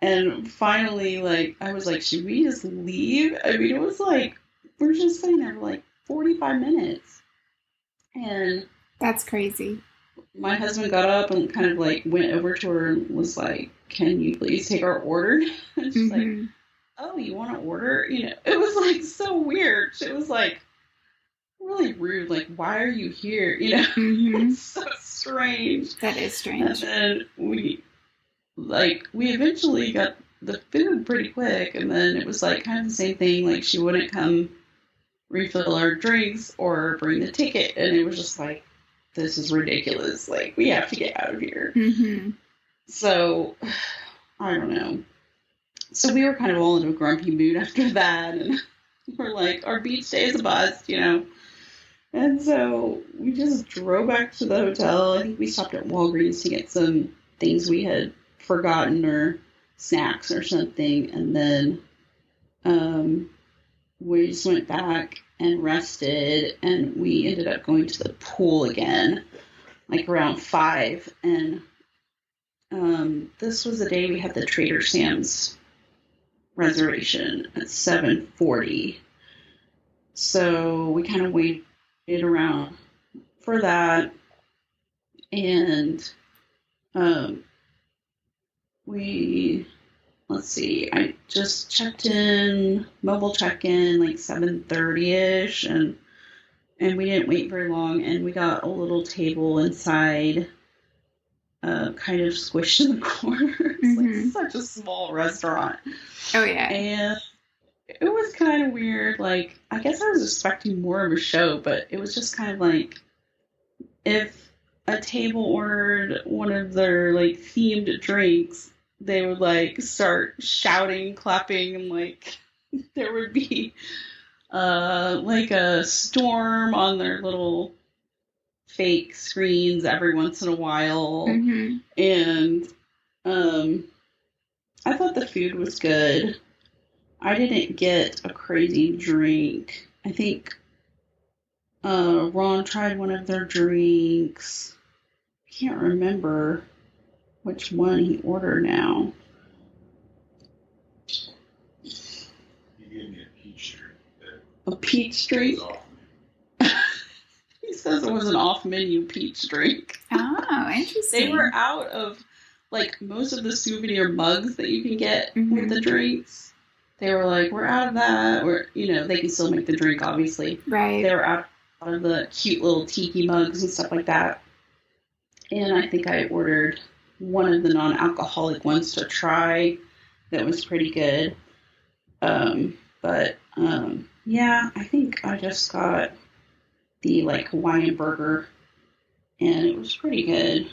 And finally, like, I was like, should we just leave? I mean, it was like, we're just sitting there for like 45 minutes. And that's crazy. My husband got up and kind of like went over to her and was like, can you please take our order? And she's like, oh, you want to order? You know, it was like so weird. It was like really rude. Like, why are you here? You know, it's so strange. That is strange. And then we eventually got the food pretty quick, and then it was like kind of the same thing. Like, she wouldn't come refill our drinks or bring the ticket, and it was just like, this is ridiculous. Like, we have to get out of here. So, I don't know. So we were kind of all in a grumpy mood after that, and we're like, our beach day is a bust, you know. And so we just drove back to the hotel. I think we stopped at Walgreens to get some things we had forgotten, or snacks or something, and then we just went back and rested, and we ended up going to the pool again like around 5. And this was the day we had the Trader Sam's reservation at 7:40, so we kind of waited around for that. And let's see, I just checked in, mobile check-in, like 7:30ish, and we didn't wait very long, and we got a little table inside, kind of squished in the corner. It's like such a small restaurant. Oh, yeah. And it was kind of weird. Like, I guess I was expecting more of a show, but it was just kind of like, if a table ordered one of their, like, themed drinks, they would, like, start shouting, clapping, and, like, there would be, like, a storm on their little fake screens every once in a while. And I thought the food was good. I didn't get a crazy drink. I think Ron tried one of their drinks. I can't remember which one he ordered now. He gave me a peach drink. A peach drink? He says it was an off-menu peach drink. Oh, interesting. They were out of, like, most of the souvenir mugs that you can get with the drinks. They were like, we're out of that. Or, you know, they can still make the drink, obviously. Right. They were out of the cute little tiki mugs and stuff like that. And I think I ordered one of the non-alcoholic ones to try that was pretty good. Yeah, I think I just got the, like, Hawaiian burger, and it was pretty good.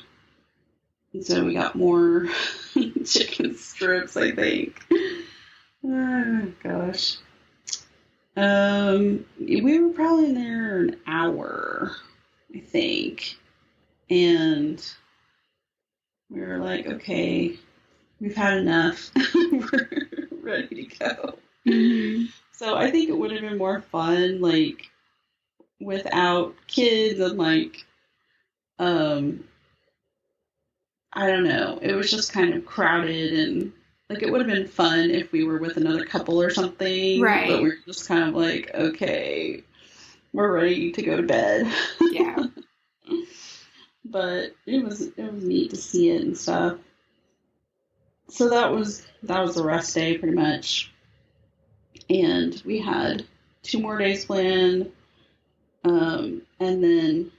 And so we got more chicken strips, I think. Oh, gosh. We were probably in there an hour, I think. And we were like, okay, we've had enough. We're ready to go. So I think it would have been more fun, like, without kids, and, like, I don't know. It was just kind of crowded, and, like, it would have been fun if we were with another couple or something. Right. But we're just kind of like, okay, we're ready to go to bed. Yeah. but it was neat to see it and stuff. So that was the rest day pretty much, and we had 2 more days planned, and then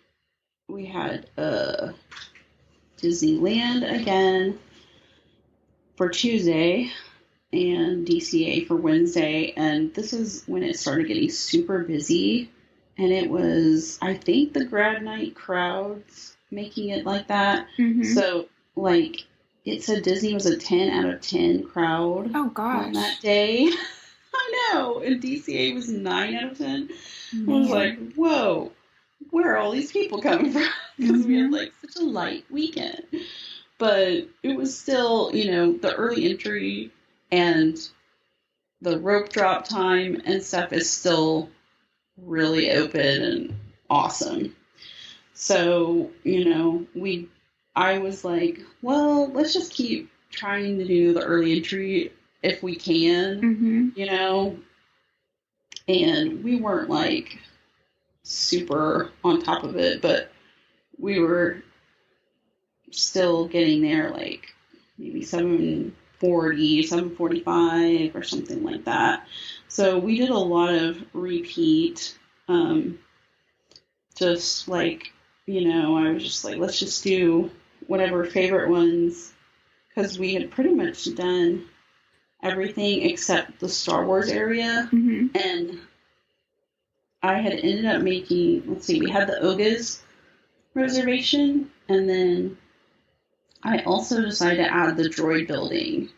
we had Disneyland again for Tuesday and DCA for Wednesday, and this is when it started getting super busy, and it was, I think, the grad night crowds making it like that. Mm-hmm. So, like, it said Disney was a 10 out of 10 crowd on that day. I know, and DCA was 9 out of 10. Man. I was like, whoa, where are all these people coming from? Because we had, like, such a light weekend. But it was still, the early entry and the rope drop time and stuff is still really open and awesome. So, I was like, well, let's just keep trying to do the early entry if we can, and we weren't like super on top of it, but we were still getting there like maybe 7:40, 7:45 or something like that. So we did a lot of repeat, just like, I was just like, let's just do whatever favorite ones, because we had pretty much done everything except the Star Wars area. Mm-hmm. And I had ended up making, we had the Oga's reservation, and then I also decided to add the droid building.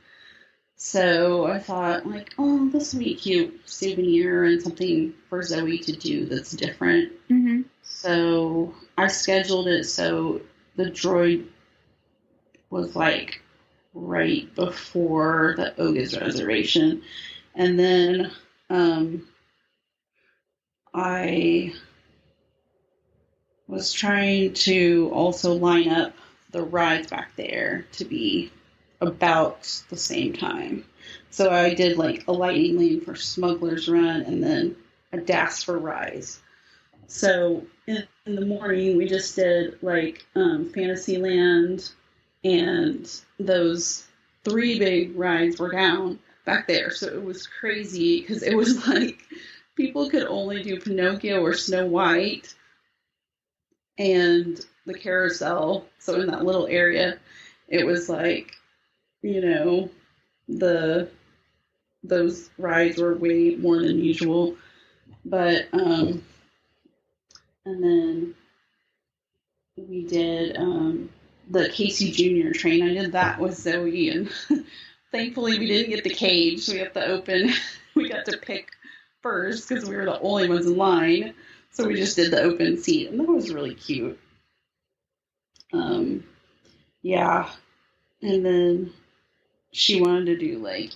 So I thought, like, oh, this would be a cute souvenir and something for Zoe to do that's different. Mm-hmm. So I scheduled it so the droid was like right before the Oga's reservation. And then I was trying to also line up the rides back there to be about the same time. So I did like a lightning lane for Smuggler's Run and then a DAS for Rise. So in the morning we just did like Fantasyland, and those 3 big rides were down back there. So it was crazy because it was like people could only do Pinocchio or Snow White and the carousel. So in that little area, it was like, those rides were way more than usual. But, and then we did the Casey Jr. train. I did that with Zoe, and thankfully we didn't get the cage, so we got the open. We got to pick first because we were the only ones in line. So we just did the open seat, and that was really cute. Yeah. And then she wanted to do like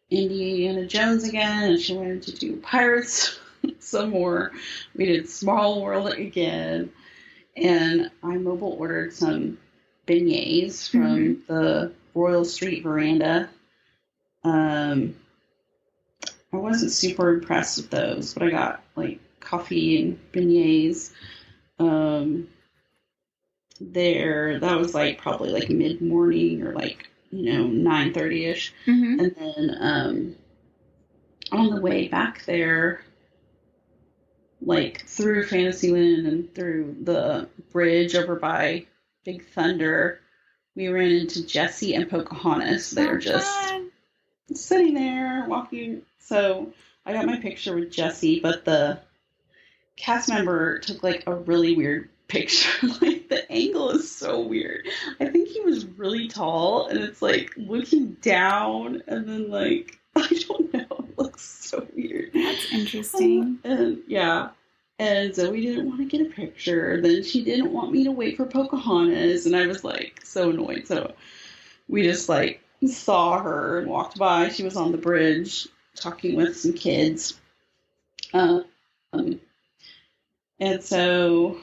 Indiana Jones again, and she wanted to do Pirates some more. We did Small World again, and I mobile ordered some beignets from the Royal Street Veranda. I wasn't super impressed with those, but I got like coffee and beignets. That was like probably like mid-morning or like 9:30ish. Mm-hmm. And then on the way back there, like through Fantasyland and through the bridge over by Big Thunder, we ran into Jessie and Pocahontas. They were just sitting there walking. So I got my picture with Jessie, but the cast member took like a really weird picture. Like the angle is so weird. I think he was really tall, and it's like looking down, and then like I don't know, it looks so weird. That's interesting. And yeah, and Zoe didn't want to get a picture. Then she didn't want me to wait for Pocahontas, and I was like so annoyed. So we just like saw her and walked by. She was on the bridge talking with some kids. And so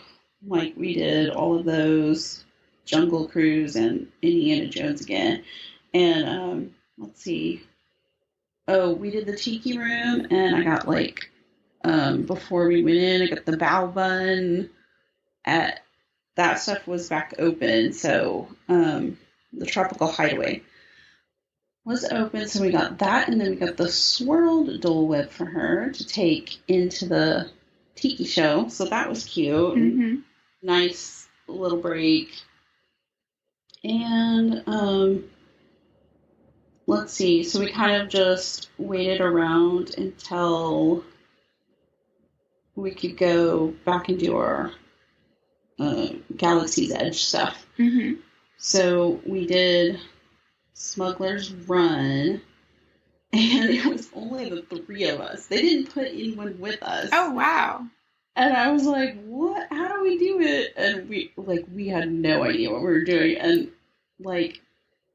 like we did all of those, Jungle Cruise and Indiana Jones again. And let's see. Oh, we did the Tiki Room, and I got like before we went in, I got the bao bun at that stuff was back open. So the Tropical Hideaway was open. So we got that, and then we got the swirled Dole Whip for her to take into the Tiki show. So that was cute. Mm-hmm. Nice little break. And let's see. So we kind of just waited around until we could go back and do our Galaxy's Edge stuff. Mm-hmm. So we did Smuggler's Run, and it was only the three of us. They didn't put anyone with us. Oh, wow. And I was like, what? How do we do it? And we had no idea what we were doing. And like,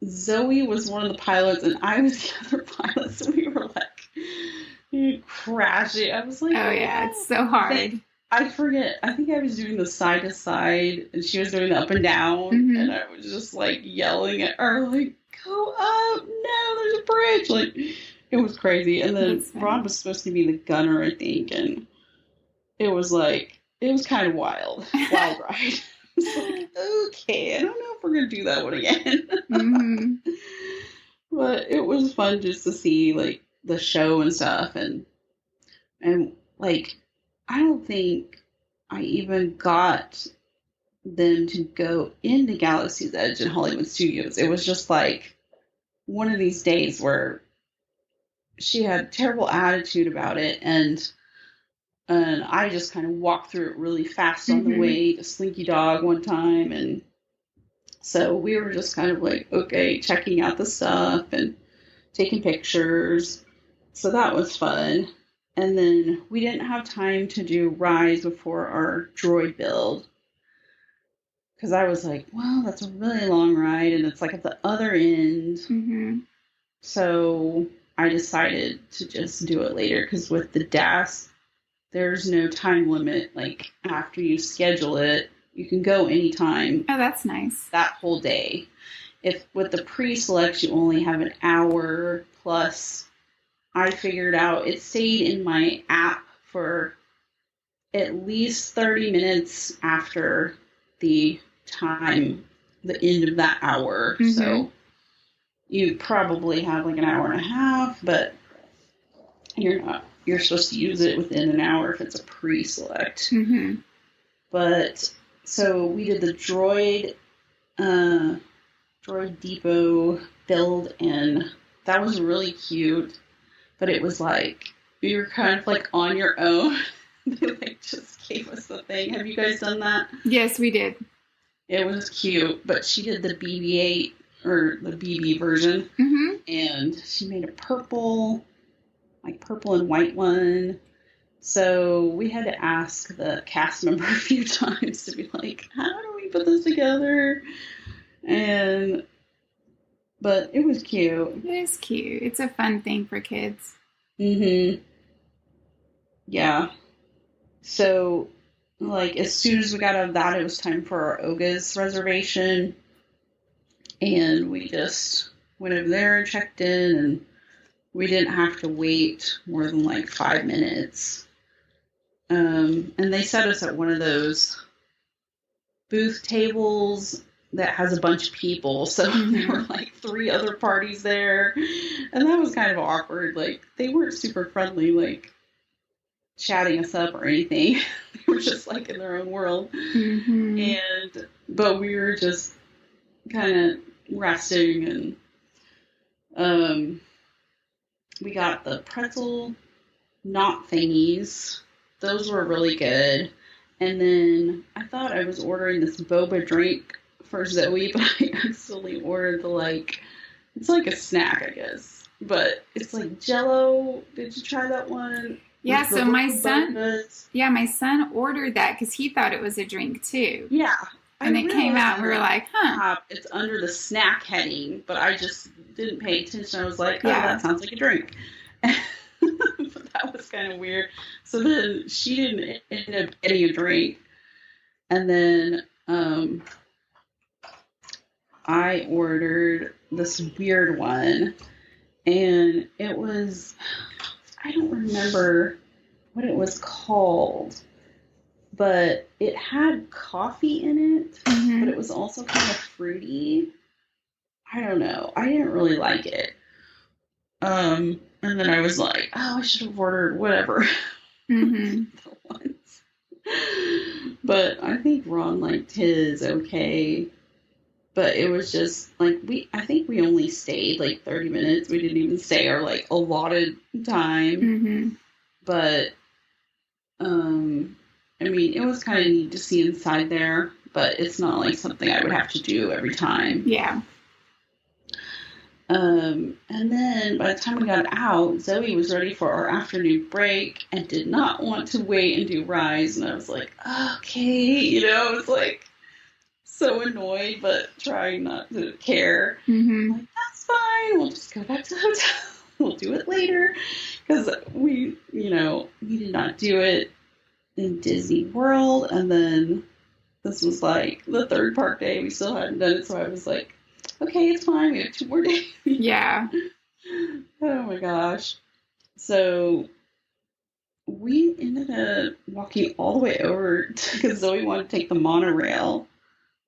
Zoe was one of the pilots, and I was the other pilot. So we were like crashing. I was like, oh yeah, it's so hard. I forget. I think I was doing the side to side, and she was doing the up and down, Mm-hmm. and I was just like yelling at her, like, "Go up! No, there's a bridge!" Like, it was crazy. And then Ron was supposed to be the gunner, I think, and it was kind of wild ride. I was like, okay, I don't know if we're gonna do that one again. Mm-hmm. But it was fun just to see like the show and stuff, and like, I don't think I even got them to go into Galaxy's Edge in Hollywood Studios. It was just like one of these days where she had a terrible attitude about it, and I just kind of walked through it really fast on the way to Slinky Dog one time, and so we were just kind of like, okay, checking out the stuff and taking pictures. So that was fun. And then we didn't have time to do rides before our droid build, because I was like, well, that's a really long ride, and it's like at the other end. Mm-hmm. So I decided to just do it later, because with the DAS, there's no time limit. Like, after you schedule it, you can go anytime. Oh, that's nice. That whole day. If with the pre-select, you only have an hour plus. I figured out it stayed in my app for at least 30 minutes after the time, the end of that hour. Mm-hmm. So you probably have like an hour and a half, but you're supposed to use it within an hour if it's a pre-select. Mm-hmm. But so we did the droid depot build, and that was really cute. But it was like, you were kind of like on your own. They like just gave us the thing. Have you guys done that? Yes, we did. It was cute, but she did the BB-8 or the BB version, Mm-hmm. and she made a purple and white one. So we had to ask the cast member a few times to be like, how do we put this together? But it was cute. It is cute. It's a fun thing for kids. Mm-hmm. Yeah. So, like, as soon as we got out of that, it was time for our Oga's reservation. And we just went over there and checked in, and we didn't have to wait more than like 5 minutes. And they set us at one of those booth tables that has a bunch of people. So there were like 3 other parties there. And that was kind of awkward. Like, they weren't super friendly, like chatting us up or anything. They were just like in their own world. Mm-hmm. But we were just kind of resting, and we got the pretzel knot thingies. Those were really good. And then I thought I was ordering this boba drink for Zoe, but I accidentally ordered it's like a snack, I guess. But it's like Jell-O. Did you try that one? Yeah, so my son ordered that because he thought it was a drink too. Yeah. And it came out and we were like, huh. It's under the snack heading, but I just didn't pay attention. I was like, that sounds like a drink. But that was kind of weird. So then she didn't end up getting a drink. And then I ordered this weird one. And it was, I don't remember what it was called. but it had coffee in it, Mm-hmm. but it was also kind of fruity. I don't know. I didn't really like it. And then I was like, oh, I should have ordered whatever. Mm-hmm. The ones. But I think Ron liked his okay. But it was just like I think we only stayed like 30 minutes. We didn't even stay our like allotted time. Mm-hmm. But I mean, it was kind of neat to see inside there, but it's not like something I would have to do every time. Yeah. And then by the time we got out, Zoe was ready for our afternoon break and did not want to wait and do rides. And I was like, okay, I was like so annoyed, but trying not to care. Mm-hmm. Like, that's fine. We'll just go back to the hotel. We'll do it later. Because we did not do it in Disney World. And then this was like the third park day. We still hadn't done it. So I was like, okay, it's fine. We have 2 more days. Yeah. Oh my gosh. So we ended up walking all the way over because Zoe wanted to take the monorail.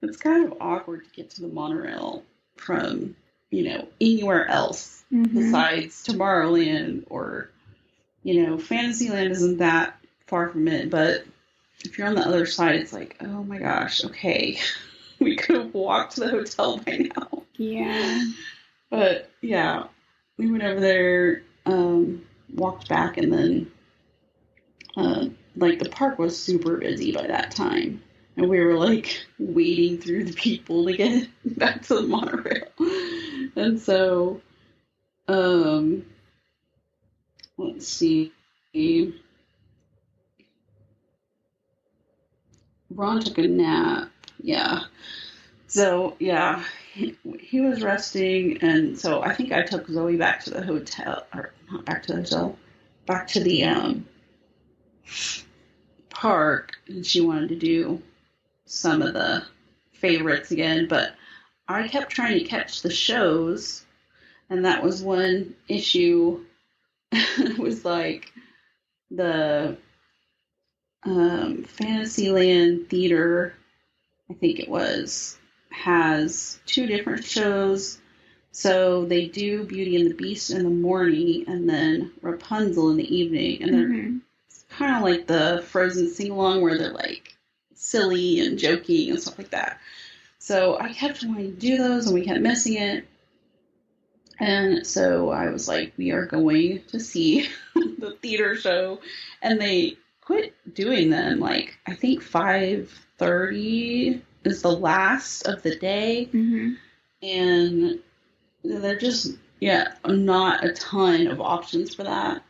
It's kind of awkward to get to the monorail from, anywhere else besides Tomorrowland or, Fantasyland isn't that far from it. But if you're on the other side, it's like, oh my gosh, okay. We could have walked to the hotel by now. Yeah. But yeah, we went over there, walked back, and then the park was super busy by that time. And we were like wading through the people to get back to the monorail. And so, let's see. Ron took a nap. Yeah. So, yeah, he was resting, and so I think I took Zoe back to the hotel, or not back to the hotel, back to the park, and she wanted to do some of the favorites again, but I kept trying to catch the shows, and that was one issue. It was like the Fantasyland Theater, I think it was, has 2 different shows. So they do Beauty and the Beast in the morning and then Rapunzel in the evening. And they're kind of like the Frozen sing-along where they're like silly and joking and stuff like that. So I kept wanting to do those and we kept missing it. And so I was like, we are going to see the theater show. And they quit doing them. Like, I think 5:30 is the last of the day. And they're just, not a ton of options for that.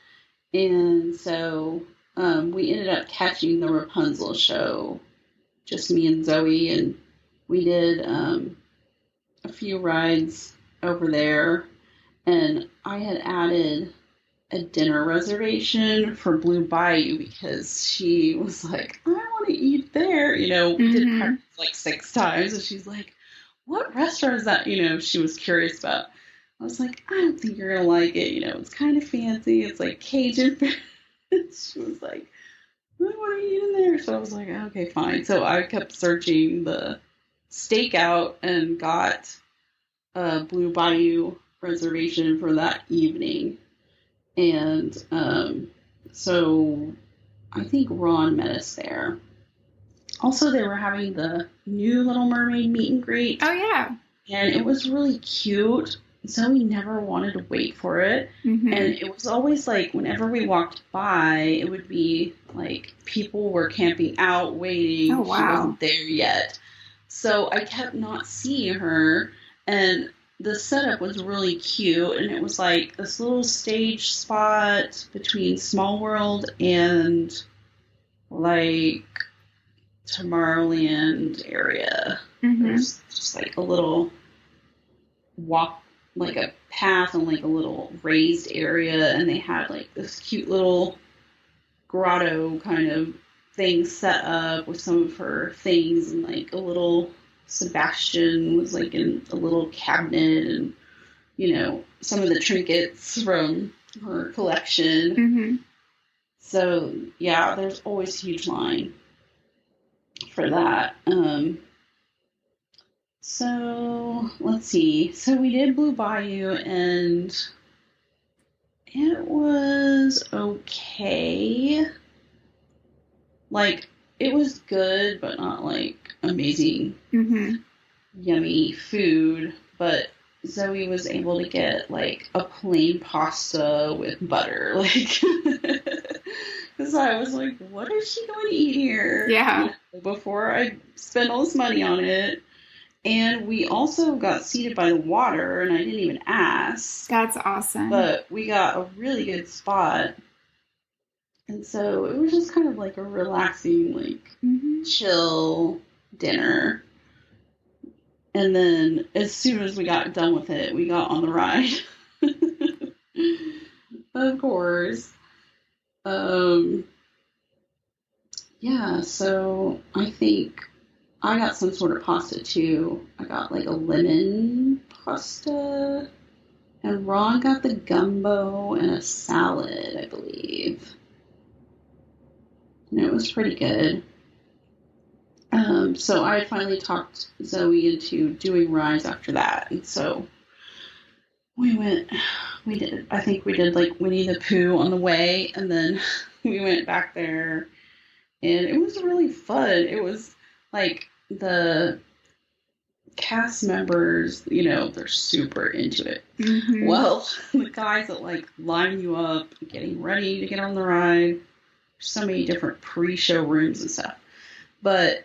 And so we ended up catching the Rapunzel show, just me and Zoe, and we did a few rides over there. And I had added a dinner reservation for Blue Bayou because she was like, I want to eat there. We did practice like 6 times, and she's like, what restaurant is that? She was curious about. I was like, I don't think you're going to like it. It's kind of fancy. It's like Cajun. She was like, I want to eat in there. So I was like, okay, fine. So I kept searching the stakeout and got a Blue Bayou reservation for that evening. And so I think Ron met us there. Also, they were having the new Little Mermaid meet and greet. Oh, yeah. And it was really cute. Zoe never wanted to wait for it. And it was always like, whenever we walked by, it would be like people were camping out, waiting. Oh, wow. She wasn't there yet. So I kept not seeing her. And the setup was really cute. And it was like this little stage spot between Small World and like Tomorrowland area. There's just like a little walk, like a path and like a little raised area, and they had like this cute little grotto kind of thing set up with some of her things, and like a little Sebastian was like in a little cabinet, and some of the trinkets from her collection. So yeah, there's always a huge line. for that. So let's see. So we did Blue Bayou, and it was okay. Like, it was good, but not like amazing, yummy food. But Zoe was able to get like a plain pasta with butter, like. Because I was like, what is she going to eat here? Yeah. Before I spent all this money on it. And we also got seated by the water, and I didn't even ask. That's awesome. But we got a really good spot. And so it was just kind of like a relaxing, like, chill dinner. And then as soon as we got done with it, we got on the ride. Of course. Yeah, so I think I got some sort of pasta too. I got like a lemon pasta, and Ron got the gumbo and a salad, I believe. And it was pretty good. So I finally talked Zoe into doing rides after that, and so I think we did like Winnie the Pooh on the way, and then we went back there, and it was really fun. It was like the cast members, they're super into it. Well, the guys that like line you up, getting ready to get on the ride, so many different pre-show rooms and stuff. But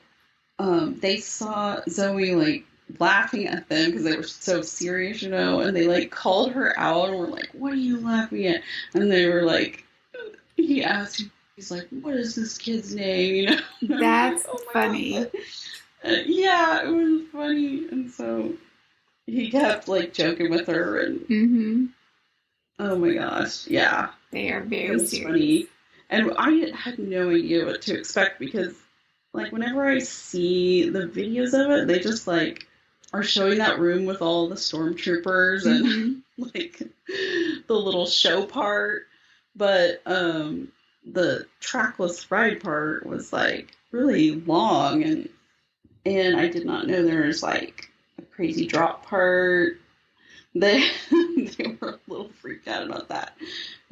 they saw Zoe like laughing at them because they were so serious, and they like called her out and were like, "What are you laughing at?" And they were like, he asked, he's like, "What is this kid's name?" That's like, oh funny. Yeah, it was funny. And so he kept like joking with her, and oh my gosh, yeah, they are very it was serious. funny. And I had no idea what to expect because like whenever I see the videos of it, they just like are showing that room with all the stormtroopers and like the little show part, but the trackless ride part was like really long, and I did not know there was like a crazy drop part. They were a little freaked out about that.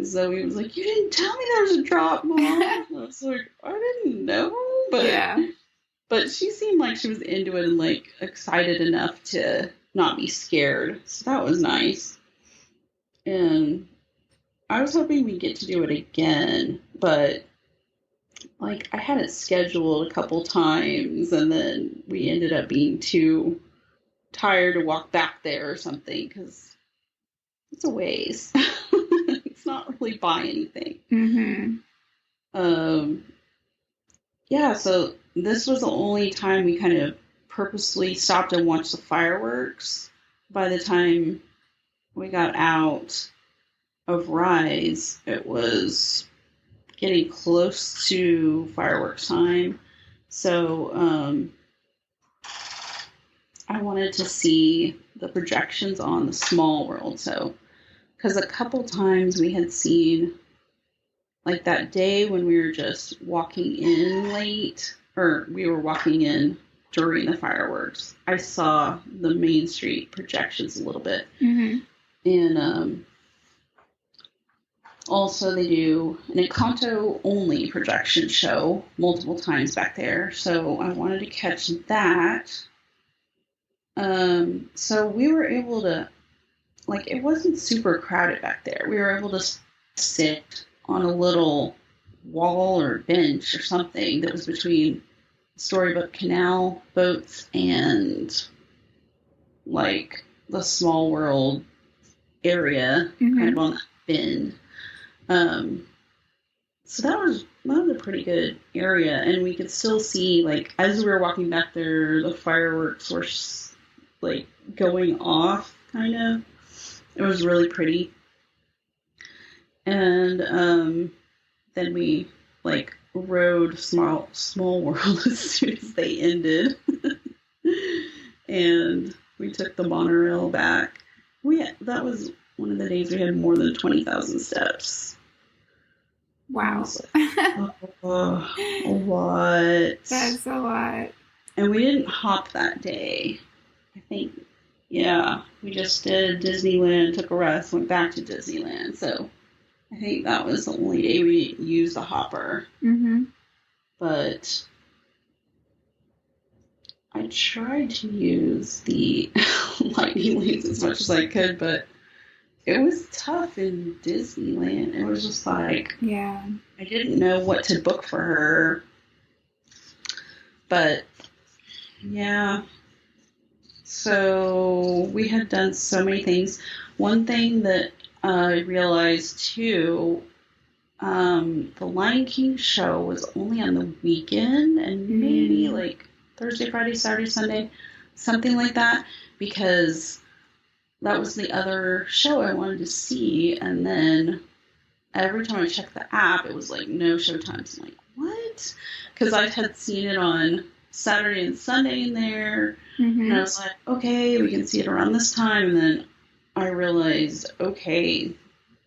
Zoe was like, "You didn't tell me there was a drop, Mom." I was like, "I didn't know," but yeah. But she seemed like she was into it and like excited enough to not be scared, so that was nice. And I was hoping we'd get to do it again, but like I had it scheduled a couple times, and then we ended up being too tired to walk back there or something because it's a ways. It's not really by anything. Yeah, so this was the only time we kind of purposely stopped and watched the fireworks. By the time we got out of Rise, it was getting close to fireworks time. So I wanted to see the projections on the Small World. So, because a couple times we had seen, like that day when we were just walking in late, or we were walking in during the fireworks, I saw the Main Street projections a little bit. And also they do an Encanto only projection show multiple times back there. So I wanted to catch that. So we were able to, like, it wasn't super crowded back there. We were able to sit on a little wall or bench or something that was between Storybook Canal boats and like the Small World area, kind of on that bend. So that was a pretty good area, and we could still see, like, as we were walking back there, the fireworks were like going off, kind of. It was really pretty. And then we like rode Small World as soon as they ended, and we took the monorail back. That was one of the days we had more than 20,000 steps. Wow. What? That's a lot. And we didn't hop that day. I think, yeah, we just did Disneyland, took a rest, went back to Disneyland. So I think that was the only day we didn't use the hopper. Mm-hmm. But I tried to use the lightning lanes as much as I could, but it was tough in Disneyland. It was just like, yeah, I didn't know what to book for her. But yeah, so we had done so many things. One thing that I realized too, the Lion King show was only on the weekend, and maybe like Thursday, Friday, Saturday, Sunday, something like that, because that was the other show I wanted to see. And then every time I checked the app, it was like no show times. I'm like, what? Because I had seen it on Saturday and Sunday in there. And I was like, okay, we can see it around this time. And then I realized, okay,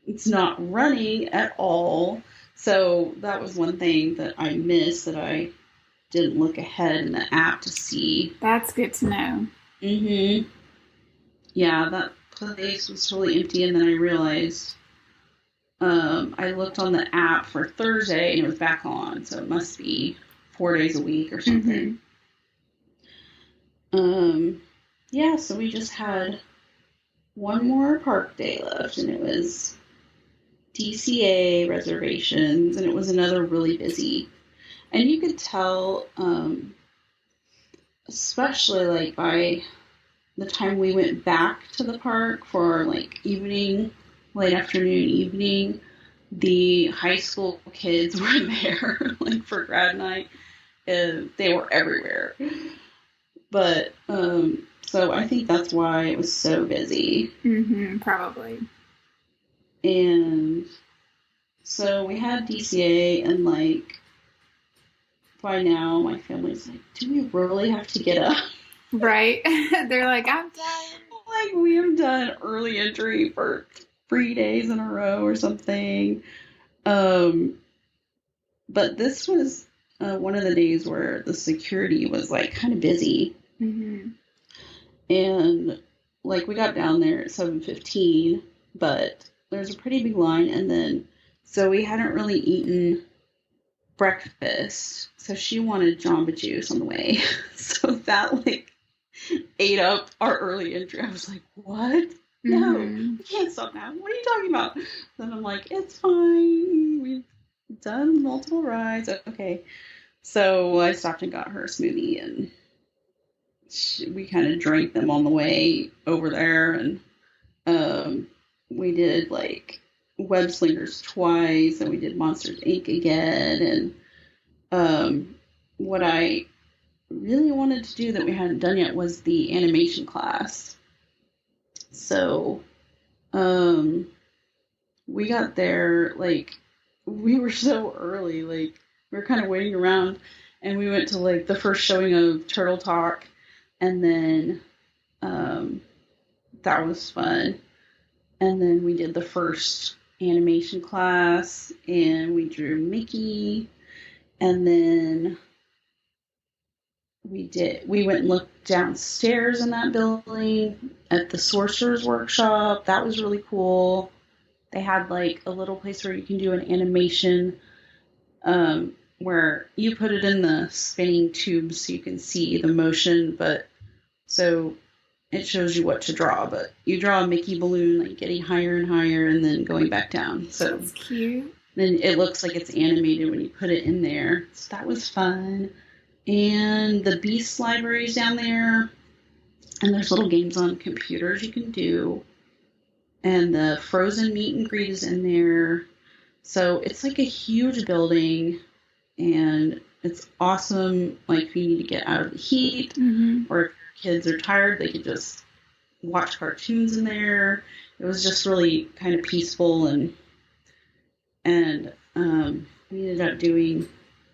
it's not running at all. So that was one thing that I missed, that I didn't look ahead in the app to see. That's good to know. Yeah, that place was totally empty, and then I realized I looked on the app for Thursday and it was back on, so it must be 4 days a week or something. Yeah, so we just had one more park day left, and it was DCA reservations, and it was another really busy. And you could tell, especially like by the time we went back to the park for like evening, late afternoon, evening, the high school kids were there, like for grad night, and they were everywhere. But, so I think that's why it was so busy. Probably. And so we had DCA, and like, by now my family's like, do we really have to get up? Right. They're like, I'm tired. Like, we have done early entry for 3 days in a row or something. But this was one of the days where the security was like kind of busy. And like, we got down there at 7:15, but there's a pretty big line. And then, so we hadn't really eaten breakfast. So she wanted Jamba Juice on the way. So that like ate up our early entry. I was like, what? No, we can't stop now. What are you talking about? Then I'm like, it's fine. We've done multiple rides. Okay. So I stopped and got her a smoothie, and we kind of drank them on the way over there. And we did like Web Slingers twice, and we did Monsters Inc. again. And what I really wanted to do that we hadn't done yet was the animation class. So we got there, like, we were so early, like, we were kind of waiting around, and we went to like the first showing of Turtle Talk, and then that was fun. And then we did the first animation class, and we drew Mickey. And then we went and looked downstairs in that building at the Sorcerer's Workshop. That was really cool. They had like a little place where you can do an animation where you put it in the spinning tubes so you can see the motion, but so it shows you what to draw, but you draw a Mickey balloon like getting higher and higher and then going back down. So that's cute. Then it looks like it's animated when you put it in there. So that was fun. And the Beast library is down there, and there's little games on computers you can do. And the Frozen meet and greet is in there. So it's like a huge building, and it's awesome. Like, if you need to get out of the heat, or if your kids are tired, they could just watch cartoons in there. It was just really kind of peaceful, and we ended up doing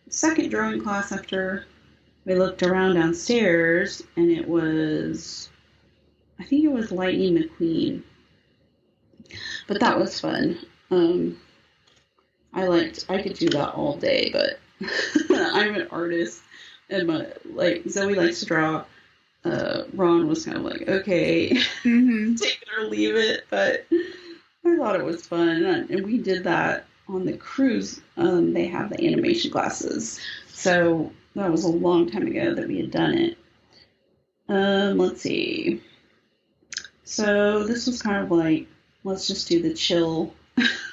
a second drawing class after we looked around downstairs, and it was, I think it was Lightning McQueen. But that was fun. I could do that all day, but I'm an artist, and Zoe likes to draw. Ron was kind of like, okay, take it or leave it, but I thought it was fun, and we did that on the cruise. They have the animation classes, so that was a long time ago that we had done it. Let's see. So this was kind of like, let's just do the chill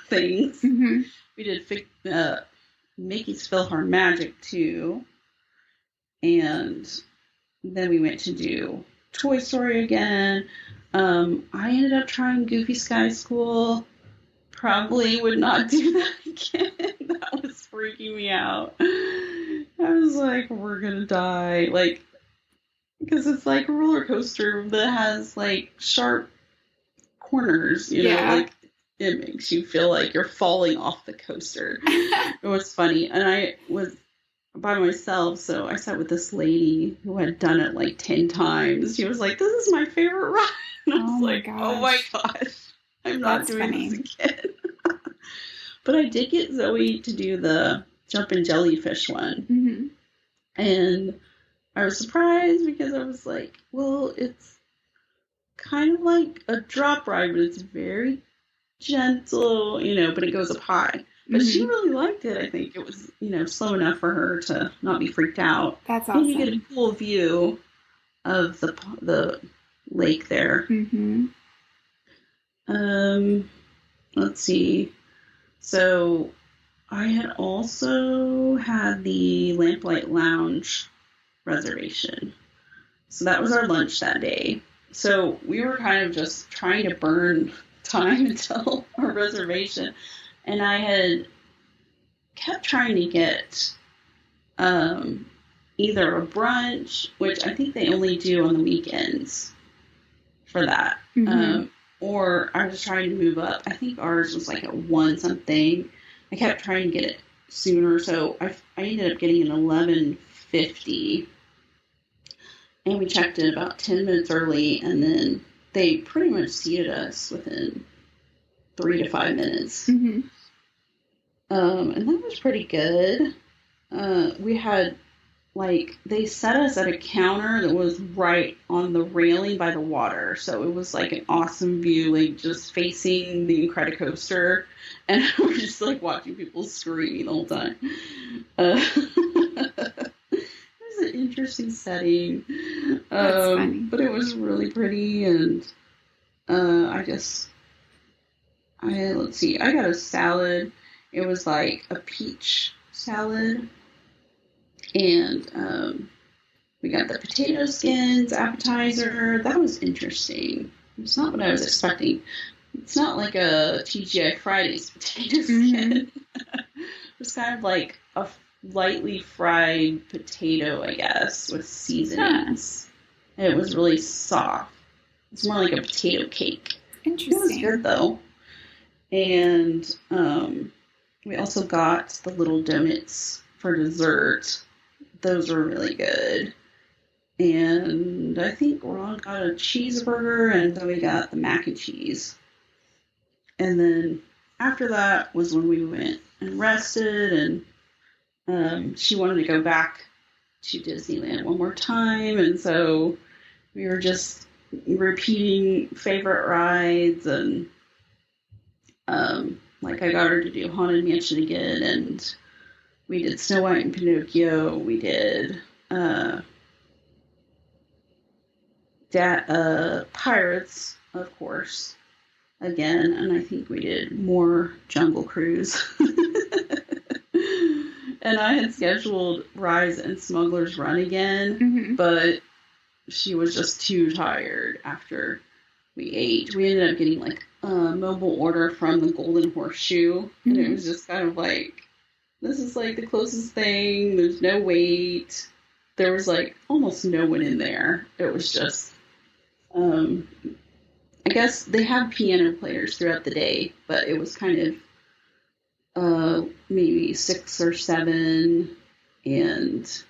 things. We did Mickey's PhilharMagic too, and then we went to do Toy Story again. I ended up trying Goofy Sky School. Probably would not do that again. That was freaking me out. I was like, we're gonna die. Like, because it's like a roller coaster that has like sharp corners, you know, like it makes you feel like you're falling off the coaster. It was funny. And I was by myself, so I sat with this lady who had done it like 10 times. She was like, this is my favorite ride. And I was like, oh my gosh, I'm not doing this again. But I did get Zoe to do the jumping jellyfish one. And I was surprised because I was like, well, it's kind of like a drop ride, but it's very gentle, you know, but it goes up high. But she really liked it. I think it was, you know, slow enough for her to not be freaked out. That's awesome. And you get a cool view of the lake there. Let's see. So I had also had the Lamplight Lounge reservation. So that was our lunch that day. So we were kind of just trying to burn time until our reservation. And I had kept trying to get either a brunch, which I think they only do on the weekends for that. Or I was trying to move up. I think ours was like at 1 something. I kept trying to get it sooner, so I ended up getting an 11:50. And we checked in about 10 minutes early, and then they pretty much seated us within 3 to 5 minutes. And that was pretty good. We had, like, they set us at a counter that was right on the railing by the water. So it was like an awesome view, like just facing the Incredicoaster. And we're just like watching people screaming the whole time. It was an interesting setting. That's funny. But it was really pretty. And let's see, I got a salad. It was like a peach salad. And we got the potato skins appetizer. That was interesting. It's not what I was expecting. It's not like a TGI Fridays potato skin. It was kind of like a lightly fried potato, I guess, with seasonings. And it was really soft. It's more like a potato cake. Interesting. It was good, though. And we also got the little donuts for dessert. Those were really good. And I think Ron got a cheeseburger, and then we got the mac and cheese. And then after that was when we went and rested, and she wanted to go back to Disneyland one more time. And so we were just repeating favorite rides, and like I got her to do Haunted Mansion again, and we did Snow White and Pinocchio. We did Pirates, of course, again. And I think we did more Jungle Cruise. And I had scheduled Rise and Smuggler's Run again, but she was just too tired after we ate. We ended up getting like a mobile order from the Golden Horseshoe, and it was just kind of like, this is like the closest thing. There's no wait. There was like almost no one in there. It was just, I guess they have piano players throughout the day, but it was kind of maybe 6 or 7, and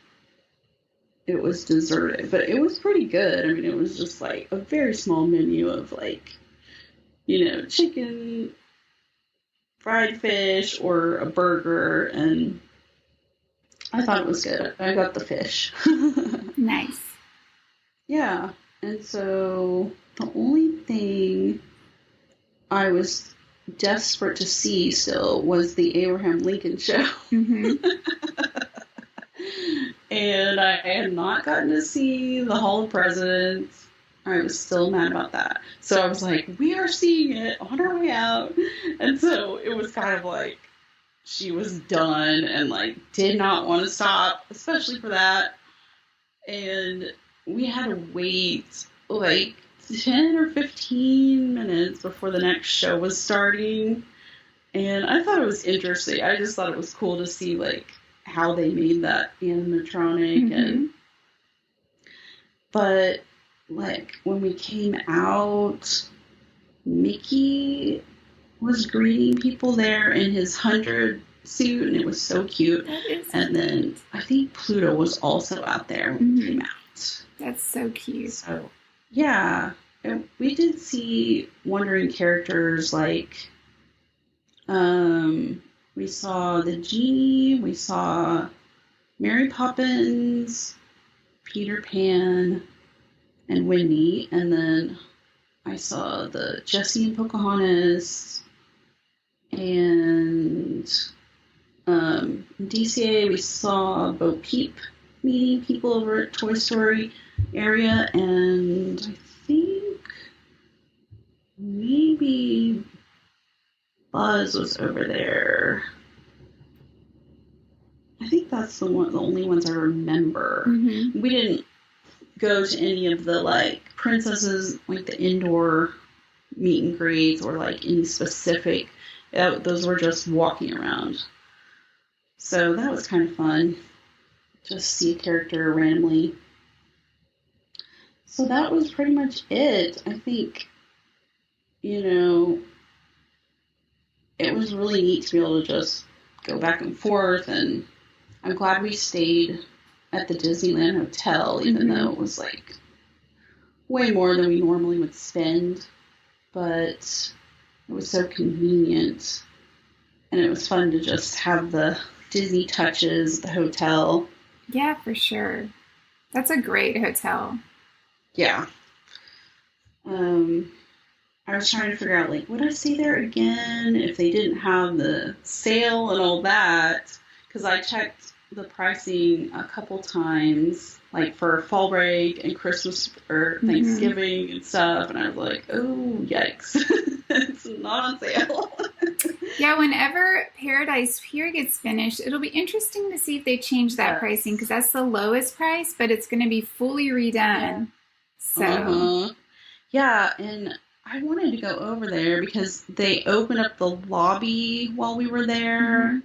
it was deserted. But it was pretty good. I mean, it was just like a very small menu of like, you know, chicken, fried fish or a burger, and I thought it was good. I got the fish. Nice. Yeah, and so the only thing I was desperate to see still was the Abraham Lincoln show. Mm-hmm. And I had not gotten to see the Hall of Presidents. I was still mad about that. So I was like, we are seeing it on our way out. And so it was kind of like she was done and like did not want to stop, especially for that. And we had to wait like 10 or 15 minutes before the next show was starting. And I thought it was interesting. I just thought it was cool to see like how they made that animatronic. Mm-hmm. But like when we came out, Mickey was greeting people there in his 100 suit, and it was so cute. And then I think Pluto was also out there when we came out. That's so cute. So yeah, and we did see wandering characters like we saw the Genie, we saw Mary Poppins, Peter Pan, and Wendy, and then I saw the Jessie and Pocahontas, and DCA we saw Bo Peep meeting people over at Toy Story area, and I think maybe Buzz was over there. I think that's the only ones I remember. Mm-hmm. We didn't go to any of the like princesses, like the indoor meet and greets or like any specific. Those were just walking around. So that was kind of fun. Just see a character randomly. So that was pretty much it. I think, it was really neat to be able to just go back and forth, and I'm glad we stayed at the Disneyland Hotel, even though it was like way more than we normally would spend, but it was so convenient, and it was fun to just have the Disney touches at the hotel. Yeah, for sure. That's a great hotel. Yeah. I was trying to figure out, like, would I stay there again if they didn't have the sale and all that? Because I checked the pricing a couple times, like for fall break and Christmas or Thanksgiving and stuff, and I was like, oh, yikes. It's not on sale. Yeah, whenever Paradise Pier gets finished, it'll be interesting to see if they change that pricing, because that's the lowest price, but it's going to be fully redone. So, yeah, and I wanted to go over there because they opened up the lobby while we were there,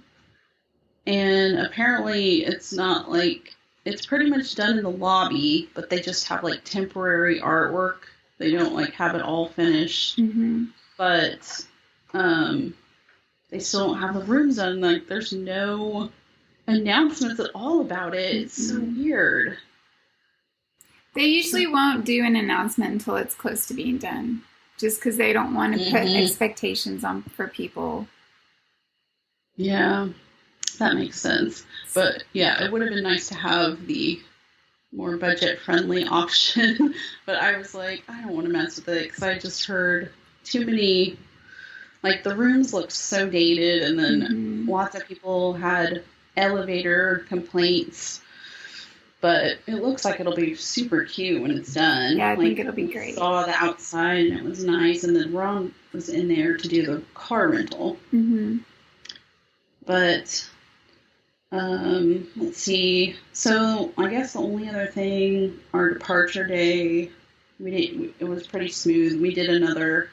and apparently it's not like, it's pretty much done in the lobby, but they just have like temporary artwork. They don't like have it all finished, but they still don't have the rooms done. Like, there's no announcements at all about it. It's so weird. They usually won't do an announcement until it's close to being done, just because they don't want to put expectations on for people. Yeah, that makes sense. But yeah, it would have been nice to have the more budget-friendly option. But I was like, I don't want to mess with it, because I just heard too many, like, the rooms looked so dated, and then lots of people had elevator complaints. But it looks like it'll be super cute when it's done. Yeah, I think it'll be great. Saw the outside, and it was nice. And then Ron was in there to do the car rental. But let's see. So I guess the only other thing, our departure day, it was pretty smooth. We did another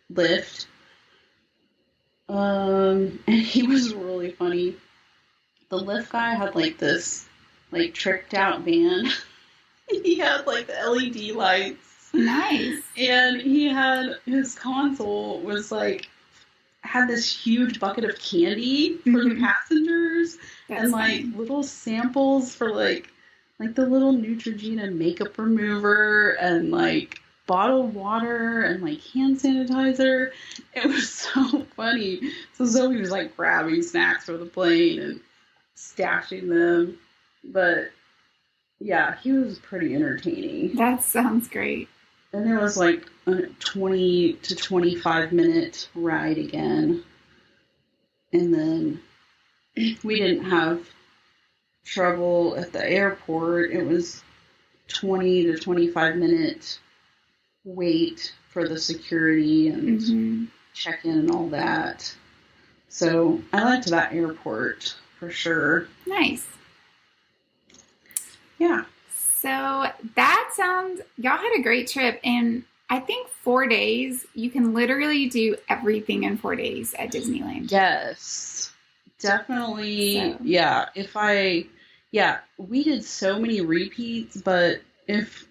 lift. And he was really funny. The lift guy had like this like tricked out van. He had like the LED lights. Nice. And he had his console was like had this huge bucket of candy for the passengers. That's and like funny. Little samples for like the little Neutrogena makeup remover and like bottled water and like hand sanitizer. It was so funny. So Zoe was like grabbing snacks for the plane and stashing them. But yeah, he was pretty entertaining. That sounds great. And it was like a 20 to 25 minute ride again. And then we didn't have trouble at the airport. It was 20 to 25 minute wait for the security and check-in and all that. So I liked that airport for sure. Nice. Yeah. So that sounds, y'all had a great trip. And I think 4 days, you can literally do everything in 4 days at Disneyland. Yes. Definitely. So. Yeah, we did so many repeats, but if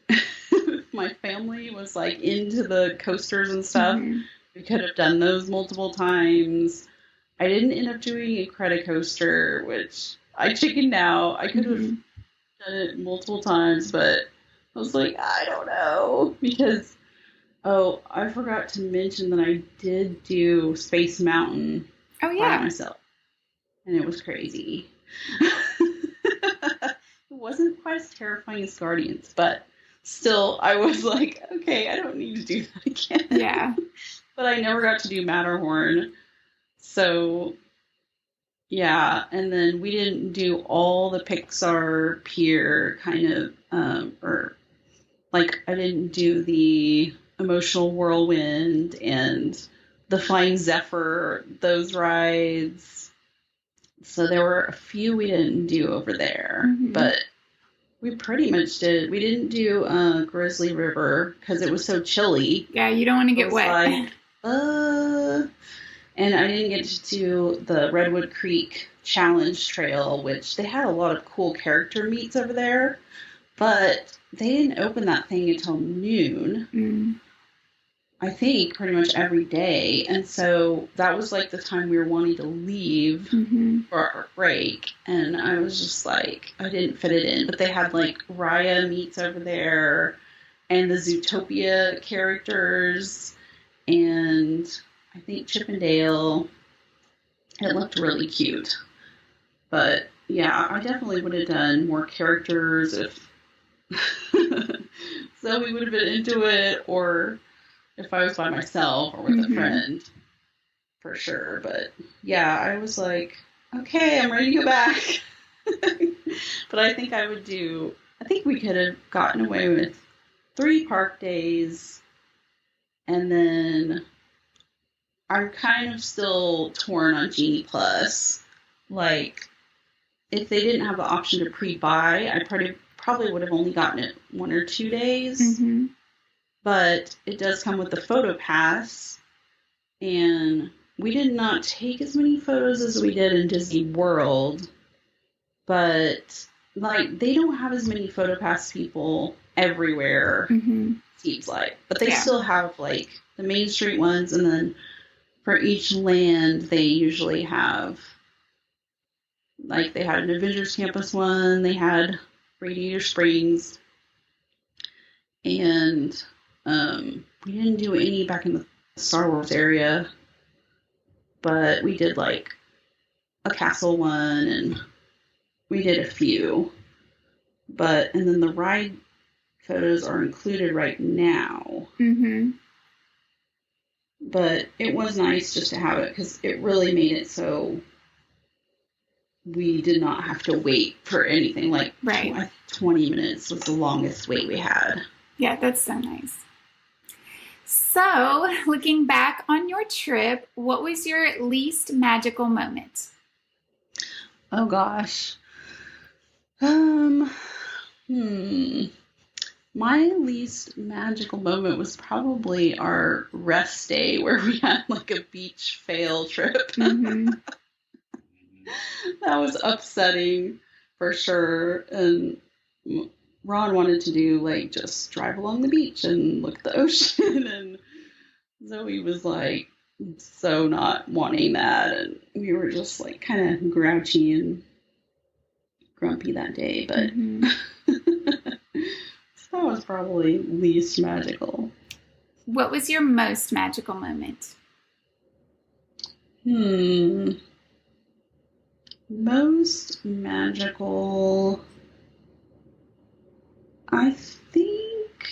my family was like into the coasters and stuff, we could have done those multiple times. I didn't end up doing a credit coaster, which I chickened out. I could have done it multiple times, but I was like, I don't know, because I forgot to mention that I did do Space Mountain by myself, and it was crazy. It wasn't quite as terrifying as Guardians, but still, I was like, okay, I don't need to do that again. Yeah. But I never got to do Matterhorn. So, yeah. And then we didn't do all the Pixar Pier kind of, I didn't do the Emotional Whirlwind and the Flying Zephyr, those rides. So there were a few we didn't do over there, but we pretty much did. We didn't do Grizzly River because it was so chilly. Yeah, you don't want to get wet. Like, and I didn't get to do the Redwood Creek Challenge Trail, which they had a lot of cool character meets over there, but they didn't open that thing until noon. I think pretty much every day. And so that was like the time we were wanting to leave for our break. And I was just like, I didn't fit it in. But they had like Raya meets over there and the Zootopia characters and I think Chip and Dale. It looked really cute. But yeah, I definitely would have done more characters if Zoe would have been into it, or if I was by myself or with a friend, for sure. But yeah, I was like, okay, I'm ready to go back. But I think we could have gotten away with 3 park days. And then I'm kind of still torn on Genie Plus. Like, if they didn't have the option to pre-buy, I probably would have only gotten it 1 or 2 days. But it does come with the photo pass, and we did not take as many photos as we did in Disney World, but like they don't have as many photo pass people everywhere, seems like. But they still have like the Main Street ones, and then for each land they usually have, like they had an Avengers Campus one, they had Radiator Springs, and we didn't do any back in the Star Wars area, but we did like a castle one, and we did a few. And then the ride photos are included right now. But it was nice just to have it because it really made it so we did not have to wait for anything. Like 20 minutes was the longest wait we had. Yeah, that's so nice. So, looking back on your trip, what was your least magical moment? Oh gosh. My least magical moment was probably our rest day where we had like a beach fail trip. That was upsetting for sure. And Ron wanted to do like just drive along the beach and look at the ocean, and Zoe was like so not wanting that, and we were just like kind of grouchy and grumpy that day, but so that was probably least magical. What was your most magical moment? Most magical, I think,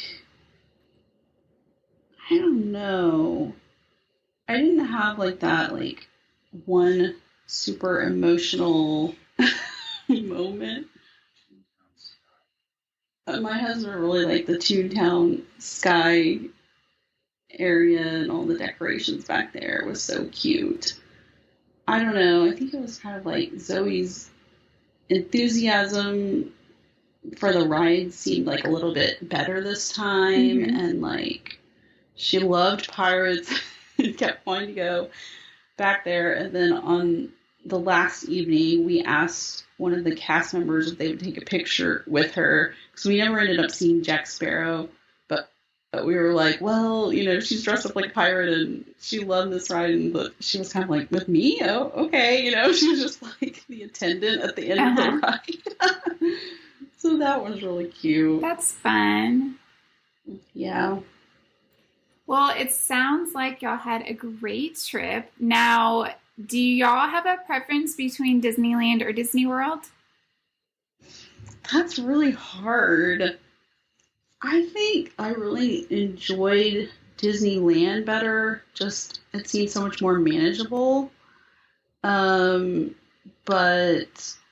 I don't know. I didn't have like that, like one super emotional moment. My husband really liked the Toontown sky area and all the decorations back there. It was so cute. I don't know. I think it was kind of like Zoe's enthusiasm for the ride seemed like a little bit better this time. And like she loved pirates and kept wanting to go back there. And then on the last evening, we asked one of the cast members if they would take a picture with her, because we never ended up seeing Jack Sparrow, but we were like, well, you know, she's dressed up like a pirate and she loved this ride, and she was kind of like, with me? Oh, okay, you know, she was just like the attendant at the end of the ride. So that was really cute. That's fun. Yeah. Well, it sounds like y'all had a great trip. Now, do y'all have a preference between Disneyland or Disney World? That's really hard. I think I really enjoyed Disneyland better. Just, it seemed so much more manageable. But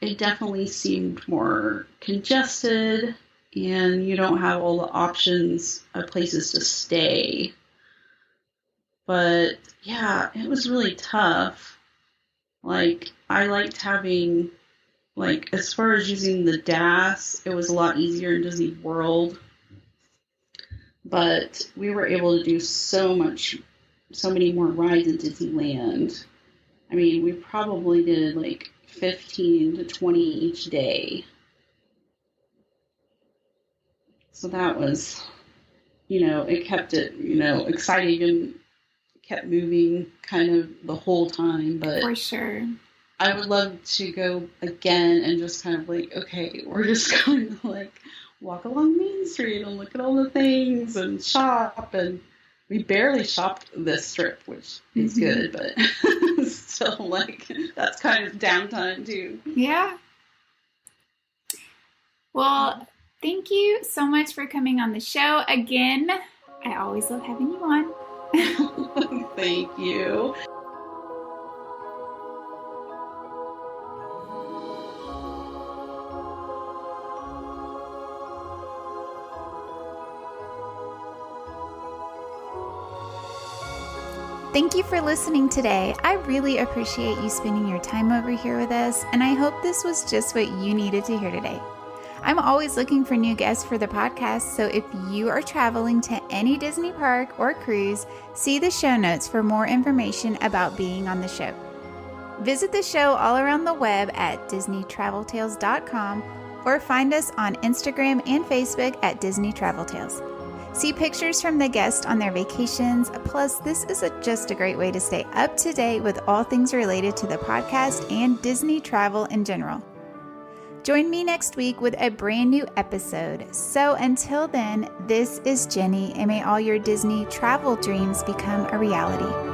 it definitely seemed more congested, and you don't have all the options of places to stay. But yeah, it was really tough. Like, I liked having, like, as far as using the DAS, it was a lot easier in Disney World. But we were able to do so many more rides in Disneyland. I mean, we probably did like 15 to 20 each day. So that was, you know, it kept it, you know, exciting and kept moving kind of the whole time. But for sure, I would love to go again and just kind of like, okay, we're just going to like walk along Main Street and look at all the things and shop. And we barely shopped this trip, which is good, but still, like, that's kind of downtime too. Yeah. Well, thank you so much for coming on the show again. I always love having you on. Thank you. Thank you for listening today. I really appreciate you spending your time over here with us, and I hope this was just what you needed to hear today. I'm always looking for new guests for the podcast, so if you are traveling to any Disney park or cruise, see the show notes for more information about being on the show. Visit the show all around the web at DisneyTravelTales.com or find us on Instagram and Facebook at Disney Travel Tales. See pictures from the guests on their vacations, plus this is just a great way to stay up to date with all things related to the podcast and Disney travel in general. Join me next week with a brand new episode. So until then, this is Jenny, and may all your Disney travel dreams become a reality.